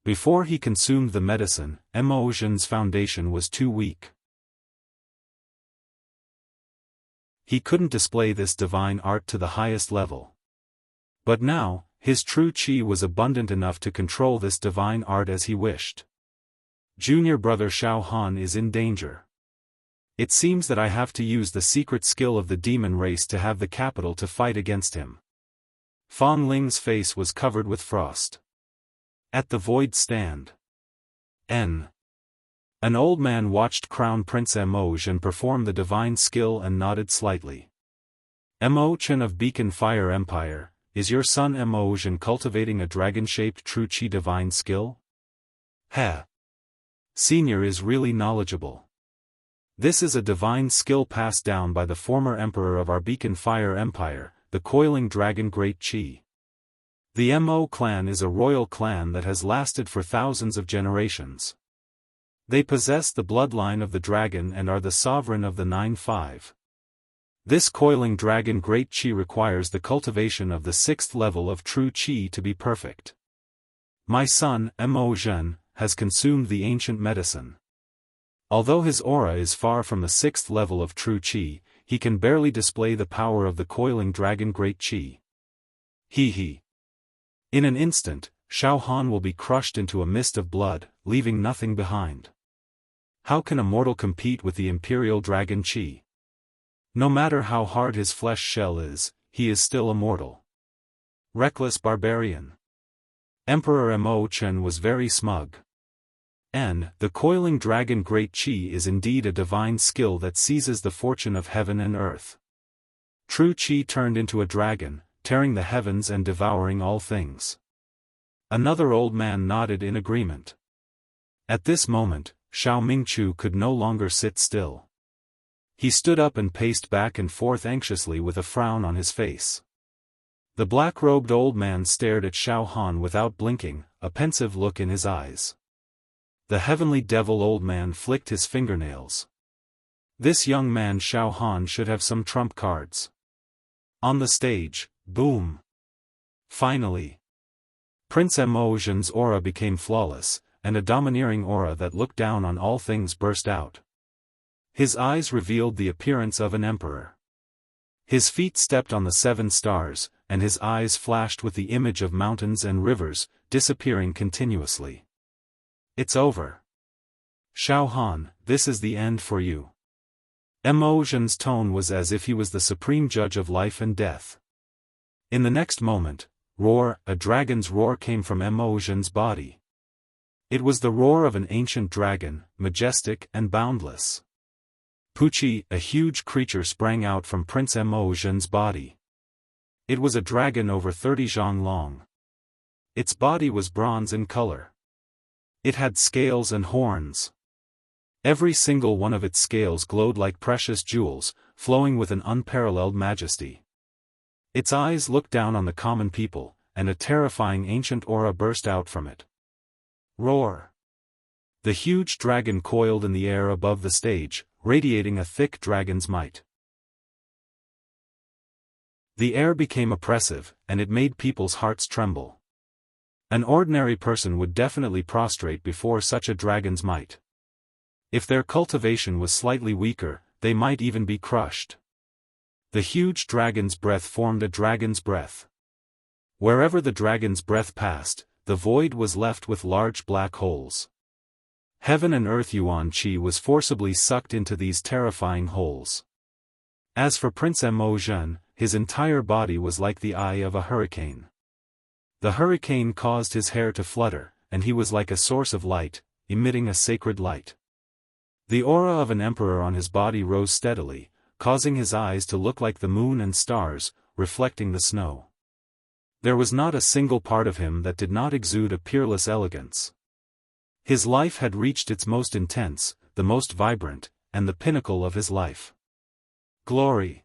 Before he consumed the medicine, Emotion's foundation was too weak. He couldn't display this divine art to the highest level. But now, his true qi was abundant enough to control this divine art as he wished. Junior brother Xiaofan is in danger. It seems that I have to use the secret skill of the demon race to have the capital to fight against him. Fang Ling's face was covered with frost. At the void stand. An old man watched Crown Prince Emotion perform the divine skill and nodded slightly. Emotion of Beacon Fire Empire, is your son Emotion cultivating a dragon-shaped true qi divine skill? Heh. Senior is really knowledgeable. This is a divine skill passed down by the former emperor of our Beacon Fire Empire, the Coiling Dragon Great Qi. The Mo clan is a royal clan that has lasted for thousands of generations. They possess the bloodline of the dragon and are the sovereign of the 9-5. This Coiling Dragon Great Qi requires the cultivation of the 6th level of true qi to be perfect. My son, Emotion, has consumed the ancient medicine. Although his aura is far from the 6th level of true qi, he can barely display the power of the Coiling Dragon Great Qi. He. In an instant, Xiaofan will be crushed into a mist of blood, leaving nothing behind. How can a mortal compete with the Imperial Dragon Qi? No matter how hard his flesh shell is, he is still a mortal. Reckless barbarian. Emperor Mo Chen was very smug. The Coiling Dragon Great Qi is indeed a divine skill that seizes the fortune of heaven and earth. True qi turned into a dragon, tearing the heavens and devouring all things. Another old man nodded in agreement. At this moment, Xiao Mingchu could no longer sit still. He stood up and paced back and forth anxiously with a frown on his face. The black-robed old man stared at Xiaofan without blinking, a pensive look in his eyes. The heavenly devil old man flicked his fingernails. This young man Xiaofan should have some trump cards. On the stage, boom. Finally. Prince Emotion's aura became flawless, and a domineering aura that looked down on all things burst out. His eyes revealed the appearance of an emperor. His feet stepped on the 7 stars, and his eyes flashed with the image of mountains and rivers, disappearing continuously. It's over. Xiaofan, this is the end for you. Emotion's tone was as if he was the supreme judge of life and death. In the next moment, a dragon's roar came from Emotion's body. It was the roar of an ancient dragon, majestic and boundless. Puchi, a huge creature sprang out from Prince Emotion's body. It was a dragon over 30 zhang long. Its body was bronze in color. It had scales and horns. Every single one of its scales glowed like precious jewels, flowing with an unparalleled majesty. Its eyes looked down on the common people, and a terrifying ancient aura burst out from it. Roar! The huge dragon coiled in the air above the stage, radiating a thick dragon's might. The air became oppressive, and it made people's hearts tremble. An ordinary person would definitely prostrate before such a dragon's might. If their cultivation was slightly weaker, they might even be crushed. The huge dragon's breath formed a dragon's breath. Wherever the dragon's breath passed, the void was left with large black holes. Heaven and earth Yuan Qi was forcibly sucked into these terrifying holes. As for Prince Emotion, his entire body was like the eye of a hurricane. The hurricane caused his hair to flutter, and he was like a source of light, emitting a sacred light. The aura of an emperor on his body rose steadily, causing his eyes to look like the moon and stars, reflecting the snow. There was not a single part of him that did not exude a peerless elegance. His life had reached its most intense, the most vibrant, and the pinnacle of his life. Glory!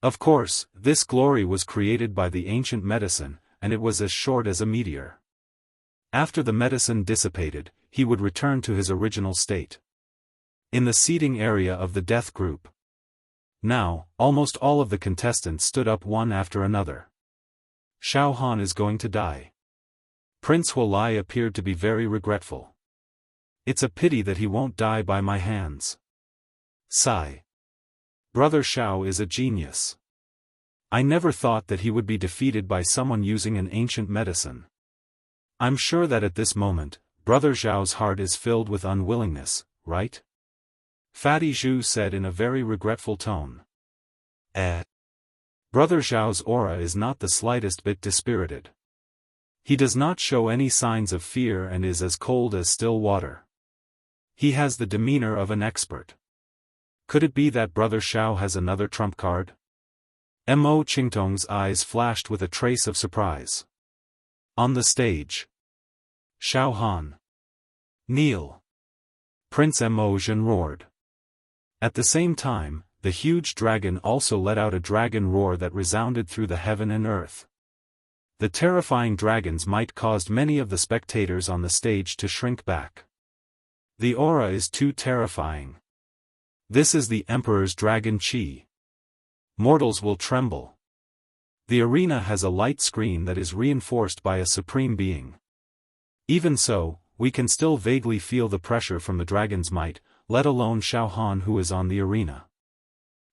Of course, this glory was created by the ancient medicine, and it was as short as a meteor. After the medicine dissipated, he would return to his original state. In the seating area of the death group. Now, almost all of the contestants stood up one after another. Xiaofan is going to die. Prince Huolai appeared to be very regretful. It's a pity that he won't die by my hands. Sigh. Brother Xiao is a genius. I never thought that he would be defeated by someone using an ancient medicine. I'm sure that at this moment, Brother Xiao's heart is filled with unwillingness, right? Fatty Zhu said in a very regretful tone. Brother Xiao's aura is not the slightest bit dispirited. He does not show any signs of fear and is as cold as still water. He has the demeanor of an expert. Could it be that Brother Xiao has another trump card? Mo Qingtong's eyes flashed with a trace of surprise. On the stage. Xiaofan. Kneel. Prince Mo Zhen roared. At the same time, the huge dragon also let out a dragon roar that resounded through the heaven and earth. The terrifying dragon's might caused many of the spectators on the stage to shrink back. The aura is too terrifying. This is the Emperor's dragon chi. Mortals will tremble. The arena has a light screen that is reinforced by a supreme being. Even so, we can still vaguely feel the pressure from the dragon's might, let alone Xiaofan who is on the arena.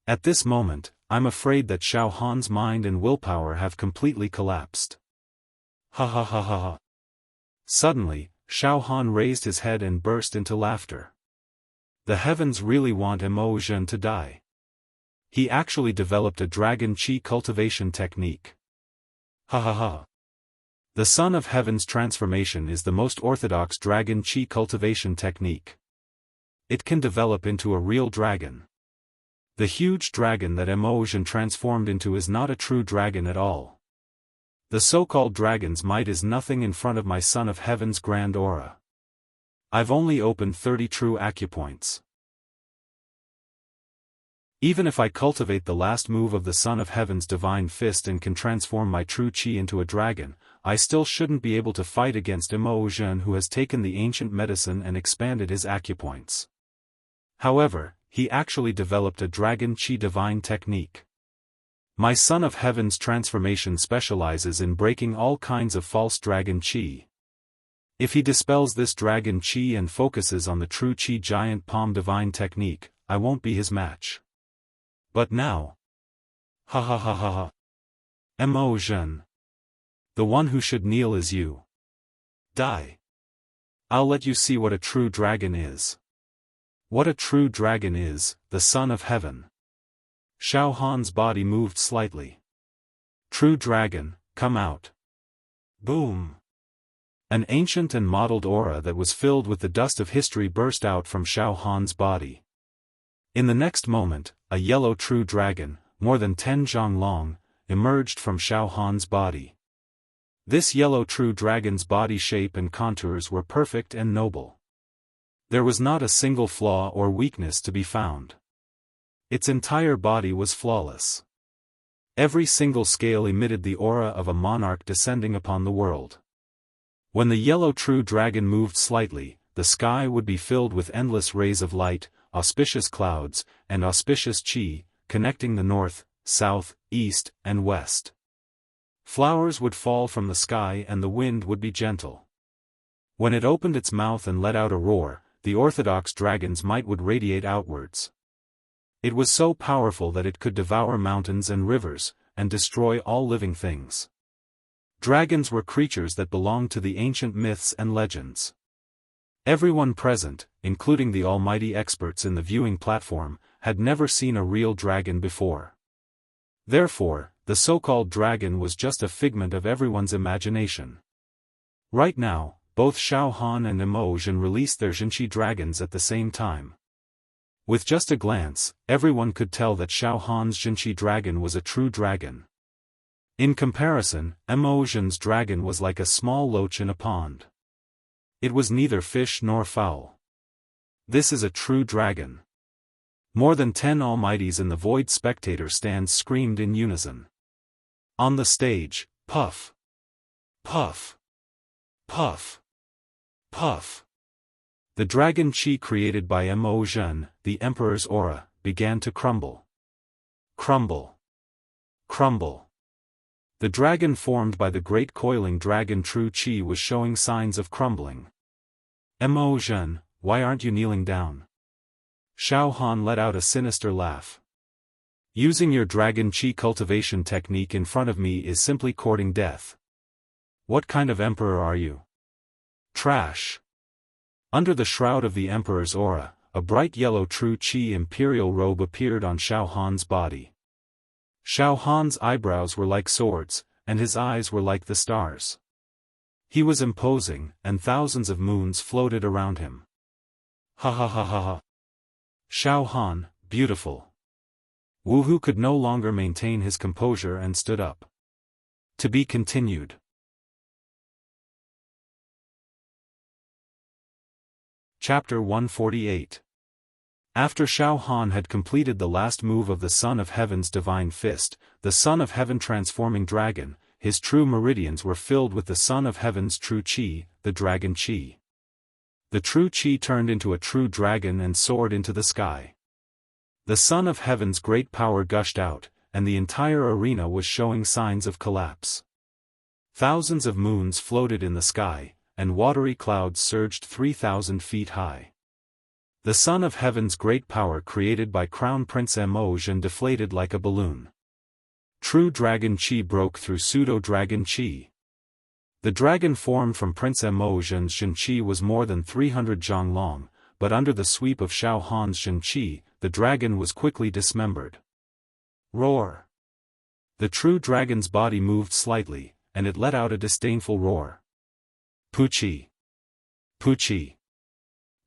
At this moment, I'm afraid that Xiaofan's mind and willpower have completely collapsed. Ha ha ha ha ha. Suddenly, Xiaofan raised his head and burst into laughter. The heavens really want Mo Zhen to die. He actually developed a dragon chi cultivation technique. Ha ha ha. The Son of Heaven's transformation is the most orthodox dragon chi cultivation technique. It can develop into a real dragon. The huge dragon that Mo Zhen transformed into is not a true dragon at all. The so-called dragon's might is nothing in front of my Son of Heaven's grand aura. I've only opened 30 true acupoints. Even if I cultivate the last move of the Son of Heaven's divine fist and can transform my true chi into a dragon, I still shouldn't be able to fight against Mo Zhen who has taken the ancient medicine and expanded his acupoints. However, he actually developed a dragon chi divine technique. My Son of Heaven's transformation specializes in breaking all kinds of false dragon chi. If he dispels this dragon chi and focuses on the true chi giant palm divine technique, I won't be his match. But now. Ha ha ha ha ha. Mo Zhen. The one who should kneel is you. Die. I'll let you see what a true dragon is. What a true dragon is, the Son of Heaven. Xiaofan's body moved slightly. True dragon, come out. Boom. An ancient and mottled aura that was filled with the dust of history burst out from Xiaofan's body. In the next moment, a yellow true dragon, more than 10 zhang long, emerged from Xiaofan's body. This yellow true dragon's body shape and contours were perfect and noble. There was not a single flaw or weakness to be found. Its entire body was flawless. Every single scale emitted the aura of a monarch descending upon the world. When the yellow true dragon moved slightly, the sky would be filled with endless rays of light, auspicious clouds, and auspicious chi, connecting the north, south, east, and west. Flowers would fall from the sky and the wind would be gentle. When it opened its mouth and let out a roar, the orthodox dragon's might would radiate outwards. It was so powerful that it could devour mountains and rivers, and destroy all living things. Dragons were creatures that belonged to the ancient myths and legends. Everyone present, including the almighty experts in the viewing platform, had never seen a real dragon before. Therefore, the so-called dragon was just a figment of everyone's imagination. Right now, both Xiaofan and Mo Zhen released their Jinchi dragons at the same time. With just a glance, everyone could tell that Xiaofan's Jinchi dragon was a true dragon. In comparison, Mo Zhen's dragon was like a small loach in a pond. It was neither fish nor fowl. This is a true dragon. More than 10 almighties in the void spectator stands screamed in unison. On the stage, puff. Puff. Puff. Puff. The dragon chi created by Mo Zhen, the emperor's aura, began to crumble. Crumble. Crumble. The dragon formed by the great coiling dragon true chi was showing signs of crumbling. Mo Zhen, why aren't you kneeling down? Xiaofan let out a sinister laugh. Using your dragon chi cultivation technique in front of me is simply courting death. What kind of emperor are you? Trash. Under the shroud of the emperor's aura, a bright yellow true chi imperial robe appeared on Xiaohan's body. Xiaohan's eyebrows were like swords, and his eyes were like the stars. He was imposing, and thousands of moons floated around him. Ha ha ha ha ha. Xiaofan, beautiful. Wuhu could no longer maintain his composure and stood up. To be continued. Chapter 148. After Xiaofan had completed the last move of the Son of Heaven's divine fist, the Son of Heaven transforming dragon, his true meridians were filled with the Son of Heaven's true chi, the dragon chi. The true chi turned into a true dragon and soared into the sky. The Son of Heaven's great power gushed out, and the entire arena was showing signs of collapse. Thousands of moons floated in the sky, and watery clouds surged 3,000 feet high. The Son of Heaven's great power created by Crown Prince Mo Zhen deflated like a balloon. True dragon chi broke through pseudo-dragon chi. The dragon formed from Prince Mo Zhen's Zhen chi was more than 300 zhang long, but under the sweep of Xiaohan's Zhen chi, the dragon was quickly dismembered. Roar! The true dragon's body moved slightly, and it let out a disdainful roar. Puchi! Puchi!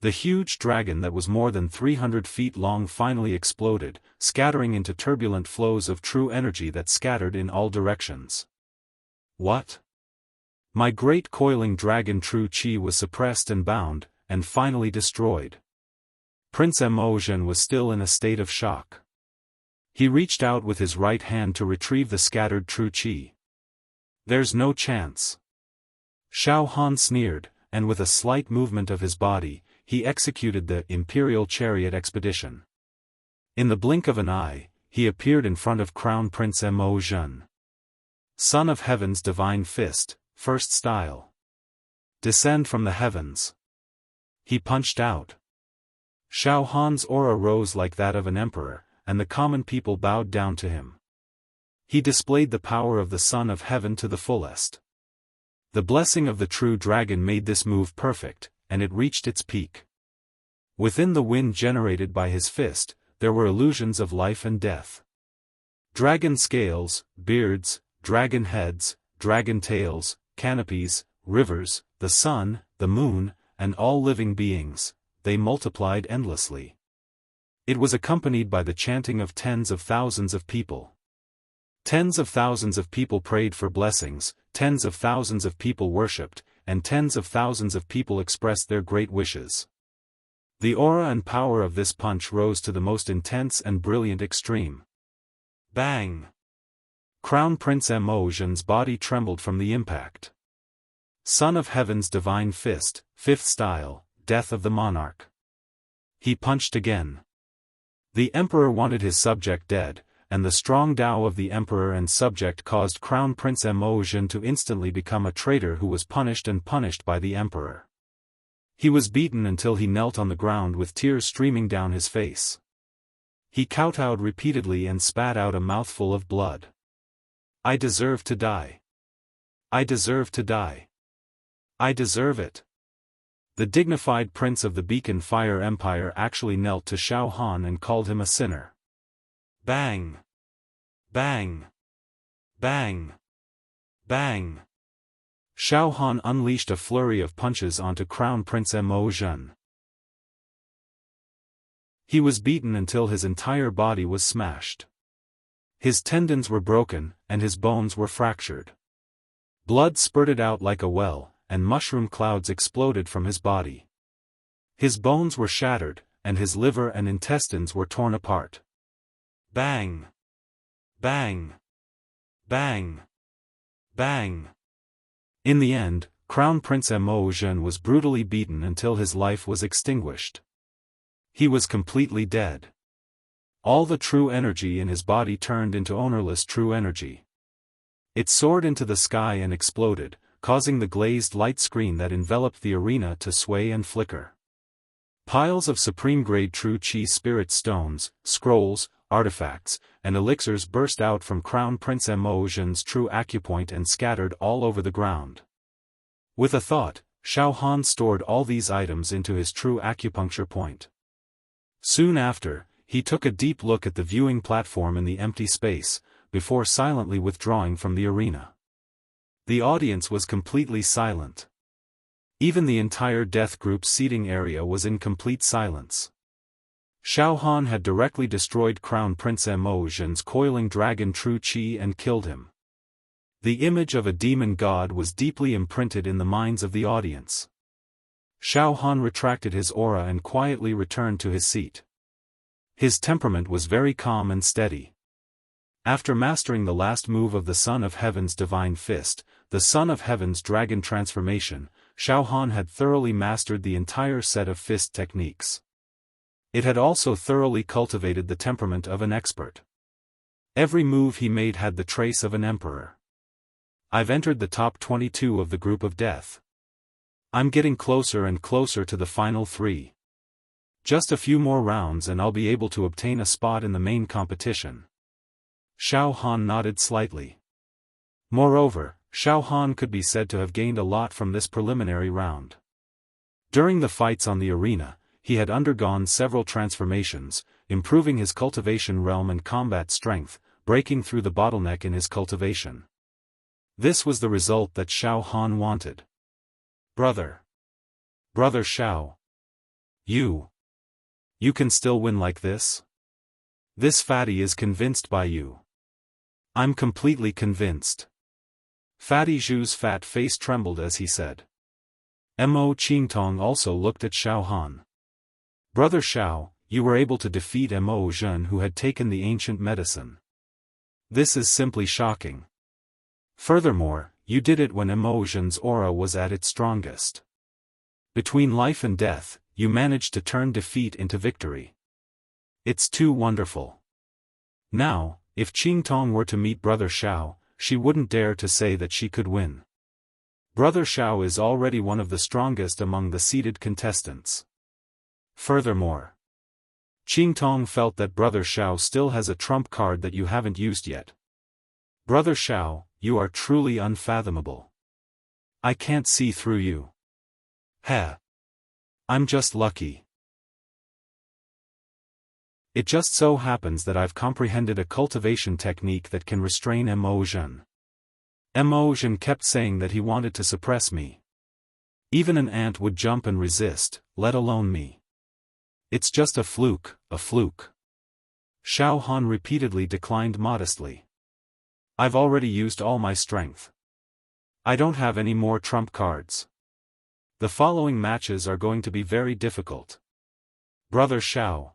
The huge dragon that was more than 300 feet long finally exploded, scattering into turbulent flows of true energy that scattered in all directions. What? My great coiling dragon true chi was suppressed and bound, and finally destroyed. Prince Mo Zhen was still in a state of shock. He reached out with his right hand to retrieve the scattered true chi. There's no chance. Xiaohan sneered, and with a slight movement of his body, he executed the imperial chariot expedition. In the blink of an eye, he appeared in front of Crown Prince Mo Zhen. Son of Heaven's divine fist, first style. Descend from the heavens. He punched out. Xiaohan's aura rose like that of an emperor, and the common people bowed down to him. He displayed the power of the Son of Heaven to the fullest. The blessing of the true dragon made this move perfect, and it reached its peak. Within the wind generated by his fist, there were illusions of life and death. Dragon scales, beards, dragon heads, dragon tails, canopies, rivers, the sun, the moon, and all living beings, they multiplied endlessly. It was accompanied by the chanting of tens of thousands of people. Tens of thousands of people prayed for blessings, tens of thousands of people worshipped, and tens of thousands of people expressed their great wishes. The aura and power of this punch rose to the most intense and brilliant extreme. Bang! Crown Prince Mo Zhen's body trembled from the impact. Son of Heaven's divine fist, fifth style, death of the monarch. He punched again. The emperor wanted his subject dead, and the strong Tao of the emperor and subject caused Crown Prince Mo Zhen to instantly become a traitor who was punished by the emperor. He was beaten until he knelt on the ground with tears streaming down his face. He kowtowed repeatedly and spat out a mouthful of blood. I deserve to die. I deserve to die. I deserve it. The dignified prince of the Beacon Fire Empire actually knelt to Xiaohan and called him a sinner. Bang! Bang! Bang! Bang! Xiaohan unleashed a flurry of punches onto Crown Prince Mo Zhen. He was beaten until his entire body was smashed. His tendons were broken, and his bones were fractured. Blood spurted out like a well, and mushroom clouds exploded from his body. His bones were shattered, and his liver and intestines were torn apart. Bang! Bang! Bang! Bang! In the end, Crown Prince Emotion was brutally beaten until his life was extinguished. He was completely dead. All the true energy in his body turned into ownerless true energy. It soared into the sky and exploded, causing the glazed light screen that enveloped the arena to sway and flicker. Piles of supreme-grade true chi spirit stones, scrolls, artifacts, and elixirs burst out from Crown Prince Emotion's true acupoint and scattered all over the ground. With a thought, Xiaofan stored all these items into his true acupuncture point. Soon after, he took a deep look at the viewing platform in the empty space, before silently withdrawing from the arena. The audience was completely silent. Even the entire death group's seating area was in complete silence. Xiaofan had directly destroyed Crown Prince Emotion's coiling dragon true chi and killed him. The image of a demon god was deeply imprinted in the minds of the audience. Xiaofan retracted his aura and quietly returned to his seat. His temperament was very calm and steady. After mastering the last move of the Son of Heaven's Divine Fist, the Son of Heaven's Dragon Transformation, Xiaofan had thoroughly mastered the entire set of fist techniques. It had also thoroughly cultivated the temperament of an expert. Every move he made had the trace of an emperor. I've entered the top 22 of the group of death. I'm getting closer and closer to the final 3. Just a few more rounds and I'll be able to obtain a spot in the main competition. Xiaofan nodded slightly. Moreover, Xiaofan could be said to have gained a lot from this preliminary round. During the fights on the arena, he had undergone several transformations, improving his cultivation realm and combat strength, breaking through the bottleneck in his cultivation. This was the result that Xiaofan wanted. Brother Xiao. You can still win like this? This fatty is convinced by you. I'm completely convinced. Fatty Zhu's fat face trembled as he said. Mo Qingtong also looked at Xiaofan. Brother Xiao, you were able to defeat Mo Zhen who had taken the ancient medicine. This is simply shocking. Furthermore, you did it when Mo Zhen's aura was at its strongest. Between life and death, you managed to turn defeat into victory. It's too wonderful. Now, if Qingtong were to meet Brother Xiao, she wouldn't dare to say that she could win. Brother Xiao is already one of the strongest among the seeded contestants. Furthermore, Qingtong felt that Brother Xiao still has a trump card that you haven't used yet. Brother Xiao, you are truly unfathomable. I can't see through you. Heh. I'm just lucky. It just so happens that I've comprehended a cultivation technique that can restrain Mo Zhen. Mo Zhen kept saying that he wanted to suppress me. Even an ant would jump and resist, let alone me. It's just a fluke, a fluke. Xiaofan repeatedly declined modestly. I've already used all my strength. I don't have any more trump cards. The following matches are going to be very difficult. Brother Xiao.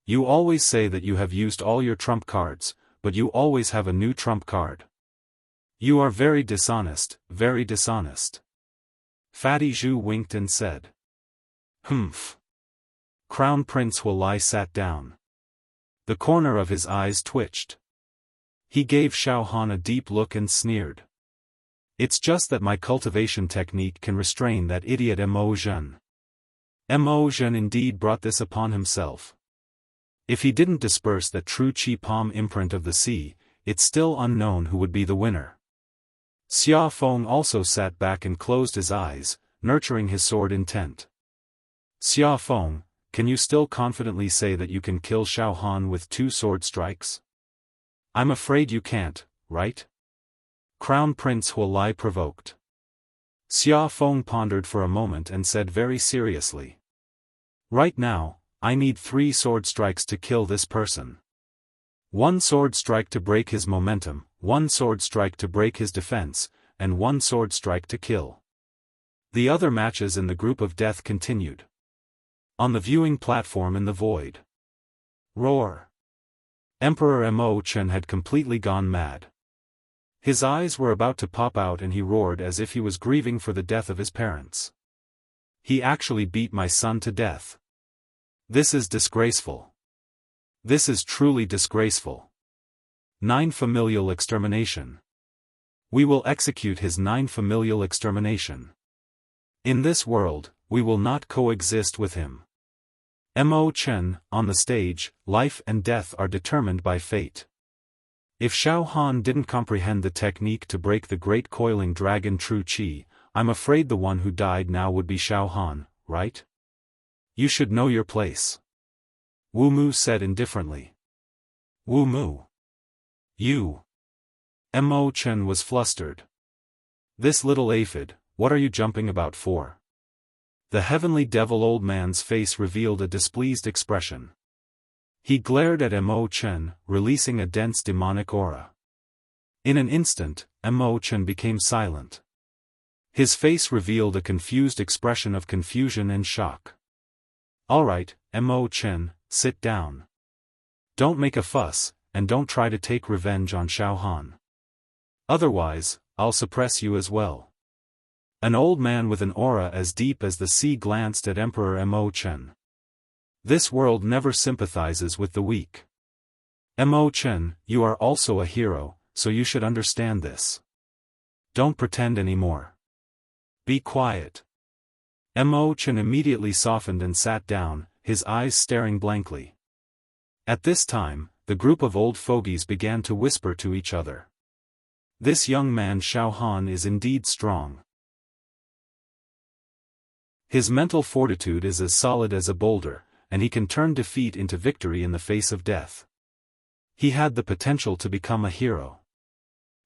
You always say that you have used all your trump cards, but you always have a new trump card. You are very dishonest, very dishonest. Fatty Zhu winked and said. Humph. Crown Prince Wuxia sat down. The corner of his eyes twitched. He gave Xiaofan a deep look and sneered. It's just that my cultivation technique can restrain that idiot Mo Zhen. Mo Zhen indeed brought this upon himself. If he didn't disperse that true chi palm imprint of the sea, it's still unknown who would be the winner. Xiaofan also sat back and closed his eyes, nurturing his sword intent. Xiaofan, can you still confidently say that you can kill Xiaofan with 2 sword strikes? I'm afraid you can't, right? Crown Prince Wuxia provoked. Xiaofan pondered for a moment and said very seriously. Right now, I need 3 sword strikes to kill this person. 1 sword strike to break his momentum, 1 sword strike to break his defense, and 1 sword strike to kill. The other matches in the group of death continued. On the viewing platform in the void. Roar. Emperor Mo Chen had completely gone mad. His eyes were about to pop out and he roared as if he was grieving for the death of his parents. He actually beat my son to death. This is disgraceful. This is truly disgraceful. 9 Familial extermination. We will execute his 9 familial extermination. In this world, we will not coexist with him. Mo Chen, on the stage, life and death are determined by fate. If Xiaofan didn't comprehend the technique to break the great coiling dragon True Qi, I'm afraid the one who died now would be Xiaofan, right? You should know your place. Wu Mu said indifferently. Wu Mu. You. Mo Chen was flustered. This little aphid, what are you jumping about for? The heavenly devil old man's face revealed a displeased expression. He glared at Mo Chen, releasing a dense demonic aura. In an instant, Mo Chen became silent. His face revealed a confused expression of confusion and shock. Alright, Mo Chen, sit down. Don't make a fuss, and don't try to take revenge on Xiaofan. Otherwise, I'll suppress you as well. An old man with an aura as deep as the sea glanced at Emperor Mo Chen. This world never sympathizes with the weak. Mo Chen, you are also a hero, so you should understand this. Don't pretend anymore. Be quiet. Mo Chen immediately softened and sat down, his eyes staring blankly. At this time, the group of old fogies began to whisper to each other. This young man Xiaofan is indeed strong. His mental fortitude is as solid as a boulder, and he can turn defeat into victory in the face of death. He had the potential to become a hero.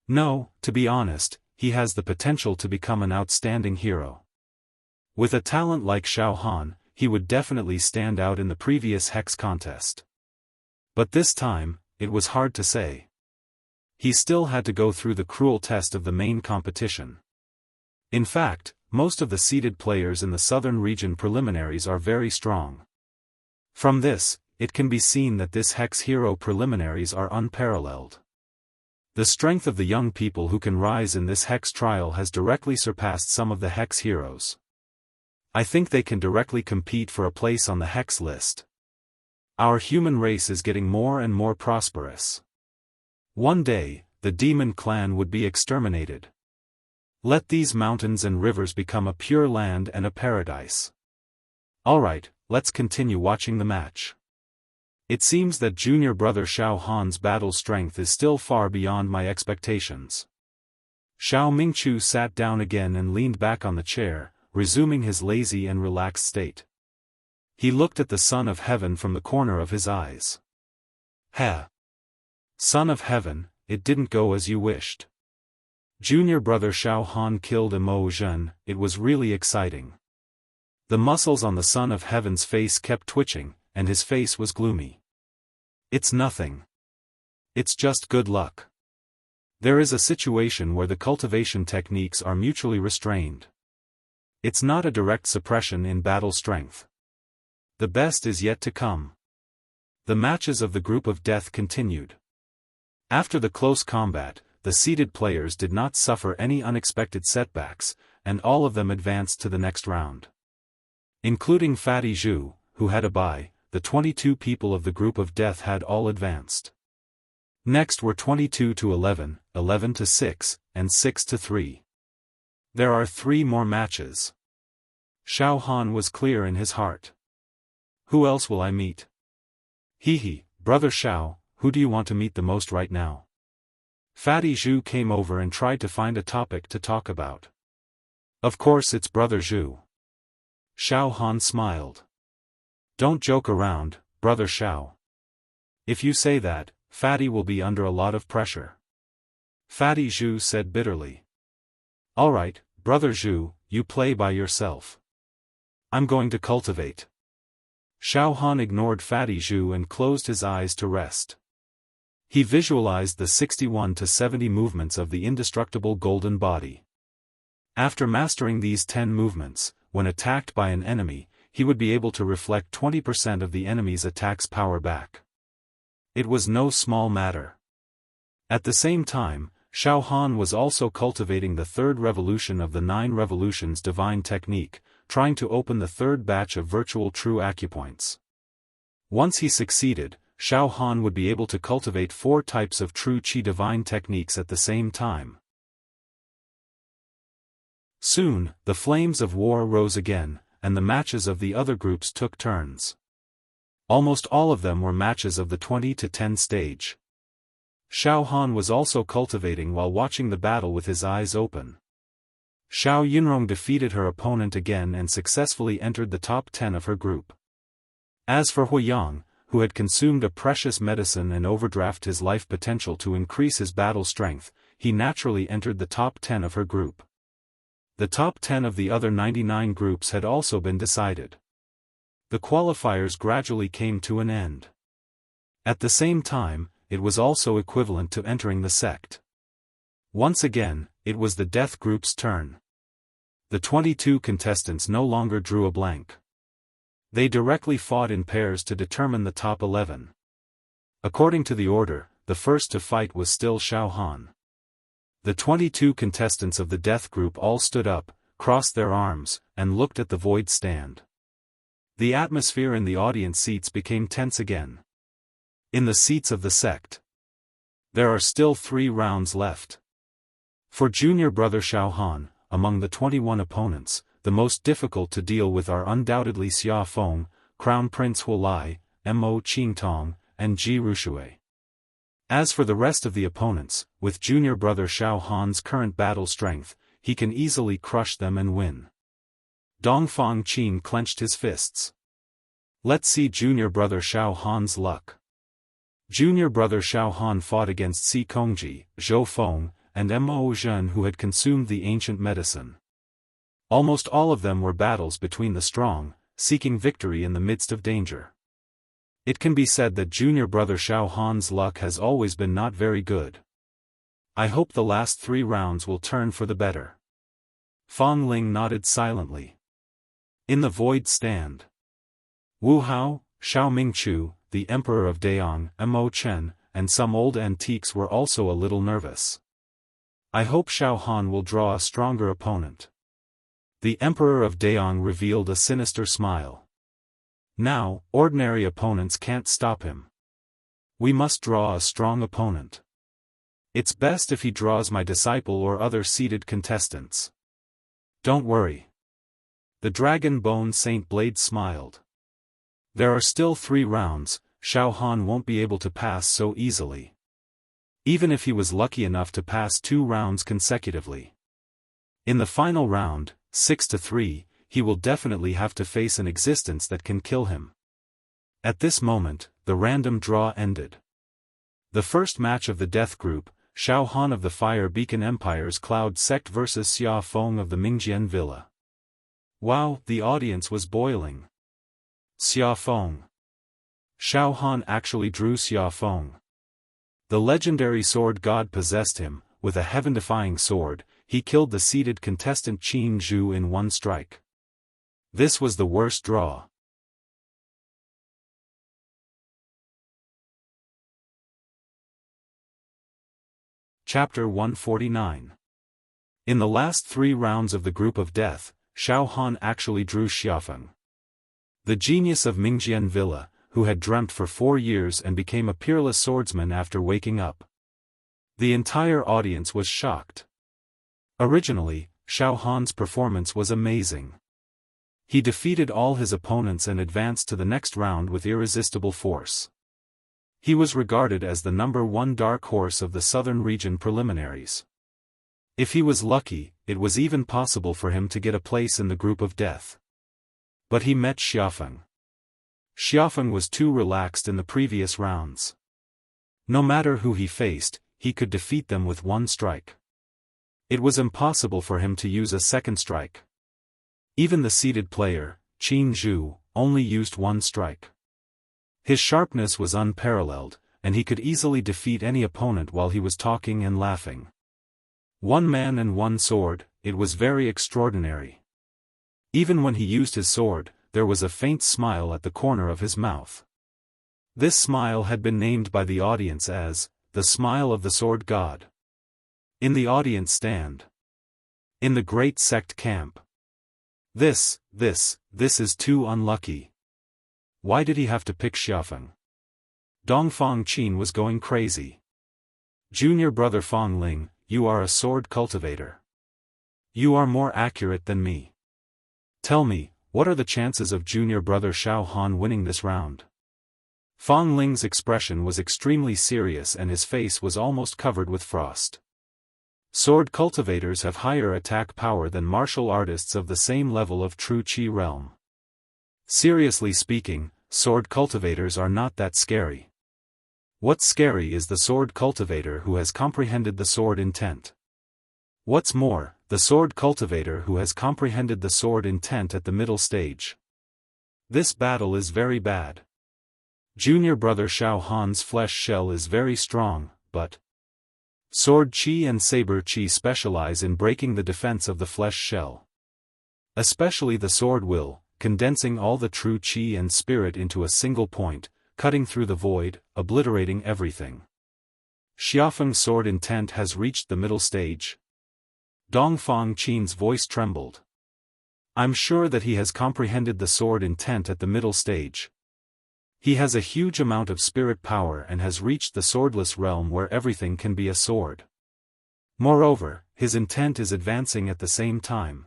No, to be honest, he has the potential to become an outstanding hero. With a talent like Xiaofan, he would definitely stand out in the previous hex contest. But this time, it was hard to say. He still had to go through the cruel test of the main competition. In fact, most of the seeded players in the southern region preliminaries are very strong. From this, it can be seen that this hex hero preliminaries are unparalleled. The strength of the young people who can rise in this hex trial has directly surpassed some of the hex heroes. I think they can directly compete for a place on the hex list. Our human race is getting more and more prosperous. One day, the demon clan would be exterminated. Let these mountains and rivers become a pure land and a paradise. Alright, let's continue watching the match. It seems that junior brother Xiaofan's battle strength is still far beyond my expectations. Xiao Mingqiu sat down again and leaned back on the chair, resuming his lazy and relaxed state. He looked at the Son of Heaven from the corner of his eyes. Ha! Son of Heaven, it didn't go as you wished. Junior brother Xiaofan killed Mo Zhen, it was really exciting. The muscles on the Son of Heaven's face kept twitching, and his face was gloomy. It's nothing. It's just good luck. There is a situation where the cultivation techniques are mutually restrained. It's not a direct suppression in battle strength. The best is yet to come. The matches of the group of death continued. After the close combat, the seeded players did not suffer any unexpected setbacks, and all of them advanced to the next round. Including Fatty Zhu, who had a bye, the 22 people of the group of death had all advanced. Next were 22-11, 11-6, and 6-3. There are 3 more matches. Xiaofan was clear in his heart. Who else will I meet? Hee, brother Xiao, who do you want to meet the most right now? Fatty Zhu came over and tried to find a topic to talk about. Of course it's brother Zhu. Xiaofan smiled. Don't joke around, brother Xiao. If you say that, Fatty will be under a lot of pressure. Fatty Zhu said bitterly. Alright, brother Zhu, you play by yourself. I'm going to cultivate. Xiaofan ignored Fatty Zhu and closed his eyes to rest. He visualized the 61-70 movements of the indestructible golden body. After mastering these 10 movements, when attacked by an enemy, he would be able to reflect 20% of the enemy's attack's power back. It was no small matter. At the same time, Xiaofan was also cultivating the third revolution of the 9 revolutions divine technique, trying to open the third batch of virtual true acupoints. Once he succeeded, Xiaofan would be able to cultivate 4 types of true qi divine techniques at the same time. Soon, the flames of war rose again, and the matches of the other groups took turns. Almost all of them were matches of the 20 to 10 stage. Xiaofan was also cultivating while watching the battle with his eyes open. Xiao Yunrong defeated her opponent again and successfully entered the top 10 of her group. As for Huiyang, who had consumed a precious medicine and overdrafted his life potential to increase his battle strength, he naturally entered the top 10 of her group. The top 10 of the other 99 groups had also been decided. The qualifiers gradually came to an end. At the same time, it was also equivalent to entering the sect. Once again, it was the death group's turn. The 22 contestants no longer drew a blank. They directly fought in pairs to determine the top 11. According to the order, the first to fight was still Xiaofan. The 22 contestants of the death group all stood up, crossed their arms, and looked at the void stand. The atmosphere in the audience seats became tense again. In the seats of the sect, there are still 3 rounds left. For junior brother Xiaofan, among the 21 opponents, the most difficult to deal with are undoubtedly Xiaofan, Crown Prince Huolai, Mo Qingtong, and Ji Rushui. As for the rest of the opponents, with junior brother Xiaofan's current battle strength, he can easily crush them and win. Dongfang Qin clenched his fists. Let's see junior brother Xiaofan's luck. Junior brother Xiaofan fought against Si Kongji, Zhou Feng, and Mo Zhen who had consumed the ancient medicine. Almost all of them were battles between the strong, seeking victory in the midst of danger. It can be said that junior brother Xiaofan's luck has always been not very good. I hope the last 3 rounds will turn for the better. Fang Ling nodded silently. In the void stand, Wu Hao, Xiao Mingchu, the Emperor of Dayang, Mo Chen, and some old antiques were also a little nervous. I hope Xiaofan will draw a stronger opponent. The Emperor of Dayang revealed a sinister smile. Now, ordinary opponents can't stop him. We must draw a strong opponent. It's best if he draws my disciple or other seated contestants. Don't worry. The Dragon Bone Saint Blade smiled. There are still 3 rounds, Xiaofan won't be able to pass so easily. Even if he was lucky enough to pass 2 rounds consecutively. In the final round, 6-3, he will definitely have to face an existence that can kill him. At this moment, the random draw ended. The first match of the death group, Xiaofan of the Fire Beacon Empire's Cloud Sect vs Xiaofeng of the Mingjian Villa. Wow, the audience was boiling. Xiaofeng. Xiaofan actually drew Xiaofeng. The legendary sword god possessed him. With a heaven-defying sword, he killed the seated contestant Qin Zhu in 1 strike. This was the worst draw. Chapter 149. In the last 3 rounds of the group of death, Xiaofan actually drew Xiaofeng. The genius of Mingjian Villa, who had dreamt for 4 years and became a peerless swordsman after waking up. The entire audience was shocked. Originally, Xiaofan's performance was amazing. He defeated all his opponents and advanced to the next round with irresistible force. He was regarded as the #1 dark horse of the southern region preliminaries. If he was lucky, it was even possible for him to get a place in the group of death. But he met Xiaofan. Xiaofan was too relaxed in the previous rounds. No matter who he faced, he could defeat them with 1 strike. It was impossible for him to use a second strike. Even the seated player, Qin Zhu, only used 1 strike. His sharpness was unparalleled, and he could easily defeat any opponent while he was talking and laughing. 1 man and 1 sword, it was very extraordinary. Even when he used his sword, there was a faint smile at the corner of his mouth. This smile had been named by the audience as, the smile of the sword god. In the audience stand. In the great sect camp. This is too unlucky. Why did he have to pick Xiaofan? Dongfang Qin was going crazy. Junior brother Fang Ling, you are a sword cultivator. You are more accurate than me. Tell me, what are the chances of junior brother Xiaohan winning this round? Fang Ling's expression was extremely serious and his face was almost covered with frost. Sword cultivators have higher attack power than martial artists of the same level of true Qi realm. Seriously speaking, sword cultivators are not that scary. What's scary is the sword cultivator who has comprehended the sword intent. What's more, the sword cultivator who has comprehended the sword intent at the middle stage. This battle is very bad. Junior brother Xiaohan's flesh shell is very strong, but sword Qi and saber Qi specialize in breaking the defense of the flesh shell. Especially the sword will, condensing all the true Qi and spirit into a single point, cutting through the void, obliterating everything. Xiaofeng's sword intent has reached the middle stage. Dongfang Qin's voice trembled. I'm sure that he has comprehended the sword intent at the middle stage. He has a huge amount of spirit power and has reached the swordless realm where everything can be a sword. Moreover, his intent is advancing at the same time.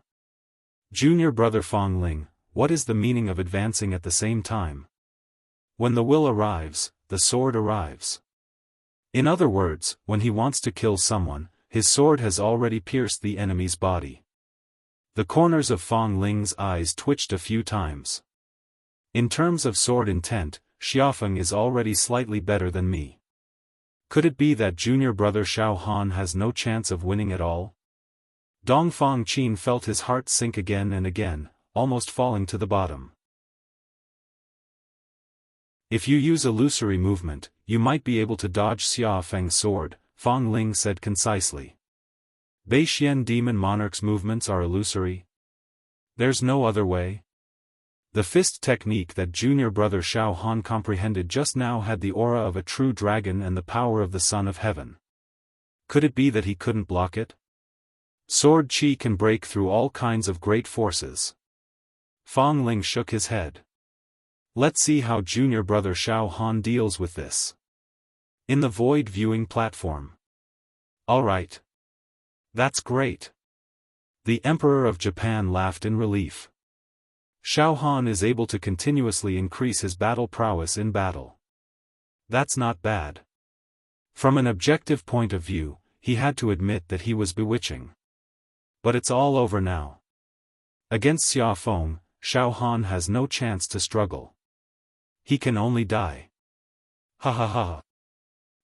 Junior brother Fang Ling, what is the meaning of advancing at the same time? When the will arrives, the sword arrives. In other words, when he wants to kill someone, his sword has already pierced the enemy's body. The corners of Fang Ling's eyes twitched a few times. In terms of sword intent, Xiaofan is already slightly better than me. Could it be that junior brother Xiaohan has no chance of winning at all? Dongfang Qin felt his heart sink again and again, almost falling to the bottom. If you use illusory movement, you might be able to dodge Xiaofeng's sword, Fang Ling said concisely. Beixian demon monarch's movements are illusory? There's no other way? The fist technique that junior brother Xiaohan comprehended just now had the aura of a true dragon and the power of the Son of Heaven. Could it be that he couldn't block it? Sword Qi can break through all kinds of great forces. Fang Ling shook his head. Let's see how junior brother Xiaohan deals with this. In the void viewing platform. Alright. That's great. The Emperor of Japan laughed in relief. Xiaohan is able to continuously increase his battle prowess in battle. That's not bad. From an objective point of view, he had to admit that he was bewitching. But it's all over now. Against Xiaofeng, Xiaohan has no chance to struggle. He can only die. Ha ha ha.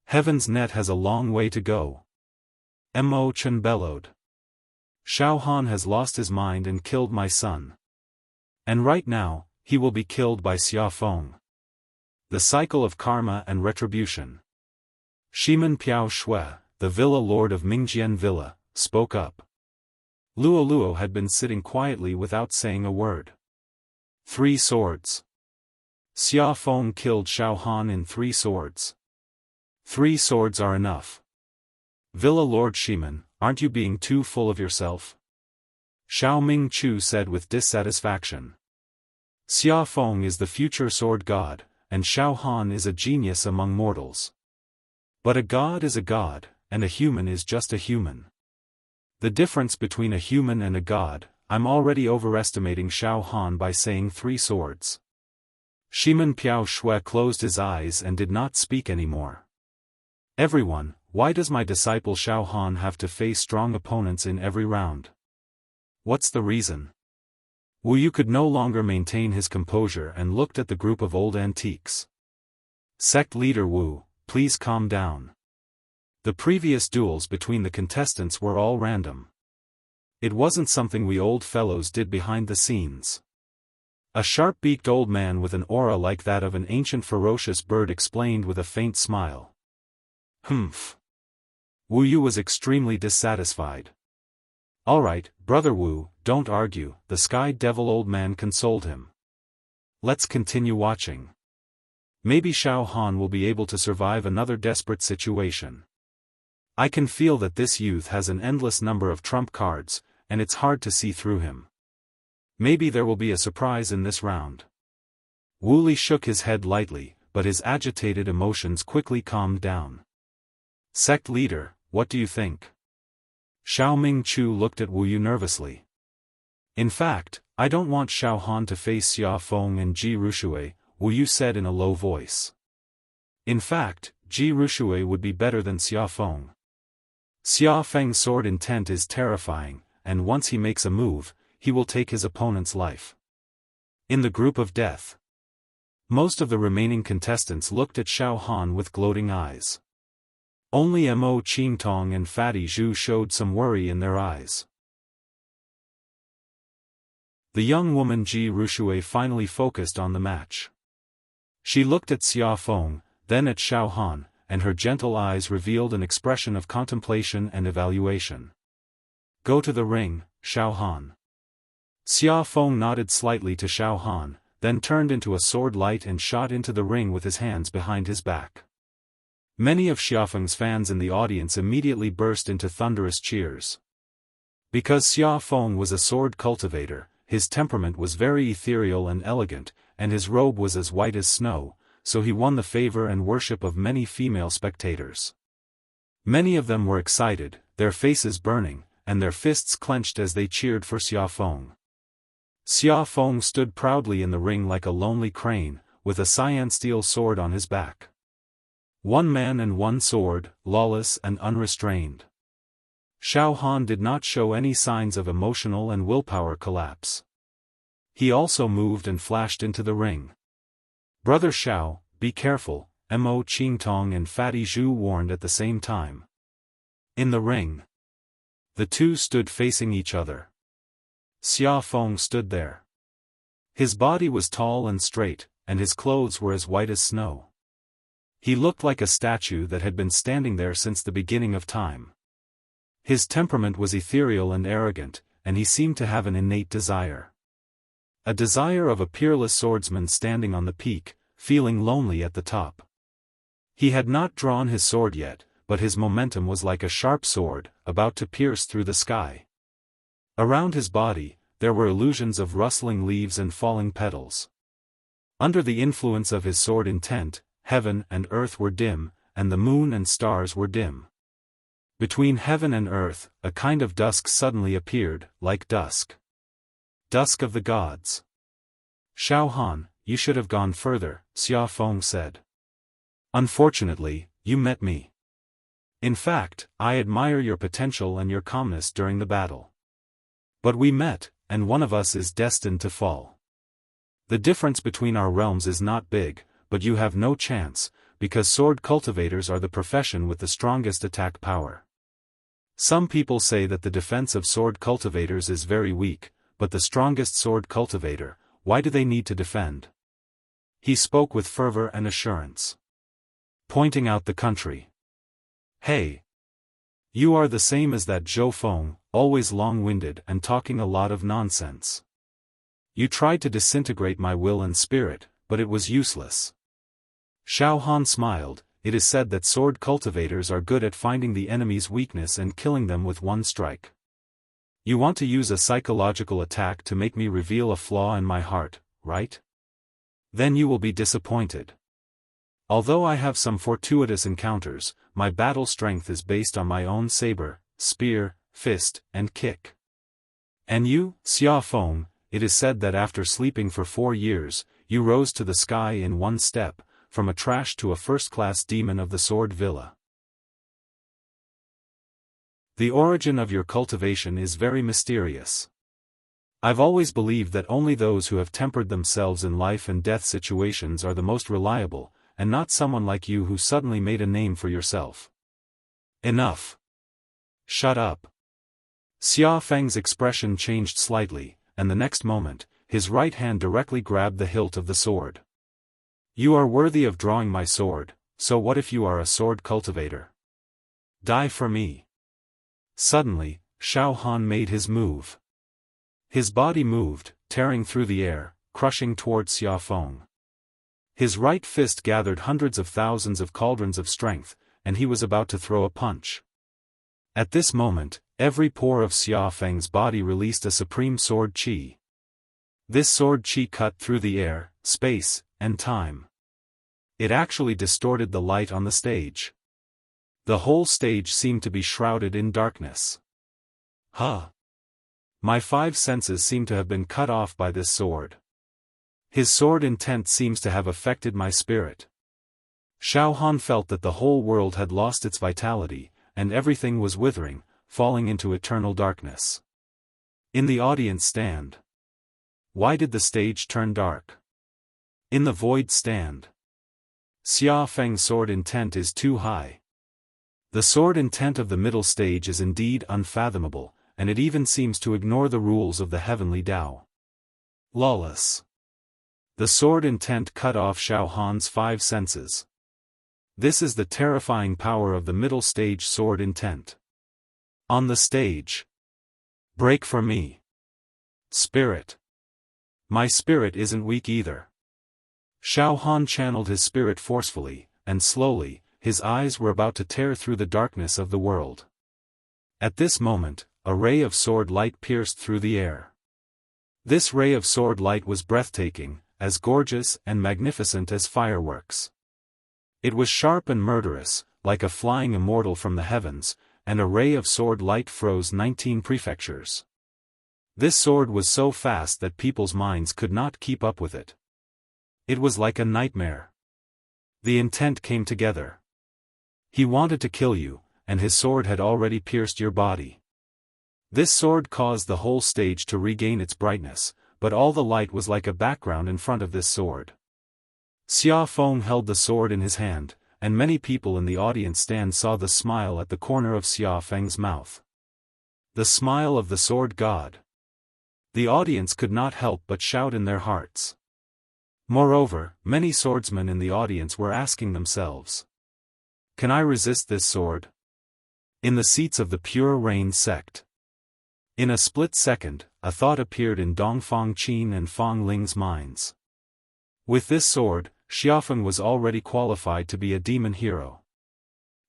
Heaven's net has a long way to go. Mo Chen bellowed. Xiaohan has lost his mind and killed my son. And right now, he will be killed by Xiaofeng. The cycle of karma and retribution. Shimen Piao Shui, the villa lord of Mingjian Villa, spoke up. Luo Luo had been sitting quietly without saying a word. 3 swords. Xiaofeng killed Xiaohan in 3 swords. 3 swords are enough. Villa Lord Shimen, aren't you being too full of yourself? Xiao Ming Chu said with dissatisfaction. Xiaofeng is the future sword god, and Xiaohan is a genius among mortals. But a god is a god, and a human is just a human. The difference between a human and a god, I'm already overestimating Xiaohan by saying 3 swords. Shimen Piao Shui closed his eyes and did not speak anymore. Everyone, why does my disciple Xiaohan have to face strong opponents in every round? What's the reason? Wu Yu could no longer maintain his composure and looked at the group of old antiques. Sect leader Wu, please calm down. The previous duels between the contestants were all random. It wasn't something we old fellows did behind the scenes. A sharp-beaked old man with an aura like that of an ancient ferocious bird explained with a faint smile. Humph. Wu Yu was extremely dissatisfied. Alright, brother Wu, don't argue, the Sky Devil old man consoled him. Let's continue watching. Maybe Xiaofan will be able to survive another desperate situation. I can feel that this youth has an endless number of trump cards, and it's hard to see through him. Maybe there will be a surprise in this round. Wu Li shook his head lightly, but his agitated emotions quickly calmed down. Sect leader, what do you think? Xiao Mingchu looked at Wu Yu nervously. In fact, I don't want Xiaofan to face Xiaofeng and Ji Rushui, Wu Yu said in a low voice. In fact, Ji Rushui would be better than Xiaofeng. Xiaofeng's sword intent is terrifying, and once he makes a move, he will take his opponent's life. In the group of death, most of the remaining contestants looked at Xiaofan with gloating eyes. Only Mo Qingtong and Fatty Zhu showed some worry in their eyes. The young woman Ji Rushui finally focused on the match. She looked at Xiaofeng, then at Xiaofan, and her gentle eyes revealed an expression of contemplation and evaluation. Go to the ring, Xiaofan. Xiaofeng nodded slightly to Xiaofan, then turned into a sword light and shot into the ring with his hands behind his back. Many of Xiaofeng's fans in the audience immediately burst into thunderous cheers. Because Xiaofeng was a sword cultivator, his temperament was very ethereal and elegant, and his robe was as white as snow, so he won the favor and worship of many female spectators. Many of them were excited, their faces burning, and their fists clenched as they cheered for Xiaofeng. Xiaofeng stood proudly in the ring like a lonely crane, with a cyan steel sword on his back. One man and one sword, lawless and unrestrained. Xiaofan did not show any signs of emotional and willpower collapse. He also moved and flashed into the ring. Brother Xiao, be careful, Mo Qingtong and Fatty Zhu warned at the same time. In the ring, the two stood facing each other. Xiaofeng stood there. His body was tall and straight, and his clothes were as white as snow. He looked like a statue that had been standing there since the beginning of time. His temperament was ethereal and arrogant, and he seemed to have an innate desire. A desire of a peerless swordsman standing on the peak, feeling lonely at the top. He had not drawn his sword yet, but his momentum was like a sharp sword, about to pierce through the sky. Around his body, there were illusions of rustling leaves and falling petals. Under the influence of his sword intent, heaven and earth were dim, and the moon and stars were dim. Between heaven and earth, a kind of dusk suddenly appeared, like dusk. Dusk of the gods. Xiaofan, you should have gone further, Xiaofeng said. Unfortunately, you met me. In fact, I admire your potential and your calmness during the battle. But we met, and one of us is destined to fall. The difference between our realms is not big, but you have no chance, because sword cultivators are the profession with the strongest attack power. Some people say that the defense of sword cultivators is very weak, but the strongest sword cultivator, why do they need to defend? He spoke with fervor and assurance. Pointing out the country. Hey! You are the same as that Zhou Feng, always long-winded and talking a lot of nonsense. You tried to disintegrate my will and spirit, but it was useless. Xiaofan smiled. It is said that sword cultivators are good at finding the enemy's weakness and killing them with one strike. You want to use a psychological attack to make me reveal a flaw in my heart, right? Then you will be disappointed. Although I have some fortuitous encounters, my battle strength is based on my own saber, spear, fist, and kick. And you, Xiaofeng, it is said that after sleeping for 4 years, you rose to the sky in one step, from a trash to a first-class demon of the sword villa. The origin of your cultivation is very mysterious. I've always believed that only those who have tempered themselves in life and death situations are the most reliable, and not someone like you who suddenly made a name for yourself. Enough. Shut up. Xiaofeng's expression changed slightly, and the next moment, his right hand directly grabbed the hilt of the sword. You are worthy of drawing my sword, so what if you are a sword cultivator? Die for me. Suddenly, Xiaofan made his move. His body moved, tearing through the air, crushing towards Xiaofan. His right fist gathered hundreds of thousands of cauldrons of strength, and he was about to throw a punch. At this moment, every pore of Xiaofang's body released a supreme sword qi. This sword qi cut through the air, space, and time. It actually distorted the light on the stage. The whole stage seemed to be shrouded in darkness. Huh! My 5 senses seem to have been cut off by this sword. His sword intent seems to have affected my spirit. Xiaofan felt that the whole world had lost its vitality, and everything was withering, falling into eternal darkness. In the audience stand. Why did the stage turn dark? In the void stand. Xiaofang's sword intent is too high. The sword intent of the middle stage is indeed unfathomable, and it even seems to ignore the rules of the heavenly Tao. Lawless. The sword intent cut off Xiaofan's 5 senses. This is the terrifying power of the middle stage sword intent. On the stage. Break for me. Spirit. My spirit isn't weak either. Xiaofan channeled his spirit forcefully, and slowly, his eyes were about to tear through the darkness of the world. At this moment, a ray of sword light pierced through the air. This ray of sword light was breathtaking, as gorgeous and magnificent as fireworks. It was sharp and murderous, like a flying immortal from the heavens, and a ray of sword light froze 19 prefectures. This sword was so fast that people's minds could not keep up with it. It was like a nightmare. The intent came together. He wanted to kill you, and his sword had already pierced your body. This sword caused the whole stage to regain its brightness, but all the light was like a background in front of this sword. Xiaofan held the sword in his hand, and many people in the audience stand saw the smile at the corner of Xiaofang's mouth. The smile of the sword god. The audience could not help but shout in their hearts. Moreover, many swordsmen in the audience were asking themselves, "Can I resist this sword?" In the seats of the Pure Rain sect. In a split second, a thought appeared in Dongfang Qin and Fang Ling's minds. With this sword, Xiaofan was already qualified to be a demon hero.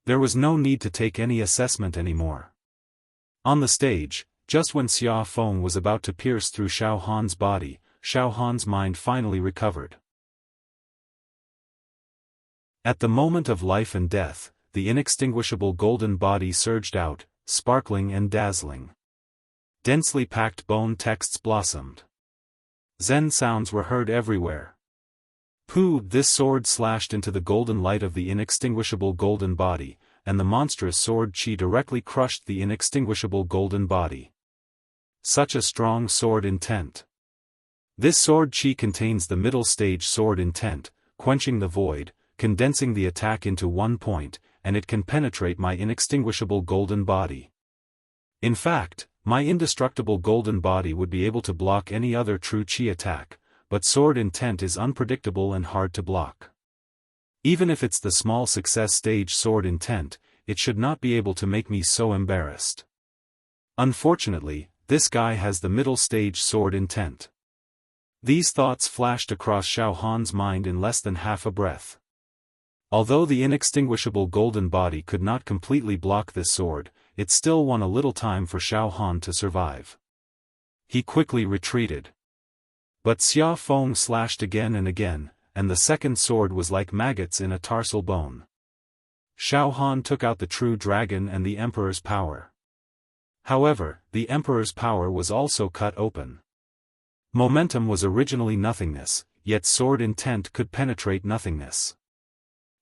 There was no need to take any assessment anymore. On the stage, just when Xiaofan was about to pierce through Xiaohan's body, Xiaohan's mind finally recovered. At the moment of life and death, the inextinguishable golden body surged out, sparkling and dazzling. Densely packed bone texts blossomed. Zen sounds were heard everywhere. Pooh! This sword slashed into the golden light of the inextinguishable golden body, and the monstrous sword qi directly crushed the inextinguishable golden body. Such a strong sword intent. This sword qi contains the middle stage sword intent, quenching the void, condensing the attack into one point, and it can penetrate my inextinguishable golden body. In fact, my indestructible golden body would be able to block any other true qi attack, but sword intent is unpredictable and hard to block. Even if it's the small success stage sword intent, it should not be able to make me so embarrassed. Unfortunately, this guy has the middle stage sword intent. These thoughts flashed across Xiaohan's mind in less than half a breath. Although the inextinguishable golden body could not completely block this sword, it still won a little time for Xiaohan to survive. He quickly retreated. But Xiaofan slashed again and again, and the second sword was like maggots in a tarsal bone. Xiaohan took out the true dragon and the emperor's power. However, the emperor's power was also cut open. Momentum was originally nothingness, yet sword intent could penetrate nothingness.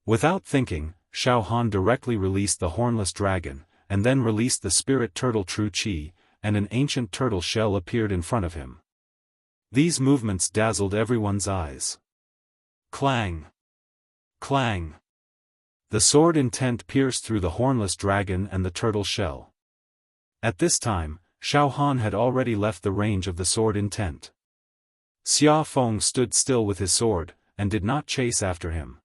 Without thinking, Xiaohan directly released the hornless dragon, and then released the spirit turtle true qi, and an ancient turtle shell appeared in front of him. These movements dazzled everyone's eyes. Clang! Clang! The sword intent pierced through the hornless dragon and the turtle shell. At this time, Xiaohan had already left the range of the sword intent. Xiaofan stood still with his sword, and did not chase after him.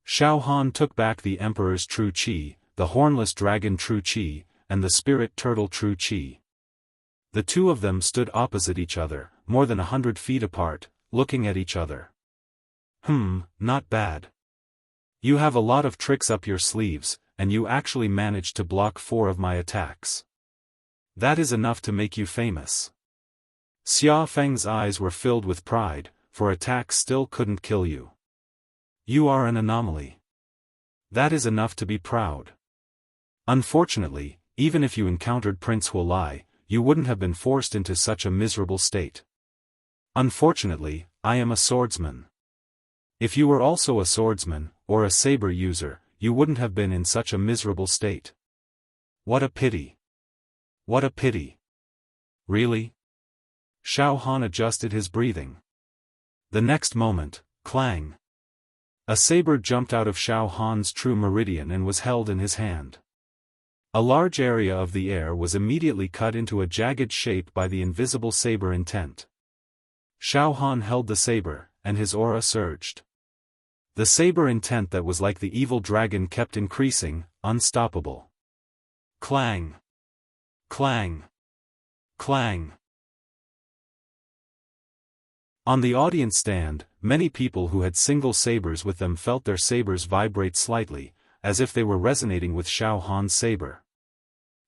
Xiaohan took back the emperor's true qi, the hornless dragon true qi, and the spirit turtle true qi. The two of them stood opposite each other, more than 100 feet apart, looking at each other. Not bad. You have a lot of tricks up your sleeves, and you actually managed to block 4 of my attacks. That is enough to make you famous. Xiaofan's eyes were filled with pride, for attacks still couldn't kill you. You are an anomaly. That is enough to be proud. Unfortunately, even if you encountered Prince Wuxia, you wouldn't have been forced into such a miserable state. Unfortunately, I am a swordsman. If you were also a swordsman, or a saber user, you wouldn't have been in such a miserable state. What a pity. What a pity. Really? Xiaofan adjusted his breathing. The next moment, clang. A saber jumped out of Xiaofan's true meridian and was held in his hand. A large area of the air was immediately cut into a jagged shape by the invisible saber intent. Xiaofan held the saber, and his aura surged. The saber intent that was like the evil dragon kept increasing, unstoppable. Clang! Clang! Clang! On the audience stand, many people who had single sabers with them felt their sabers vibrate slightly, as if they were resonating with Xiaofan's saber.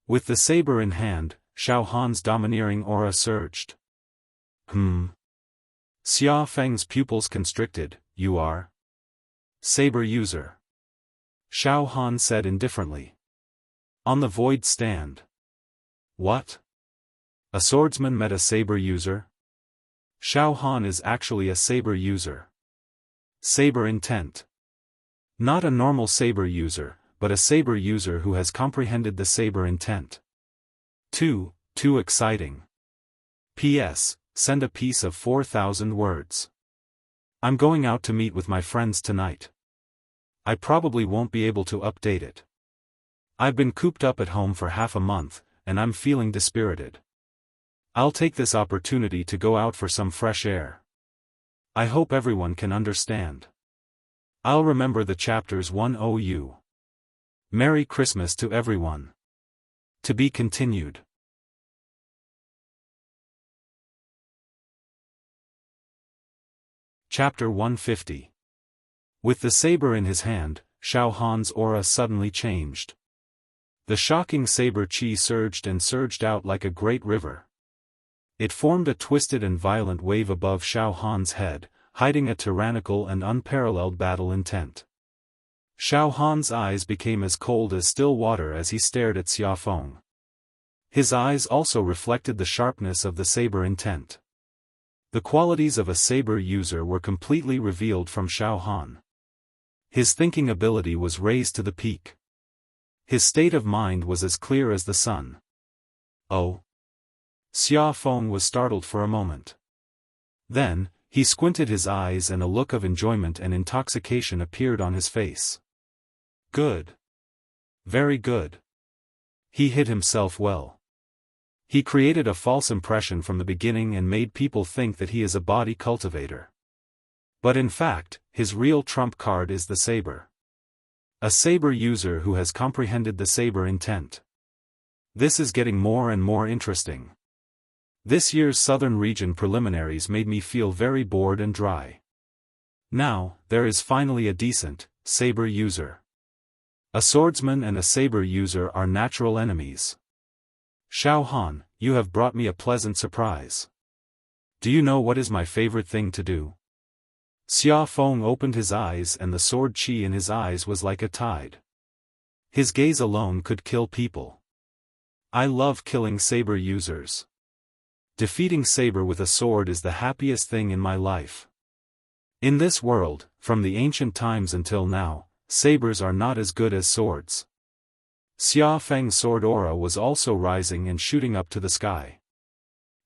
With the saber in hand, Xiaofan's domineering aura surged. Xiaofang's pupils constricted. You are? Saber user. Xiaofan said indifferently. On the void stand. What? A swordsman met a saber user? Xiaofan is actually a saber user. Saber intent. Not a normal saber user, but a saber user who has comprehended the saber intent. Too exciting. P.S. Send a piece of 4,000 words. I'm going out to meet with my friends tonight. I probably won't be able to update it. I've been cooped up at home for half a month, and I'm feeling dispirited. I'll take this opportunity to go out for some fresh air. I hope everyone can understand. I'll remember the chapters 10U. Merry Christmas to everyone. To be continued. Chapter 150. With the saber in his hand, Xiaofan's aura suddenly changed. The shocking saber chi surged and surged out like a great river. It formed a twisted and violent wave above Xiaofan's head, hiding a tyrannical and unparalleled battle intent. Xiaofan's eyes became as cold as still water as he stared at Xiaofan. His eyes also reflected the sharpness of the saber intent. The qualities of a saber user were completely revealed from Xiaofan. His thinking ability was raised to the peak. His state of mind was as clear as the sun. Oh! Xiaofan was startled for a moment. Then, he squinted his eyes and a look of enjoyment and intoxication appeared on his face. Good. Very good. He hid himself well. He created a false impression from the beginning and made people think that he is a body cultivator. But in fact, his real trump card is the saber. A saber user who has comprehended the saber intent. This is getting more and more interesting. This year's Southern Region preliminaries made me feel very bored and dry. Now, there is finally a decent saber user. A swordsman and a saber user are natural enemies. Xiaofan, you have brought me a pleasant surprise. Do you know what is my favorite thing to do? Xiaofan opened his eyes and the sword chi in his eyes was like a tide. His gaze alone could kill people. I love killing saber users. Defeating saber with a sword is the happiest thing in my life. In this world, from the ancient times until now, sabers are not as good as swords. Xiaofang's sword aura was also rising and shooting up to the sky.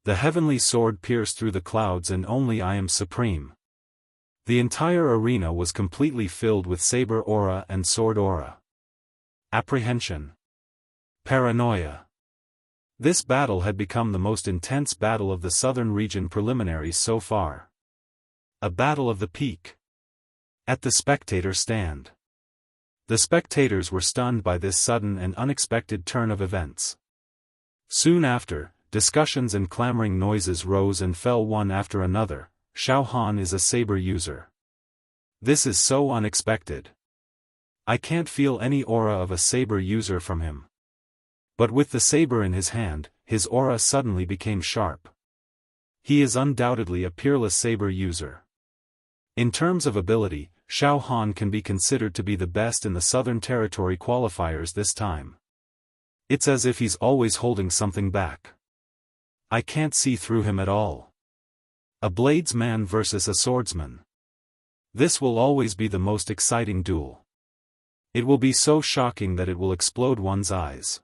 The heavenly sword pierced through the clouds and only I am supreme. The entire arena was completely filled with saber aura and sword aura. Apprehension. Paranoia. This battle had become the most intense battle of the Southern Region preliminaries so far. A battle of the peak. At the spectator stand. The spectators were stunned by this sudden and unexpected turn of events. Soon after, discussions and clamoring noises rose and fell one after another. Xiaofan is a saber user. This is so unexpected. I can't feel any aura of a saber user from him. But with the saber in his hand, his aura suddenly became sharp. He is undoubtedly a peerless saber user. In terms of ability, Xiaofan can be considered to be the best in the Southern Territory qualifiers this time. It's as if he's always holding something back. I can't see through him at all. A bladesman versus a swordsman. This will always be the most exciting duel. It will be so shocking that it will explode one's eyes.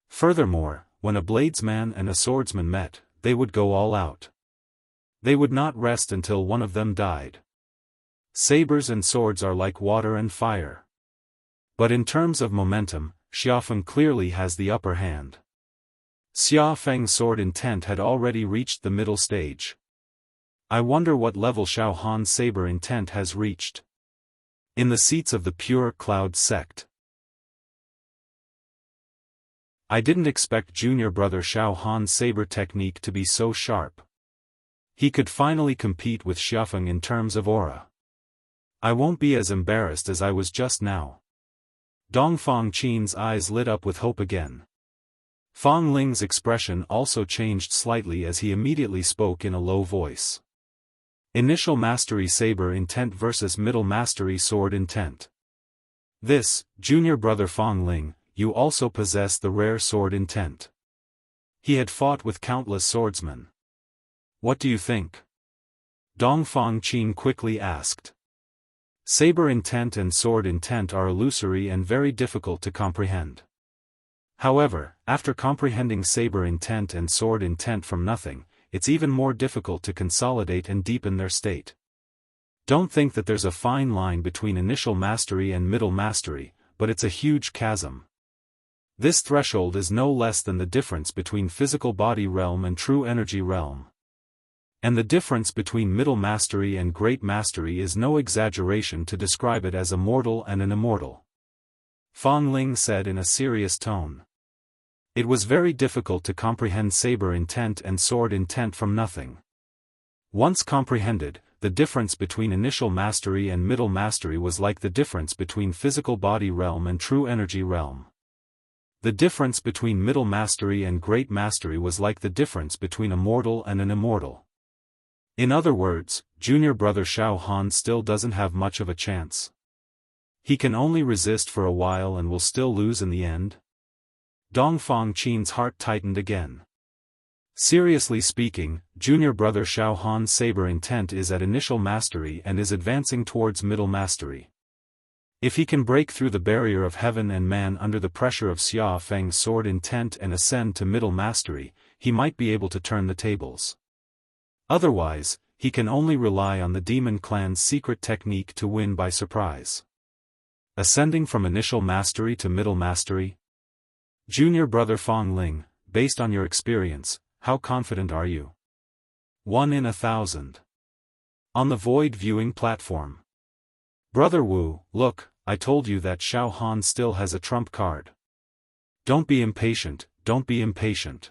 Furthermore, when a bladesman and a swordsman met, they would go all out. They would not rest until one of them died. Sabers and swords are like water and fire. But in terms of momentum, Xiaofan clearly has the upper hand. Xiaofang's sword intent had already reached the middle stage. I wonder what level Xiaohan's saber intent has reached. In the seats of the Pure Cloud sect. I didn't expect junior brother Xiaohan's saber technique to be so sharp. He could finally compete with Xiaofan in terms of aura. I won't be as embarrassed as I was just now. Dongfang Qin's eyes lit up with hope again. Fang Ling's expression also changed slightly as he immediately spoke in a low voice. Initial mastery saber intent versus middle mastery sword intent. This, junior brother Fang Ling, you also possess the rare sword intent. He had fought with countless swordsmen. What do you think? Dongfang Qin quickly asked. Saber intent and sword intent are illusory and very difficult to comprehend. However, after comprehending saber intent and sword intent from nothing, it's even more difficult to consolidate and deepen their state. Don't think that there's a fine line between initial mastery and middle mastery, but it's a huge chasm. This threshold is no less than the difference between physical body realm and true energy realm. And the difference between middle mastery and great mastery is no exaggeration to describe it as a mortal and an immortal. Fang Ling said in a serious tone. It was very difficult to comprehend saber intent and sword intent from nothing. Once comprehended, the difference between initial mastery and middle mastery was like the difference between physical body realm and true energy realm. The difference between middle mastery and great mastery was like the difference between a mortal and an immortal. In other words, junior brother Xiaohan still doesn't have much of a chance. He can only resist for a while and will still lose in the end. Dongfang Qin's heart tightened again. Seriously speaking, junior brother Xiaohan's saber intent is at initial mastery and is advancing towards middle mastery. If he can break through the barrier of heaven and man under the pressure of Xiaofang's sword intent and ascend to middle mastery, he might be able to turn the tables. Otherwise, he can only rely on the demon clan's secret technique to win by surprise. Ascending from initial mastery to middle mastery? Junior brother Fang Ling, based on your experience, how confident are you? 1 in 1,000. On the void viewing platform. Brother Wu, look, I told you that Xiaohan still has a trump card. Don't be impatient, don't be impatient.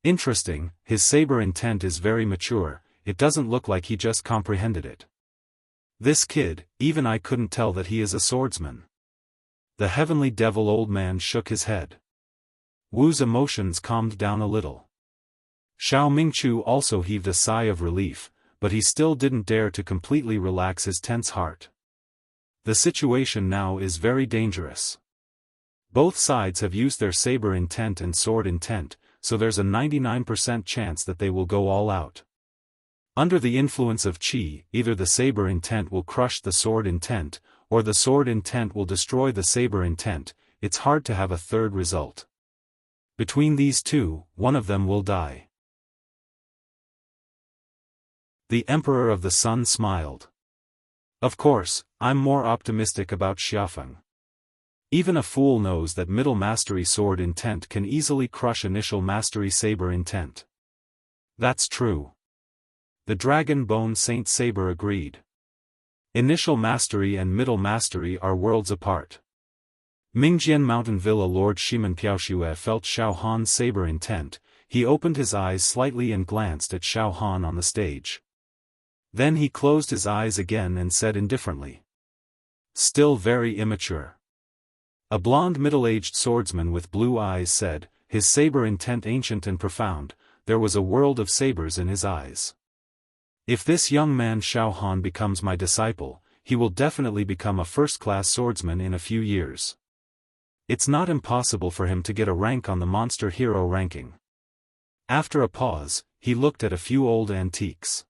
Interesting, his saber intent is very mature, it doesn't look like he just comprehended it. This kid, even I couldn't tell that he is a swordsman. The heavenly devil old man shook his head. Wu's emotions calmed down a little. Xiao Mingchu also heaved a sigh of relief, but he still didn't dare to completely relax his tense heart. The situation now is very dangerous. Both sides have used their saber intent and sword intent, so there's a 99% chance that they will go all out. Under the influence of qi, either the saber intent will crush the sword intent, or the sword intent will destroy the saber intent. It's hard to have a third result. Between these two, one of them will die. The Emperor of the Sun smiled. Of course, I'm more optimistic about Xiaofan. Even a fool knows that middle mastery sword intent can easily crush initial mastery saber intent. That's true. The Dragon Bone Saint Saber agreed. Initial mastery and middle mastery are worlds apart. Mingjian Mountain Villa Lord Shiman Piaoxue felt Xiaohan's saber intent. He opened his eyes slightly and glanced at Xiaohan on the stage. Then he closed his eyes again and said indifferently. Still very immature. A blond middle-aged swordsman with blue eyes said, his saber intent ancient and profound. There was a world of sabers in his eyes. If this young man Xiaofan becomes my disciple, he will definitely become a first-class swordsman in a few years. It's not impossible for him to get a rank on the monster hero ranking. After a pause, he looked at a few old antiques.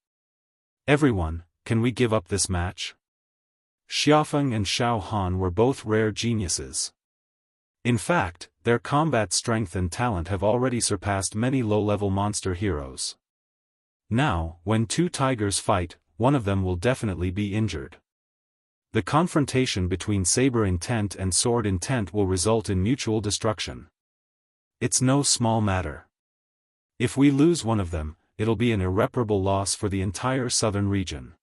Everyone, can we give up this match? Xiaofan and Xiaofan were both rare geniuses. In fact, their combat strength and talent have already surpassed many low-level monster heroes. Now, when two tigers fight, one of them will definitely be injured. The confrontation between saber intent and sword intent will result in mutual destruction. It's no small matter. If we lose one of them, it'll be an irreparable loss for the entire southern region.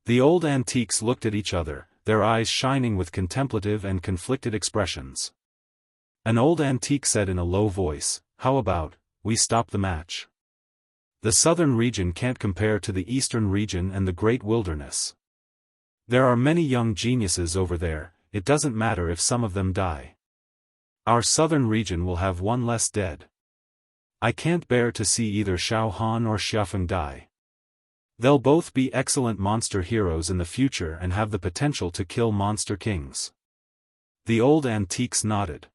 The old antiques looked at each other, their eyes shining with contemplative and conflicted expressions. An old antique said in a low voice, "How about, we stop the match? The southern region can't compare to the eastern region and the great wilderness. There are many young geniuses over there, it doesn't matter if some of them die. Our southern region will have one less dead. I can't bear to see either Xiaofan or Xiaofan die. They'll both be excellent monster heroes in the future and have the potential to kill monster kings." The old antiques nodded.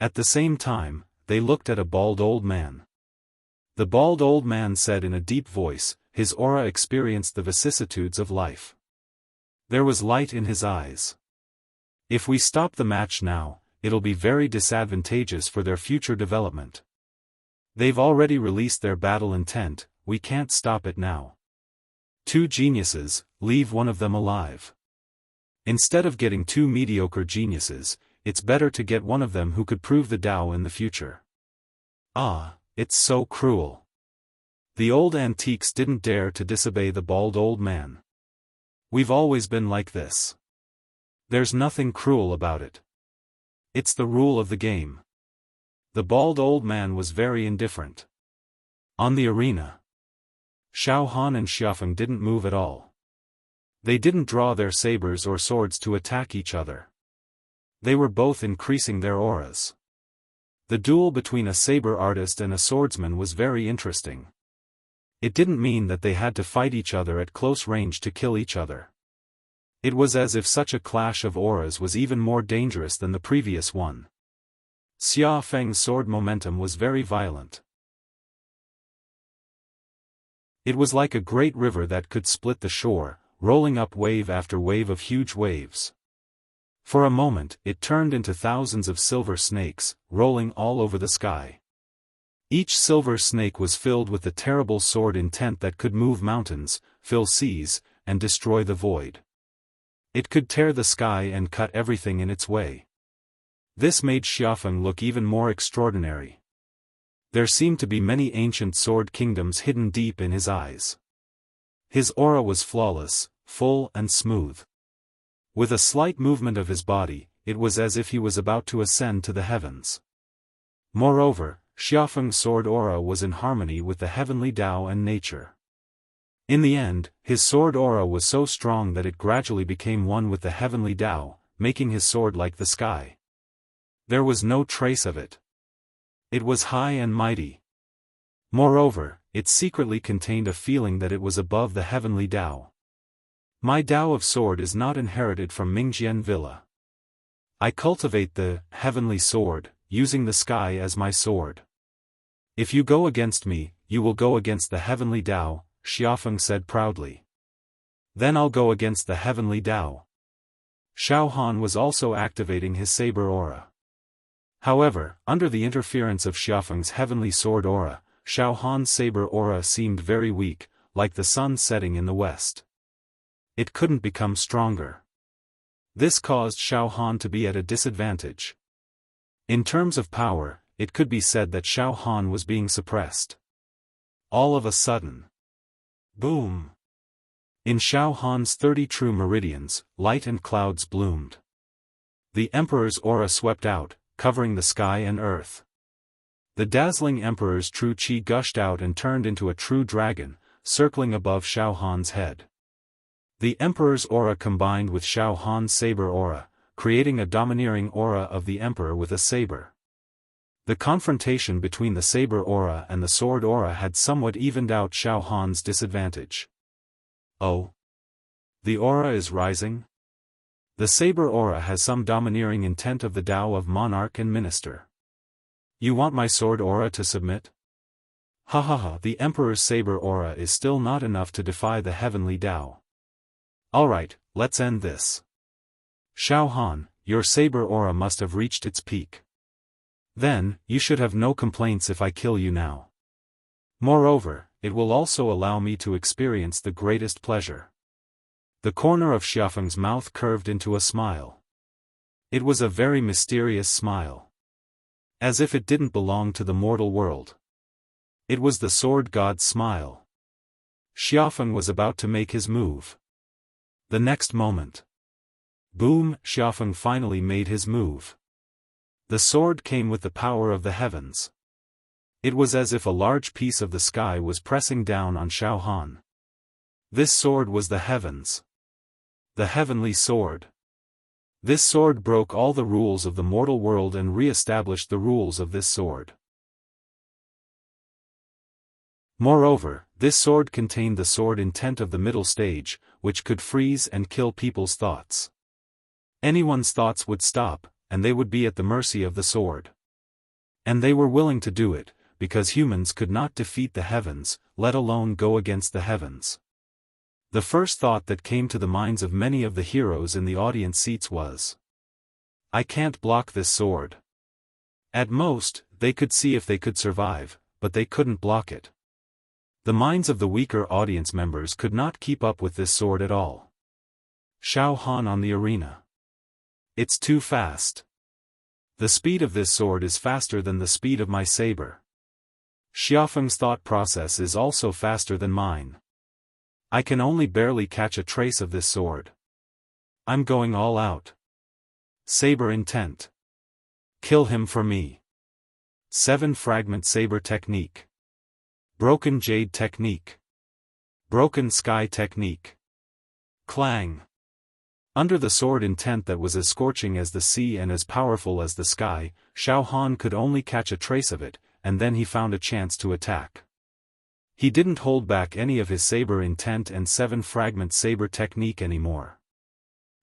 At the same time, they looked at a bald old man. The bald old man said in a deep voice, his aura experienced the vicissitudes of life. There was light in his eyes. If we stop the match now, it'll be very disadvantageous for their future development. They've already released their battle intent, we can't stop it now. Two geniuses, leave one of them alive. Instead of getting two mediocre geniuses, it's better to get one of them who could prove the Tao in the future. Ah, it's so cruel. The old antiques didn't dare to disobey the bald old man. We've always been like this. There's nothing cruel about it. It's the rule of the game. The bald old man was very indifferent. On the arena, Xiaofan and Xiaofan didn't move at all. They didn't draw their sabers or swords to attack each other. They were both increasing their auras. The duel between a saber artist and a swordsman was very interesting. It didn't mean that they had to fight each other at close range to kill each other. It was as if such a clash of auras was even more dangerous than the previous one. Xia Feng's sword momentum was very violent. It was like a great river that could split the shore, rolling up wave after wave of huge waves. For a moment, it turned into thousands of silver snakes, rolling all over the sky. Each silver snake was filled with the terrible sword intent that could move mountains, fill seas, and destroy the void. It could tear the sky and cut everything in its way. This made Xiaofan look even more extraordinary. There seemed to be many ancient sword kingdoms hidden deep in his eyes. His aura was flawless, full and smooth. With a slight movement of his body, it was as if he was about to ascend to the heavens. Moreover, Xiaofeng's sword aura was in harmony with the heavenly Tao and nature. In the end, his sword aura was so strong that it gradually became one with the heavenly Tao, making his sword like the sky. There was no trace of it. It was high and mighty. Moreover, it secretly contained a feeling that it was above the heavenly Tao. My Tao of sword is not inherited from Mingjian Villa. I cultivate the heavenly sword, using the sky as my sword. If you go against me, you will go against the heavenly Tao, Xiaofan said proudly. Then I'll go against the heavenly Tao. Xiaofan was also activating his saber aura. However, under the interference of Xiaofeng's heavenly sword aura, Xiaohan's saber aura seemed very weak, like the sun setting in the west. It couldn't become stronger. This caused Xiaofan to be at a disadvantage. In terms of power, it could be said that Xiaofan was being suppressed. All of a sudden. Boom! In Xiaohan's 30 true meridians, light and clouds bloomed. The Emperor's aura swept out, covering the sky and earth. The dazzling Emperor's true qi gushed out and turned into a true dragon, circling above Xiaohan's head. The Emperor's aura combined with Xiaohan's saber aura, creating a domineering aura of the Emperor with a saber. The confrontation between the saber aura and the sword aura had somewhat evened out Xiaohan's disadvantage. Oh? The aura is rising? The saber aura has some domineering intent of the Tao of monarch and minister. You want my sword aura to submit? Ha ha ha, the Emperor's saber aura is still not enough to defy the heavenly Tao. Alright, let's end this. Xiaohan, your saber aura must have reached its peak. Then, you should have no complaints if I kill you now. Moreover, it will also allow me to experience the greatest pleasure. The corner of Xiaofeng's mouth curved into a smile. It was a very mysterious smile. As if it didn't belong to the mortal world. It was the sword god's smile. Xiaofan was about to make his move. The next moment. Boom! Xiaofan finally made his move. The sword came with the power of the heavens. It was as if a large piece of the sky was pressing down on Xiaohan. This sword was the heavens. The heavenly sword. This sword broke all the rules of the mortal world and re-established the rules of this sword. Moreover, this sword contained the sword intent of the middle stage, which could freeze and kill people's thoughts. Anyone's thoughts would stop, and they would be at the mercy of the sword. And they were willing to do it, because humans could not defeat the heavens, let alone go against the heavens. The first thought that came to the minds of many of the heroes in the audience seats was, I can't block this sword. At most, they could see if they could survive, but they couldn't block it. The minds of the weaker audience members could not keep up with this sword at all. Xiaohan on the arena. It's too fast. The speed of this sword is faster than the speed of my saber. Xiaofeng's thought process is also faster than mine. I can only barely catch a trace of this sword. I'm going all out. Saber intent. Kill him for me. 7 fragment saber technique. Broken jade technique. Broken sky technique. Clang. Under the sword intent that was as scorching as the sea and as powerful as the sky, Xiaohan could only catch a trace of it, and then he found a chance to attack. He didn't hold back any of his saber intent and 7 fragment saber technique anymore.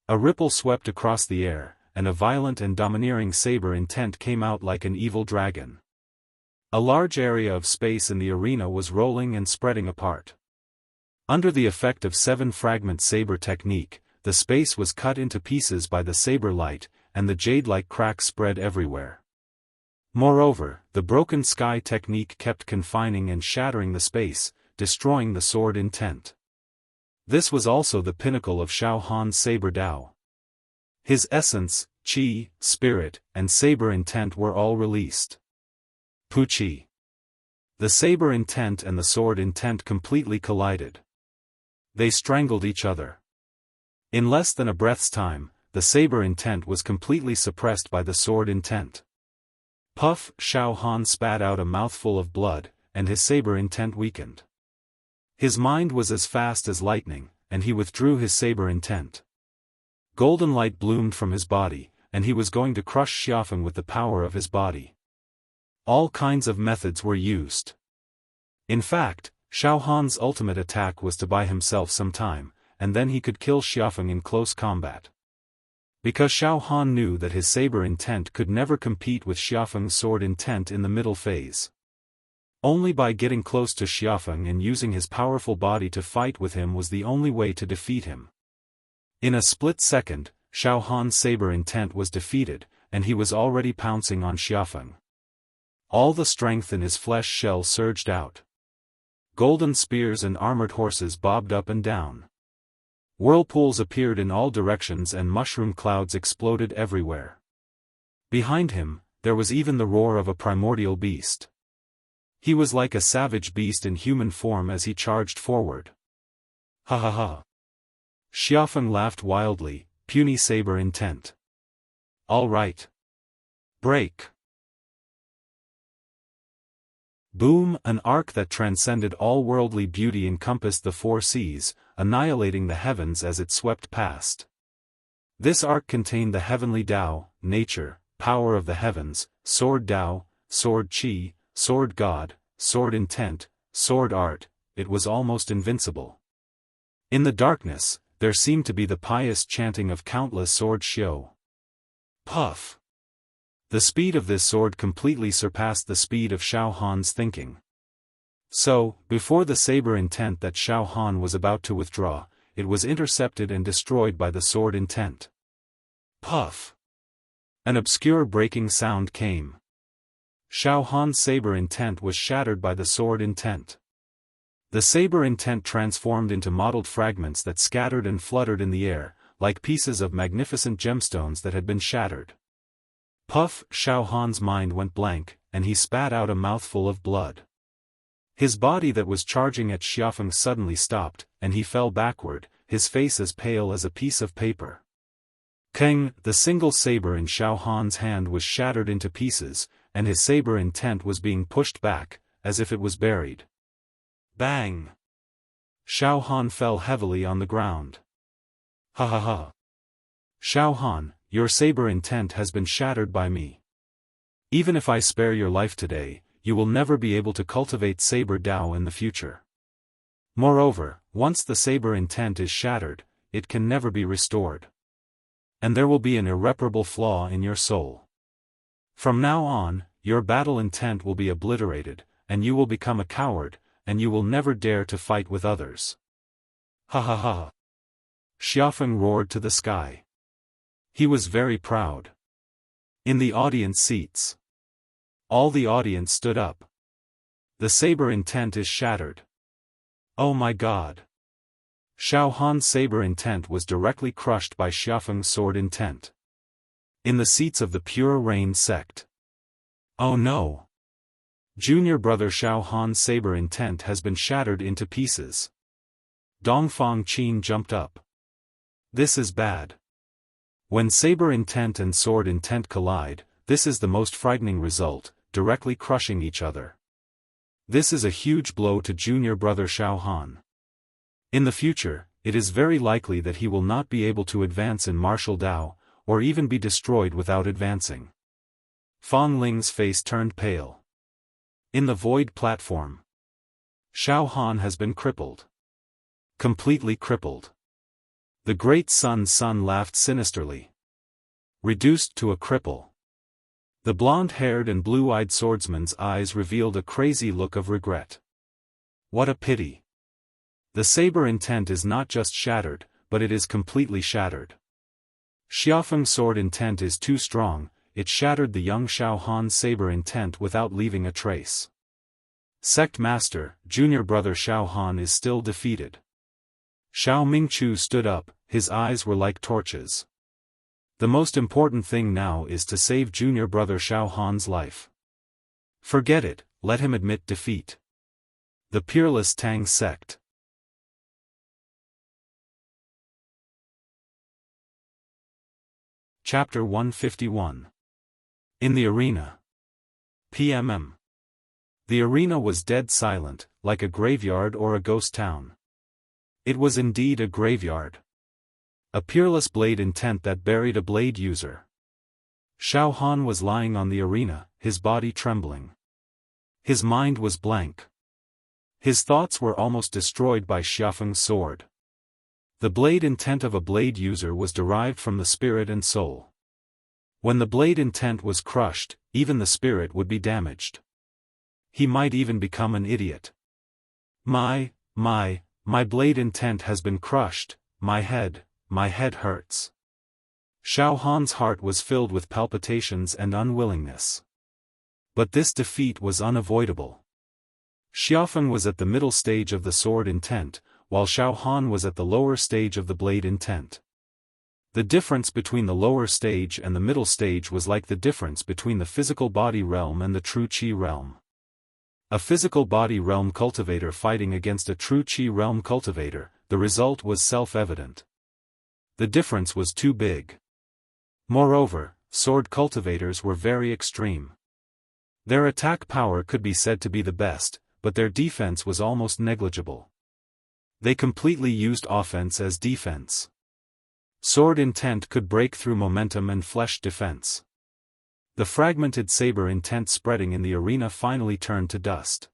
A ripple swept across the air, and a violent and domineering saber intent came out like an evil dragon. A large area of space in the arena was rolling and spreading apart. Under the effect of 7 fragment saber technique, the space was cut into pieces by the saber light, and the jade-like cracks spread everywhere. Moreover, the broken sky technique kept confining and shattering the space, destroying the sword intent. This was also the pinnacle of Xiaohan's saber Tao. His essence, qi, spirit, and saber intent were all released. Puqi. The saber intent and the sword intent completely collided. They strangled each other. In less than a breath's time, the saber intent was completely suppressed by the sword intent. Puff! Xiaohan spat out a mouthful of blood, and his saber intent weakened. His mind was as fast as lightning, and he withdrew his saber intent. Golden light bloomed from his body, and he was going to crush Xiaofan with the power of his body. All kinds of methods were used. In fact, Xiaohan's ultimate attack was to buy himself some time, and then he could kill Xiaofan in close combat. Because Xiaohan knew that his saber intent could never compete with Xiaofeng's sword intent in the middle phase. Only by getting close to Xiaofan and using his powerful body to fight with him was the only way to defeat him. In a split second, Xiaohan's saber intent was defeated, and he was already pouncing on Xiaofan. All the strength in his flesh shell surged out. Golden spears and armored horses bobbed up and down. Whirlpools appeared in all directions and mushroom clouds exploded everywhere. Behind him, there was even the roar of a primordial beast. He was like a savage beast in human form as he charged forward. Ha ha ha. Xiaofan laughed wildly, puny saber intent. All right. Break. Boom! An arc that transcended all worldly beauty encompassed the four seas, annihilating the heavens as it swept past. This arc contained the heavenly Tao, nature, power of the heavens, sword Tao, sword Qi, sword God, sword intent, sword art. It was almost invincible. In the darkness, there seemed to be the pious chanting of countless sword Xiao. Puff! The speed of this sword completely surpassed the speed of Xiaofan's thinking. So, before the saber intent that Xiaofan was about to withdraw, it was intercepted and destroyed by the sword intent. Puff! An obscure breaking sound came. Xiaofan's saber intent was shattered by the sword intent. The saber intent transformed into mottled fragments that scattered and fluttered in the air, like pieces of magnificent gemstones that had been shattered. Puff! Xiaofan's mind went blank, and he spat out a mouthful of blood. His body that was charging at Xiaofan suddenly stopped, and he fell backward, his face as pale as a piece of paper. Keng! The single saber in Xiaofan's hand was shattered into pieces, and his saber intent was being pushed back, as if it was buried. Bang! Xiaofan fell heavily on the ground. Ha ha ha! Xiaofan, your saber intent has been shattered by me. Even if I spare your life today, you will never be able to cultivate saber Tao in the future. Moreover, once the saber intent is shattered, it can never be restored. And there will be an irreparable flaw in your soul. From now on, your battle intent will be obliterated, and you will become a coward, and you will never dare to fight with others. Ha ha ha! Xiaofan roared to the sky. He was very proud. In the audience seats, all the audience stood up. The saber intent is shattered. Oh my God! Xiaofan's saber intent was directly crushed by Xiaofeng's sword intent. In the seats of the Pure Rain sect. Oh no! Junior brother Xiaofan's saber intent has been shattered into pieces. Dongfang Qin jumped up. This is bad. When saber intent and sword intent collide, this is the most frightening result, directly crushing each other. This is a huge blow to junior brother Xiaofan. In the future, it is very likely that he will not be able to advance in martial Tao, or even be destroyed without advancing. Fang Ling's face turned pale. In the void platform, Xiaofan has been crippled. Completely crippled. The great Sun's son laughed sinisterly. Reduced to a cripple. The blonde-haired and blue-eyed swordsman's eyes revealed a crazy look of regret. What a pity. The saber intent is not just shattered, but it is completely shattered. Xiaofeng's sword intent is too strong, it shattered the young Xiaofan's saber intent without leaving a trace. Sect Master, junior brother Xiaofan is still defeated. Xiao Mingchu stood up, his eyes were like torches. The most important thing now is to save junior brother Xiaofan's life. Forget it, let him admit defeat. The Peerless Tang Sect. Chapter 151. In the arena. PMM. The arena was dead silent, like a graveyard or a ghost town. It was indeed a graveyard. A peerless blade intent that buried a blade user. Xiaofan was lying on the arena, his body trembling. His mind was blank. His thoughts were almost destroyed by Xiaofeng's sword. The blade intent of a blade user was derived from the spirit and soul. When the blade intent was crushed, even the spirit would be damaged. He might even become an idiot. My blade intent has been crushed, my head hurts. Xiaofan's heart was filled with palpitations and unwillingness. But this defeat was unavoidable. Xiaofan was at the middle stage of the sword intent, while Xiaofan was at the lower stage of the blade intent. The difference between the lower stage and the middle stage was like the difference between the physical body realm and the true Qi realm. A physical body realm cultivator fighting against a true Qi realm cultivator, the result was self-evident. The difference was too big. Moreover, sword cultivators were very extreme. Their attack power could be said to be the best, but their defense was almost negligible. They completely used offense as defense. Sword intent could break through momentum and flesh defense. The fragmented saber intent spreading in the arena finally turned to dust.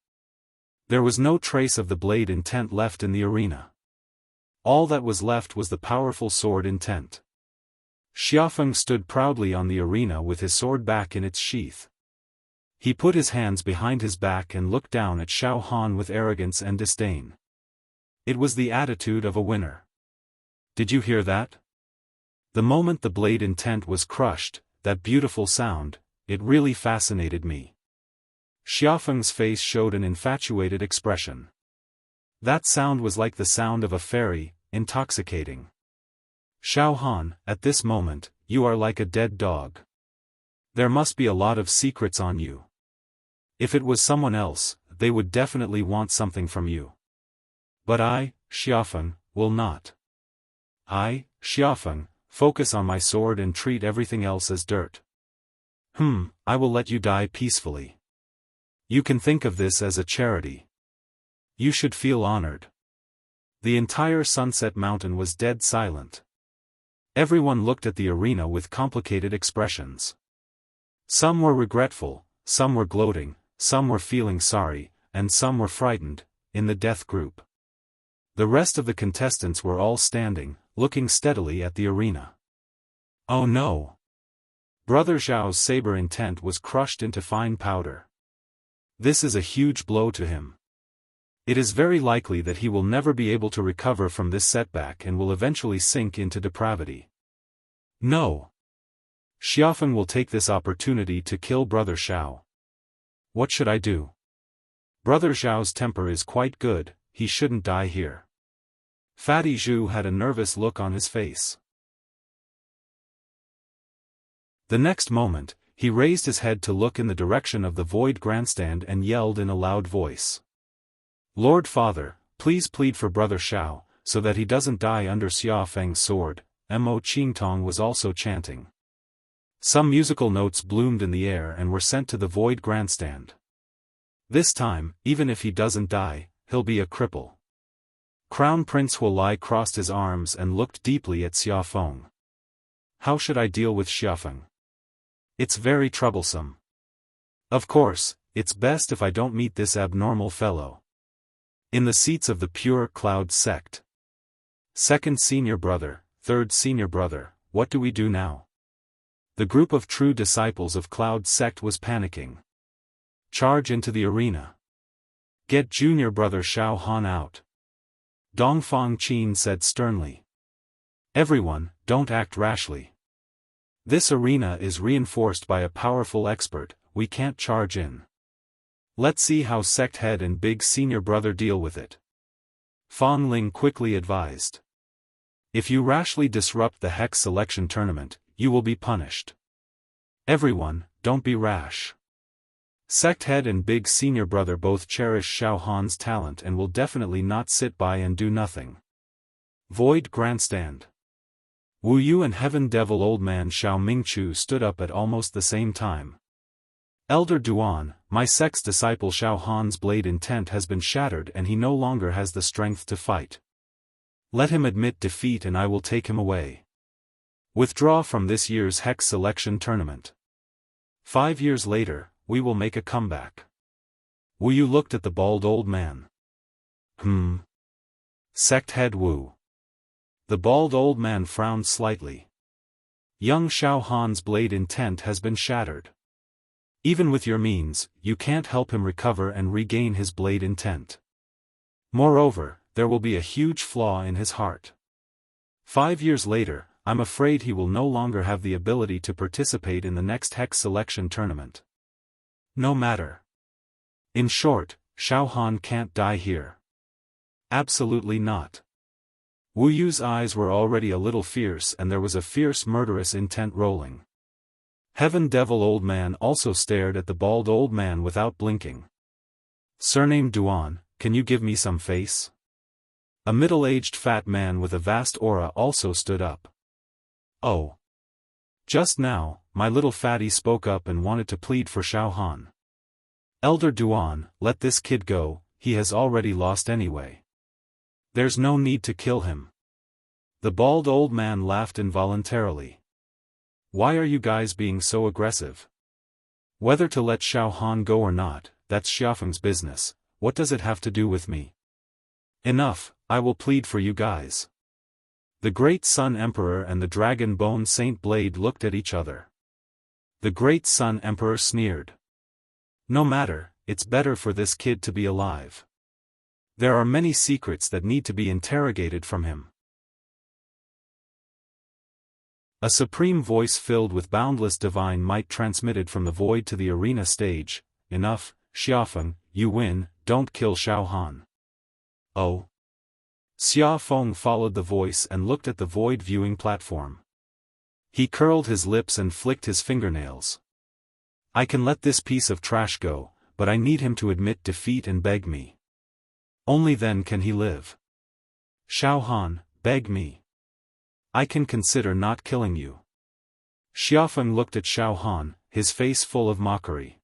There was no trace of the blade intent left in the arena. All that was left was the powerful sword intent. Xiaofan stood proudly on the arena with his sword back in its sheath. He put his hands behind his back and looked down at Xiaohan with arrogance and disdain. It was the attitude of a winner. Did you hear that? The moment the blade intent was crushed, that beautiful sound, it really fascinated me. Xiaofeng's face showed an infatuated expression. That sound was like the sound of a fairy, intoxicating. Xiaohan, at this moment, you are like a dead dog. There must be a lot of secrets on you. If it was someone else, they would definitely want something from you. But I, Xiaofan, will not. I, Xiaofan, focus on my sword and treat everything else as dirt. I will let you die peacefully. You can think of this as a charity. You should feel honored. The entire Sunset Mountain was dead silent. Everyone looked at the arena with complicated expressions. Some were regretful, some were gloating, some were feeling sorry, and some were frightened, in the death group. The rest of the contestants were all standing, looking steadily at the arena. Oh no! Brother Zhao's saber intent was crushed into fine powder. This is a huge blow to him. It is very likely that he will never be able to recover from this setback and will eventually sink into depravity. No! Xiaofan will take this opportunity to kill Brother Zhao. What should I do? Brother Zhao's temper is quite good, he shouldn't die here. Fatty Zhu had a nervous look on his face. The next moment, he raised his head to look in the direction of the void grandstand and yelled in a loud voice. Lord Father, please plead for Brother Zhao, so that he doesn't die under Xiaofeng's sword. Mo Qingtong was also chanting. Some musical notes bloomed in the air and were sent to the void grandstand. This time, even if he doesn't die, he'll be a cripple. Crown Prince Huolai crossed his arms and looked deeply at Xiaofeng. How should I deal with Xiaofeng? It's very troublesome. Of course, it's best if I don't meet this abnormal fellow. In the seats of the Pure Cloud sect. Second senior brother, third senior brother, what do we do now? The group of true disciples of Cloud sect was panicking. Charge into the arena. Get junior brother Xiaohan out. Dongfang Qin said sternly. Everyone, don't act rashly. This arena is reinforced by a powerful expert, we can't charge in. Let's see how sect head and big senior brother deal with it. Fang Ling quickly advised. If you rashly disrupt the Hex selection tournament, you will be punished. Everyone, don't be rash. Sect head and big senior brother both cherish Xiaohan's talent and will definitely not sit by and do nothing. Void grandstand. Wu Yu and Heaven Devil Old Man Xiao Mingchu stood up at almost the same time. Elder Duan, my sect's disciple Xiaohan's blade intent has been shattered and he no longer has the strength to fight. Let him admit defeat and I will take him away. Withdraw from this year's Hex selection tournament. 5 years later, we will make a comeback. Wu Yu looked at the bald old man. Sect head Wu. The bald old man frowned slightly. Young Xiaohan's blade intent has been shattered. Even with your means, you can't help him recover and regain his blade intent. Moreover, there will be a huge flaw in his heart. 5 years later, I'm afraid he will no longer have the ability to participate in the next Hex selection tournament. No matter. In short, Xiaohan can't die here. Absolutely not. Wu Yu's eyes were already a little fierce and there was a fierce murderous intent rolling. Heaven Devil Old Man also stared at the bald old man without blinking. Surname Duan, can you give me some face? A middle-aged fat man with a vast aura also stood up. Oh. Just now, my little fatty spoke up and wanted to plead for Xiaohan. Elder Duan, let this kid go, he has already lost anyway. There's no need to kill him. The bald old man laughed involuntarily. Why are you guys being so aggressive? Whether to let Xiaofan go or not, that's Xiaofeng's business, what does it have to do with me? Enough, I will plead for you guys. The Great Sun Emperor and the Dragon Bone Saint Blade looked at each other. The Great Sun Emperor sneered. No matter, it's better for this kid to be alive. There are many secrets that need to be interrogated from him. A supreme voice filled with boundless divine might transmitted from the void to the arena stage. Enough, Xiaofan, you win, don't kill Xiaohan. Oh. Xiaofeng followed the voice and looked at the void viewing platform. He curled his lips and flicked his fingernails. I can let this piece of trash go, but I need him to admit defeat and beg me. Only then can he live. Xiaohan, beg me. I can consider not killing you. Xiaofeng looked at Xiaohan, his face full of mockery.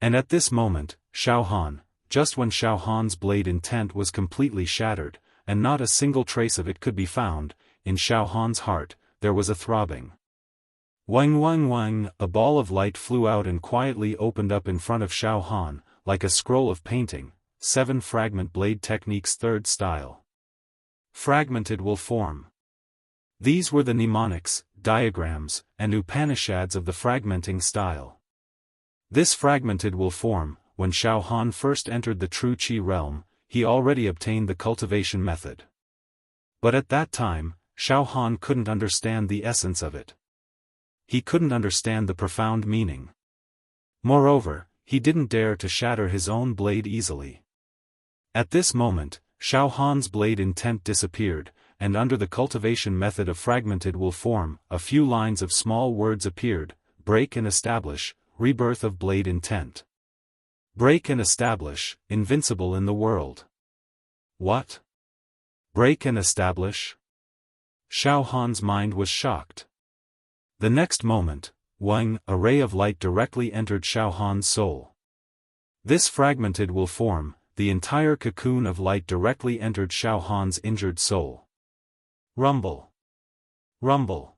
And at this moment, Xiaohan, just when Xiaohan's blade intent was completely shattered, and not a single trace of it could be found, in Xiaohan's heart, there was a throbbing. Wang wang wang, a ball of light flew out and quietly opened up in front of Xiaohan, like a scroll of painting, 7 fragment blade techniques 3rd style. Fragmented will form. These were the mnemonics, diagrams, and Upanishads of the fragmenting style. This fragmented will form, when Xiaohan first entered the true Qi realm, he already obtained the cultivation method. But at that time, Xiaohan couldn't understand the essence of it. He couldn't understand the profound meaning. Moreover, he didn't dare to shatter his own blade easily. At this moment, Xiaohan's blade intent disappeared, and under the cultivation method of fragmented will form, a few lines of small words appeared: break and establish, rebirth of blade intent. Break and establish, invincible in the world. What? Break and establish? Xiaohan's mind was shocked. The next moment, Wang, a ray of light directly entered Xiaohan's soul. This fragmented will form, the entire cocoon of light directly entered Xiaohan's injured soul. Rumble. Rumble.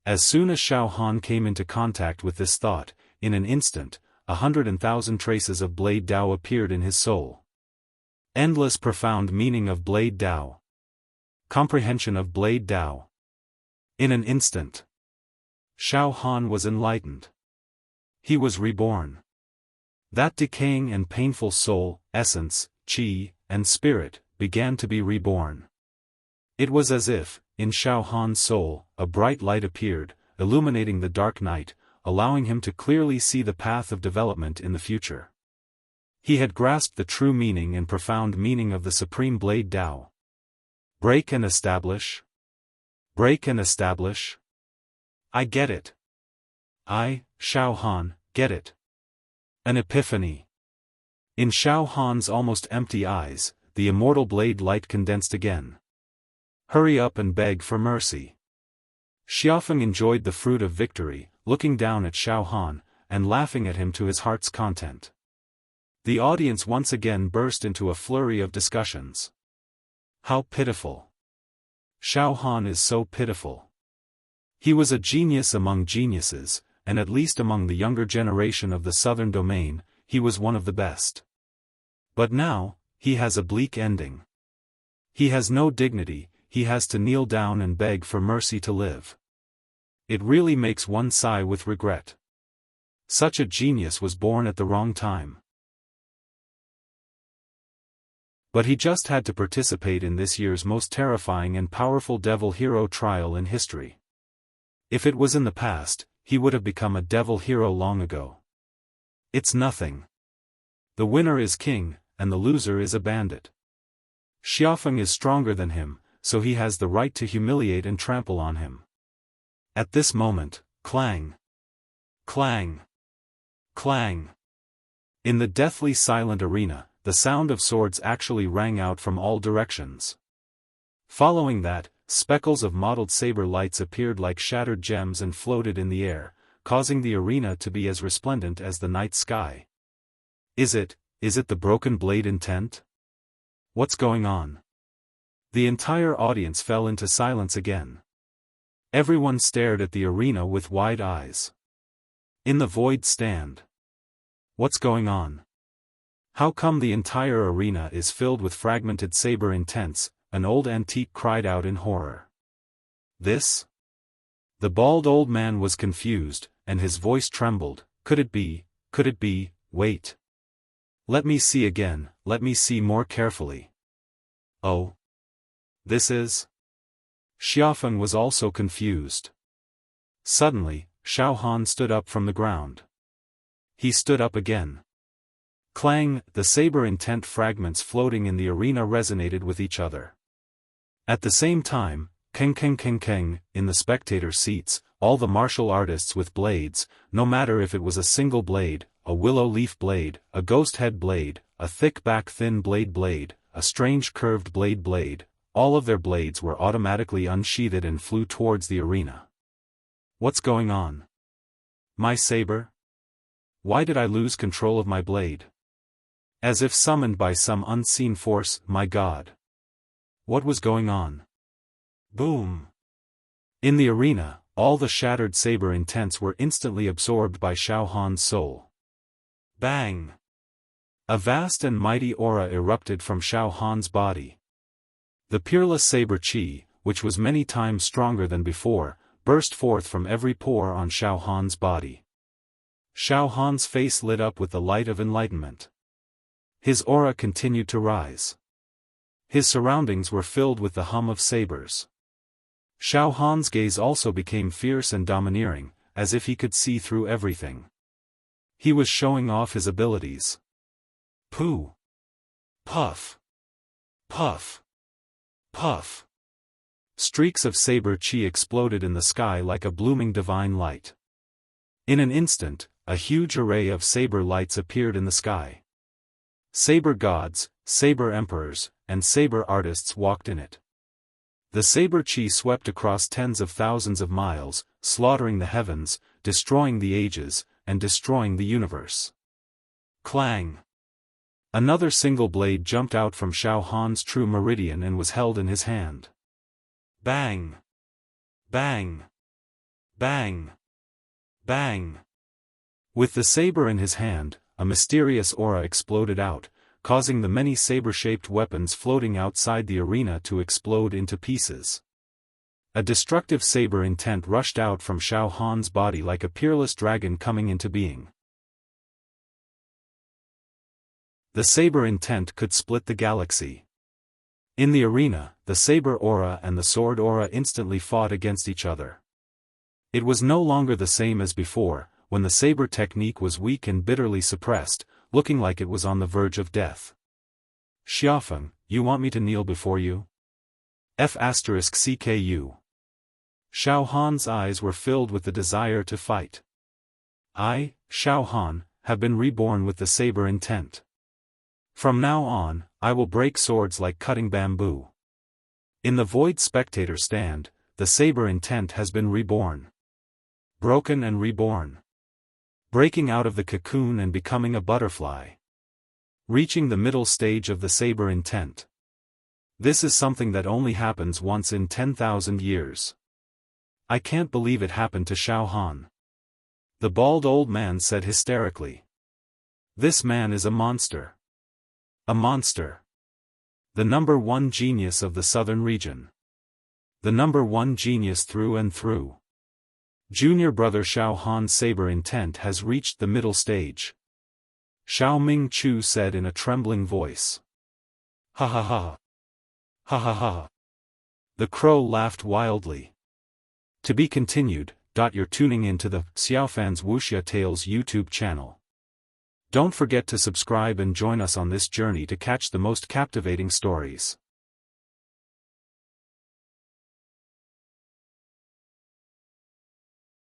As soon as Xiaohan came into contact with this thought, in an instant, 100,000 traces of Blade Dao appeared in his soul. Endless profound meaning of Blade Dao. Comprehension of Blade Dao. In an instant, Xiaohan was enlightened. He was reborn. That decaying and painful soul, essence, qi, and spirit, began to be reborn. It was as if, in Xiaohan's soul, a bright light appeared, illuminating the dark night, allowing him to clearly see the path of development in the future. He had grasped the true meaning and profound meaning of the Supreme Blade Dao. Break and establish? Break and establish? I get it. I, Xiaohan, get it. An epiphany. In Xiaohan's almost empty eyes, the immortal blade light condensed again. Hurry up and beg for mercy. Xiaofan enjoyed the fruit of victory, looking down at Xiaohan, and laughing at him to his heart's content. The audience once again burst into a flurry of discussions. How pitiful. Xiaohan is so pitiful. He was a genius among geniuses, and at least among the younger generation of the southern domain, he was one of the best. But now, he has a bleak ending. He has no dignity, he has to kneel down and beg for mercy to live. It really makes one sigh with regret. Such a genius was born at the wrong time. But he just had to participate in this year's most terrifying and powerful devil hero trial in history. If it was in the past, he would have become a devil hero long ago. It's nothing. The winner is king, and the loser is a bandit. Xiaofeng is stronger than him, so he has the right to humiliate and trample on him. At this moment, clang. Clang. Clang. In the deathly silent arena, the sound of swords actually rang out from all directions. Following that, speckles of mottled saber lights appeared like shattered gems and floated in the air, causing the arena to be as resplendent as the night sky. Is it the broken blade intent? What's going on? The entire audience fell into silence again. Everyone stared at the arena with wide eyes. In the void stand. What's going on? How come the entire arena is filled with fragmented saber intents? An old antique cried out in horror. This? The bald old man was confused, and his voice trembled. Could it be, wait. Let me see again, let me see more carefully. Oh. This is? Xiaofan was also confused. Suddenly, Xiaofan stood up from the ground. He stood up again. Clang, the saber intent fragments floating in the arena resonated with each other. At the same time, keng, in the spectator seats, all the martial artists with blades, no matter if it was a single blade, a willow leaf blade, a ghost head blade, a thick back thin blade, a strange curved blade, all of their blades were automatically unsheathed and flew towards the arena. What's going on? My saber? Why did I lose control of my blade? As if summoned by some unseen force, my God. What was going on? Boom! In the arena, all the shattered saber intents were instantly absorbed by Xiaohan's soul. Bang! A vast and mighty aura erupted from Xiaohan's body. The peerless saber chi, which was many times stronger than before, burst forth from every pore on Xiaohan's body. Xiaohan's face lit up with the light of enlightenment. His aura continued to rise. His surroundings were filled with the hum of sabers. Xiaohan's gaze also became fierce and domineering, as if he could see through everything. He was showing off his abilities. Pooh! Puff! Puff! Puff! Streaks of saber chi exploded in the sky like a blooming divine light. In an instant, a huge array of saber lights appeared in the sky. Saber gods, saber emperors, and saber artists walked in it. The saber chi swept across tens of thousands of miles, slaughtering the heavens, destroying the ages, and destroying the universe. Clang! Another single blade jumped out from Xiaohan's true meridian and was held in his hand. Bang! Bang! Bang! Bang! With the saber in his hand, a mysterious aura exploded out, causing the many saber-shaped weapons floating outside the arena to explode into pieces. A destructive saber intent rushed out from Xiaohan's body like a peerless dragon coming into being. The saber intent could split the galaxy. In the arena, the saber aura and the sword aura instantly fought against each other. It was no longer the same as before, when the saber technique was weak and bitterly suppressed, looking like it was on the verge of death. Xiaofan, you want me to kneel before you? F***CKU. Xiaohan's eyes were filled with the desire to fight. I, Xiaofan, have been reborn with the saber intent. From now on, I will break swords like cutting bamboo. In the void spectator stand, the saber intent has been reborn. Broken and reborn. Breaking out of the cocoon and becoming a butterfly. Reaching the middle stage of the saber intent. This is something that only happens once in 10,000 years. I can't believe it happened to Xiaohan. The bald old man said hysterically. This man is a monster. A monster. The #1 genius of the southern region. The #1 genius through and through. Junior brother Xiaohan's saber intent has reached the middle stage. Xiao Ming Chu said in a trembling voice. Ha ha ha. Ha ha ha. The crow laughed wildly. To be continued. You're tuning into the Xiaofan's Wuxia Tales YouTube channel. Don't forget to subscribe and join us on this journey to catch the most captivating stories.